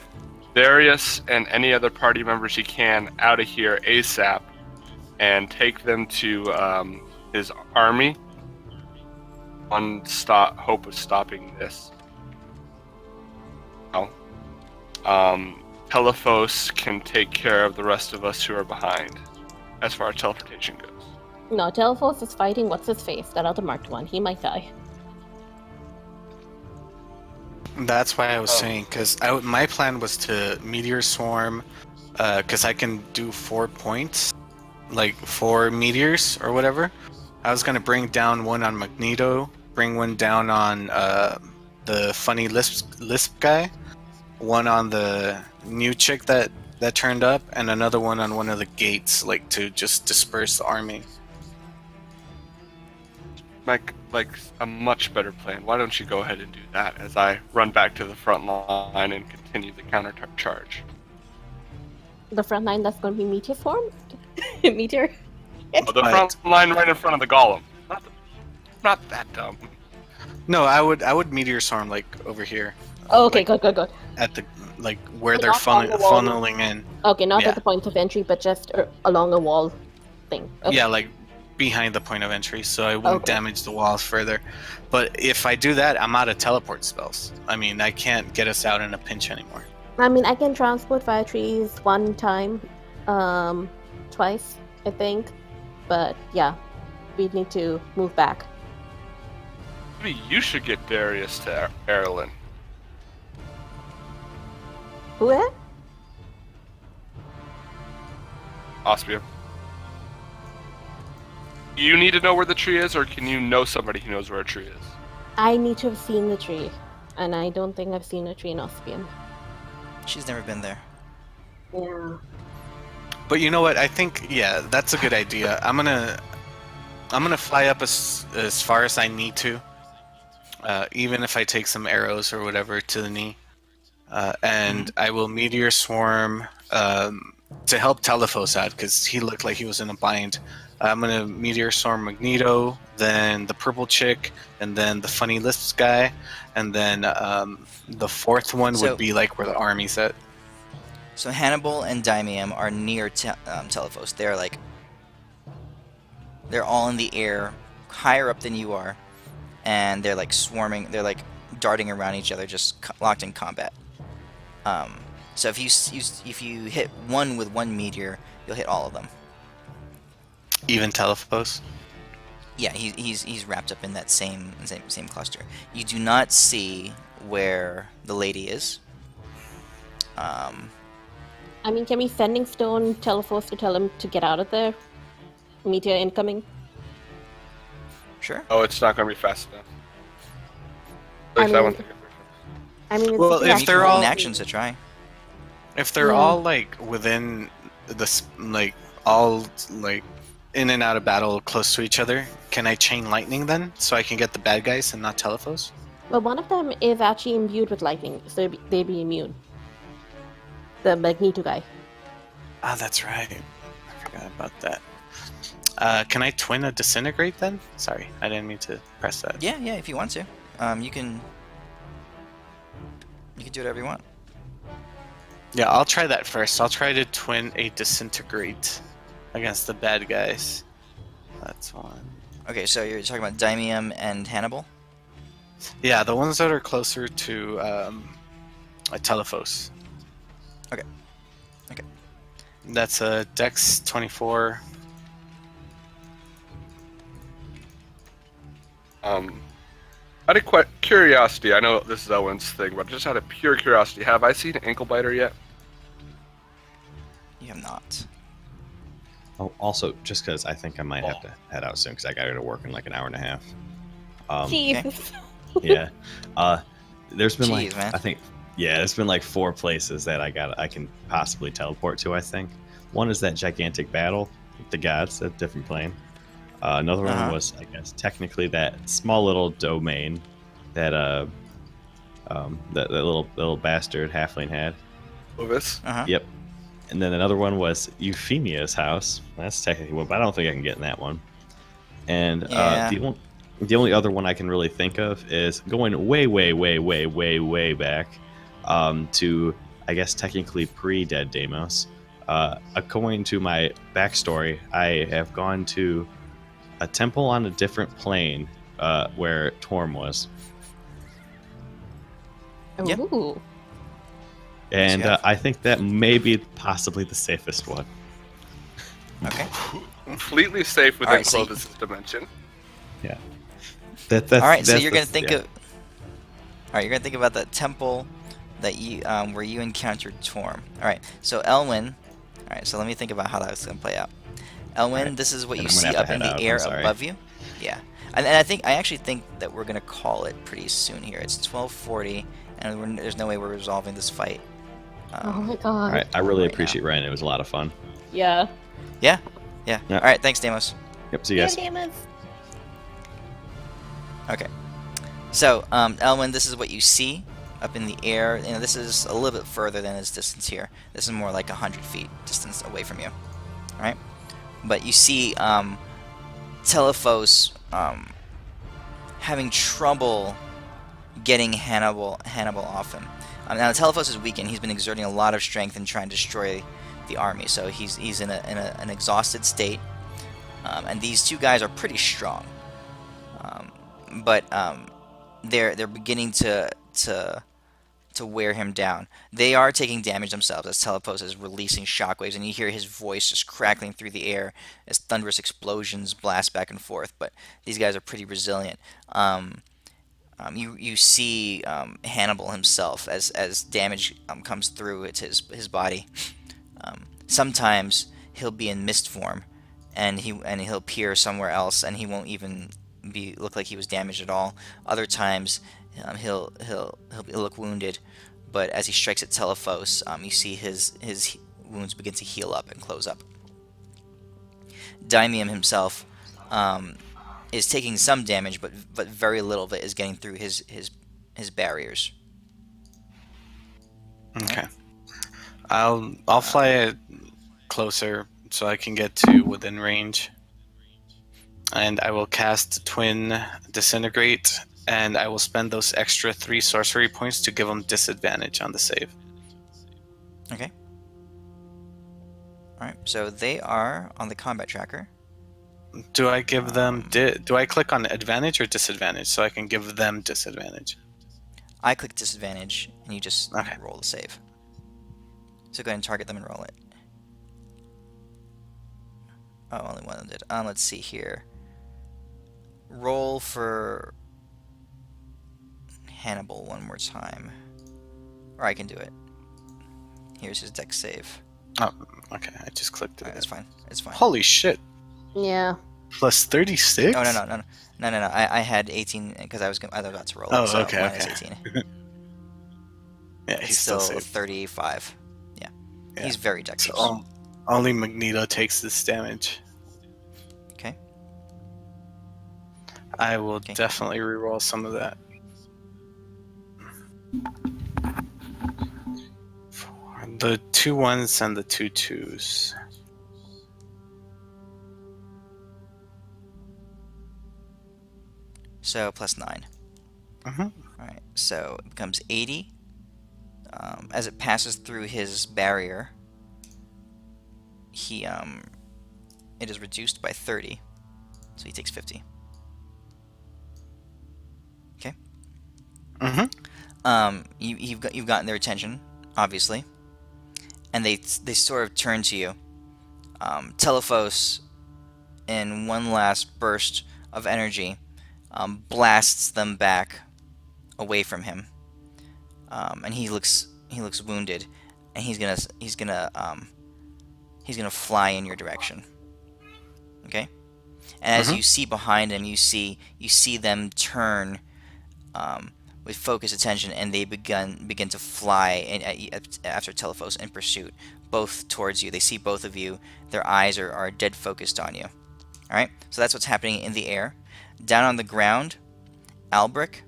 Darius and any other party members he can out of here ASAP, and take them to his army. One hope of stopping this. Telephos can take care of the rest of us who are behind, as far as teleportation goes. No, Telephos is fighting what's his face, that other marked one. He might die. That's why I was saying, because my plan was to meteor swarm, because I can do 4 points, like 4 meteors or whatever. I was gonna bring down one on Magneto, bring one down on the funny lisp guy, one on the new chick that turned up, and another one on one of the gates, like to just disperse the army. Like a much better plan. Why don't you go ahead and do that as I run back to the front line and continue the counter charge? The front line that's going to be meteor formed? Meteor? Oh, the front line right in front of the golem. Not that dumb. No, I would meteor swarm like over here. Oh, okay, like, good. At the where But they're not on the wall. funneling in. Okay, not Yeah. at the point of entry, but just along a wall thing. Okay. Yeah, like behind the point of entry, so I wouldn't Okay. damage the walls further. But if I do that, I'm out of teleport spells. I mean, I can't get us out in a pinch anymore. I mean, I can transport fire trees one time, twice, I think. But yeah, we need to move back. Maybe you should get Darius to Erlen. Who is? Ospia. You need to know where the tree is, or can you know somebody who knows where a tree is? I need to have seen the tree, and I don't think I've seen a tree in Ospian. She's never been there. Yeah. But you know what? I think that's a good idea. I'm gonna fly up as far as I need to, even if I take some arrows or whatever to the knee, and I will meteor swarm to help Telephos out because he looked like he was in a bind. I'm gonna meteor swarm Magneto, then the purple chick, and then the funny lisps guy, and then the fourth one would be like where the army's at. So Hannibal and Daimium are near Telephos. They're all in the air, higher up than you are, and they're like swarming. They're like darting around each other, just locked in combat. So if you hit one with one meteor, you'll hit all of them. Even Telephos? Yeah, he's wrapped up in that same cluster. You do not see where the lady is. I mean, can we Sending Stone Telephos to tell him to get out of there? Meteor incoming? Sure. Oh, it's not going to be fast enough. At I least I mean- won't think It's Well, yeah, if they're all actions to try. If they're Yeah. all like within all in and out of battle close to each other, can I chain lightning then, so I can get the bad guys and not Telephos? Well, one of them is actually imbued with lightning, so they'd be immune. The Magneto guy. Ah, that's right. I forgot about that. Can I twin a disintegrate then? Sorry, I didn't mean to press that. Yeah, if you want to. You can do whatever you want. Yeah, I'll try that first. I'll try to twin a disintegrate. against the bad guys. That's one. Okay, so you're talking about Daimium and Hannibal? Yeah, the ones that are closer to Telephos. Okay. Okay. That's a Dex 24. Out of curiosity, I know this is Owen's thing, but just out of pure curiosity, have I seen an ankle biter yet? You have not. Oh, also, just because I think I might have to head out soon because I got to go to work in like an hour and a half. Jesus. Yeah. There's been Jeez, man. I think, yeah, there's been like 4 places that I can possibly teleport to. I think one is that gigantic battle with the gods, a different plane. Another one was, I guess, technically that small little domain that that little bastard halfling had. Ovis? Yep. And then another one was Euphemia's house. That's technically one, but I don't think I can get in that one. And the only other one I can really think of is going way back to, I guess, technically pre-Dead Deimos. According to my backstory, I have gone to a temple on a different plane where Torm was. Yep. Ooh. And Yeah. I think that may be possibly the safest one. Okay. Completely safe within Alright, so Clovis' dimension. Yeah. That's All right, so that's you're the- gonna think yeah. of. All right, you're gonna think about the temple that you where you encountered Torm. All right, so Elwyn. All right, so let me think about how that's gonna play out. Elwyn, Right. this is what And you I'm gonna see have to up in head the out, I'm air sorry. above you. Yeah, and I actually think that we're gonna call it pretty soon here. It's 12:40, and there's no way we're resolving this fight. Oh my god. All right, I really right appreciate Ryan. It was a lot of fun. Yeah. Yeah. Yeah. All right, thanks, Deimos. Yep. See you guys. Damn it. Okay. So, Elwyn, this is what you see up in the air. You know, this is a little bit further than its distance here. This is more like 100 feet distance away from you. All right. But you see Telephos having trouble getting Hannibal off him. Now Telephos is weakened. He's been exerting a lot of strength in trying to destroy the army. So he's in an exhausted state. And these two guys are pretty strong. But they're beginning to wear him down. They are taking damage themselves as Telephos is releasing shockwaves, and you hear his voice just crackling through the air as thunderous explosions blast back and forth. But these guys are pretty resilient. You see Hannibal himself as damage comes through his body. Sometimes he'll be in mist form, and he'll appear somewhere else, and he won't even look like he was damaged at all. Other times he'll look wounded, but as he strikes at Telephos, you see his wounds begin to heal up and close up. Daimium himself is taking some damage, but very little of it is getting through his barriers. Okay. I'll fly it closer so I can get to within range. And I will cast Twin Disintegrate, and I will spend those extra 3 sorcery points to give them disadvantage on the save. Okay. Alright, so they are on the combat tracker. Do I give them... do I click on advantage or disadvantage so I can give them disadvantage? I click disadvantage, and you just Okay. roll the save. So go ahead and target them and roll it. Oh, only one of them did. Let's see here. Roll for Hannibal one more time. Or I can do it. Here's his dex save. Oh, okay. I just clicked it. Alright, that's fine. It's fine. Holy shit. Yeah. Plus 36? Oh, no. I had 18 because I was about to roll it. Oh, So okay, minus okay. 18. Yeah, It's he's still still safe. 35. Yeah. Yeah. He's very dexterous. So only Magneto takes this damage. Okay. I will Okay. definitely reroll some of that. The 2 1s and the 2 2s. So plus 9. Mhm. Alright, so it becomes 80. As it passes through his barrier, he it is reduced by 30, so he takes 50. Okay. You've gotten their attention, obviously, and they sort of turn to you. Telephos, in one last burst of energy, blasts them back away from him, and he looks wounded, and he's gonna fly in your direction. Okay, and as you see behind him, you see them turn with focused attention, and they begin to fly after Telephos in pursuit, both towards you. They see both of you. Their eyes are dead focused on you. All right, so that's what's happening in the air. Down on the ground, Albric,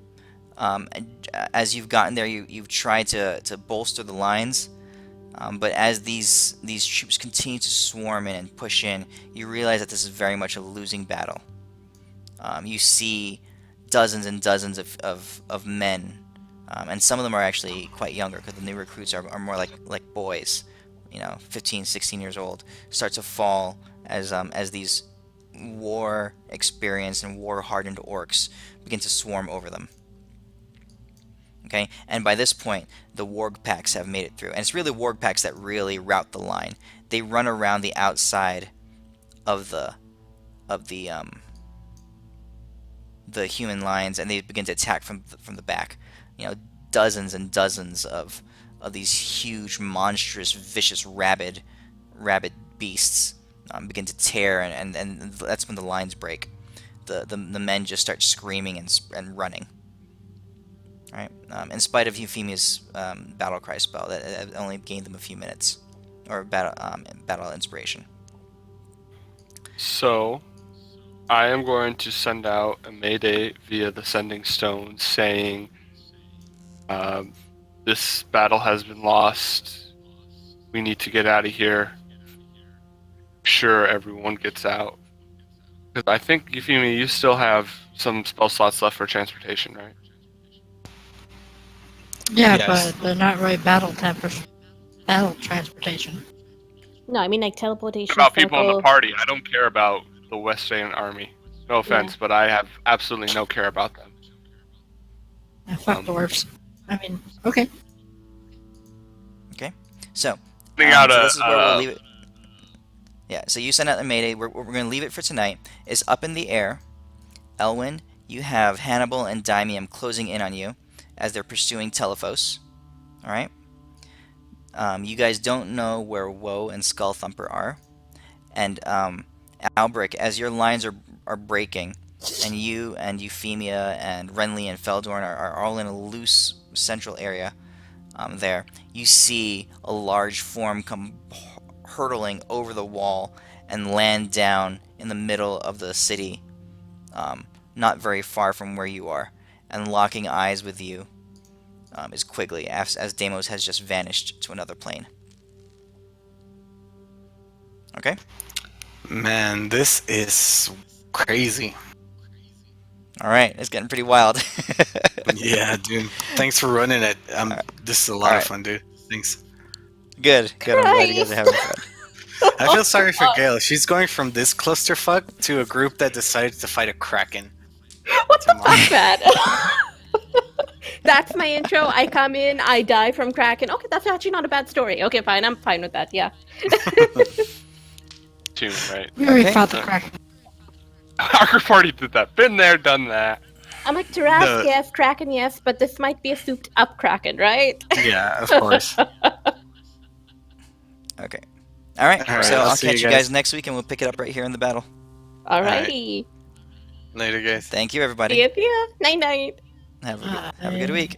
as you've gotten there, you've tried to bolster the lines, but as these troops continue to swarm in and push in, you realize that this is very much a losing battle. You see dozens and dozens of men, and some of them are actually quite younger, because the new recruits are more like boys, 15, 16 years old, start to fall as these war experienced and war hardened orcs begin to swarm over them. Okay, and by this point, the warg packs have made it through, and it's really warg packs that really route the line. They run around the outside of the human lines, and they begin to attack from the back. Dozens and dozens of these huge, monstrous, vicious, rabid beasts begin to tear, and that's when the lines break. The men just start screaming and running. All right. In spite of Euphemia's battle cry spell, that only gained them a few minutes, or battle inspiration. So, I am going to send out a mayday via the Sending Stone saying, this battle has been lost. We need to get out of here. Sure, everyone gets out. Because I think, Euphemia, you still have some spell slots left for transportation, right? Yeah, Yes. but they're not really battle transportation. No, I mean like teleportation. About people in the simple. party. I don't care about the Westvein army. No offense, but I have absolutely no care about them. Yeah, fuck dwarves. I mean, okay. Okay, so Sending out so this is where we'll leave it. Yeah, so you send out a mayday. We're going to leave it for tonight. It's up in the air. Elwyn, you have Hannibal and Daimium closing in on you as they're pursuing Telephos. All right. You guys don't know where Woe and Skullthumper are, and Albric, as your lines are breaking, and you and Euphemia and Renly and Feldorn are all in a loose central area. There, you see a large form come hurtling over the wall and land down in the middle of the city, not very far from where you are, and locking eyes with you is Quigley, as Deimos has just vanished to another plane. Okay? Man, this is crazy. Alright, it's getting pretty wild. Yeah, dude. Thanks for running it. This is a lot of fun, dude. Thanks. Good. I'm glad you guys are having fun. I feel sorry for Gail. She's going from this clusterfuck to a group that decided to fight a kraken. What the fuck, that? That's my intro. I come in, I die from Kraken. Okay, that's actually not a bad story. Okay, fine. I'm fine with that. Yeah. Tune, right? We already Okay. fought the Kraken. Our party did that. Been there, done that. I'm like, Taras, No. yes, Kraken, yes, but this might be a souped up Kraken, right? Yeah, of course. Okay. Alright, Alright, so I'll I'll see you catch you guys. guys next week, and we'll pick it up right here in the battle. Alrighty. Later, guys. Thank you, everybody. See ya. Night night. Have a good week.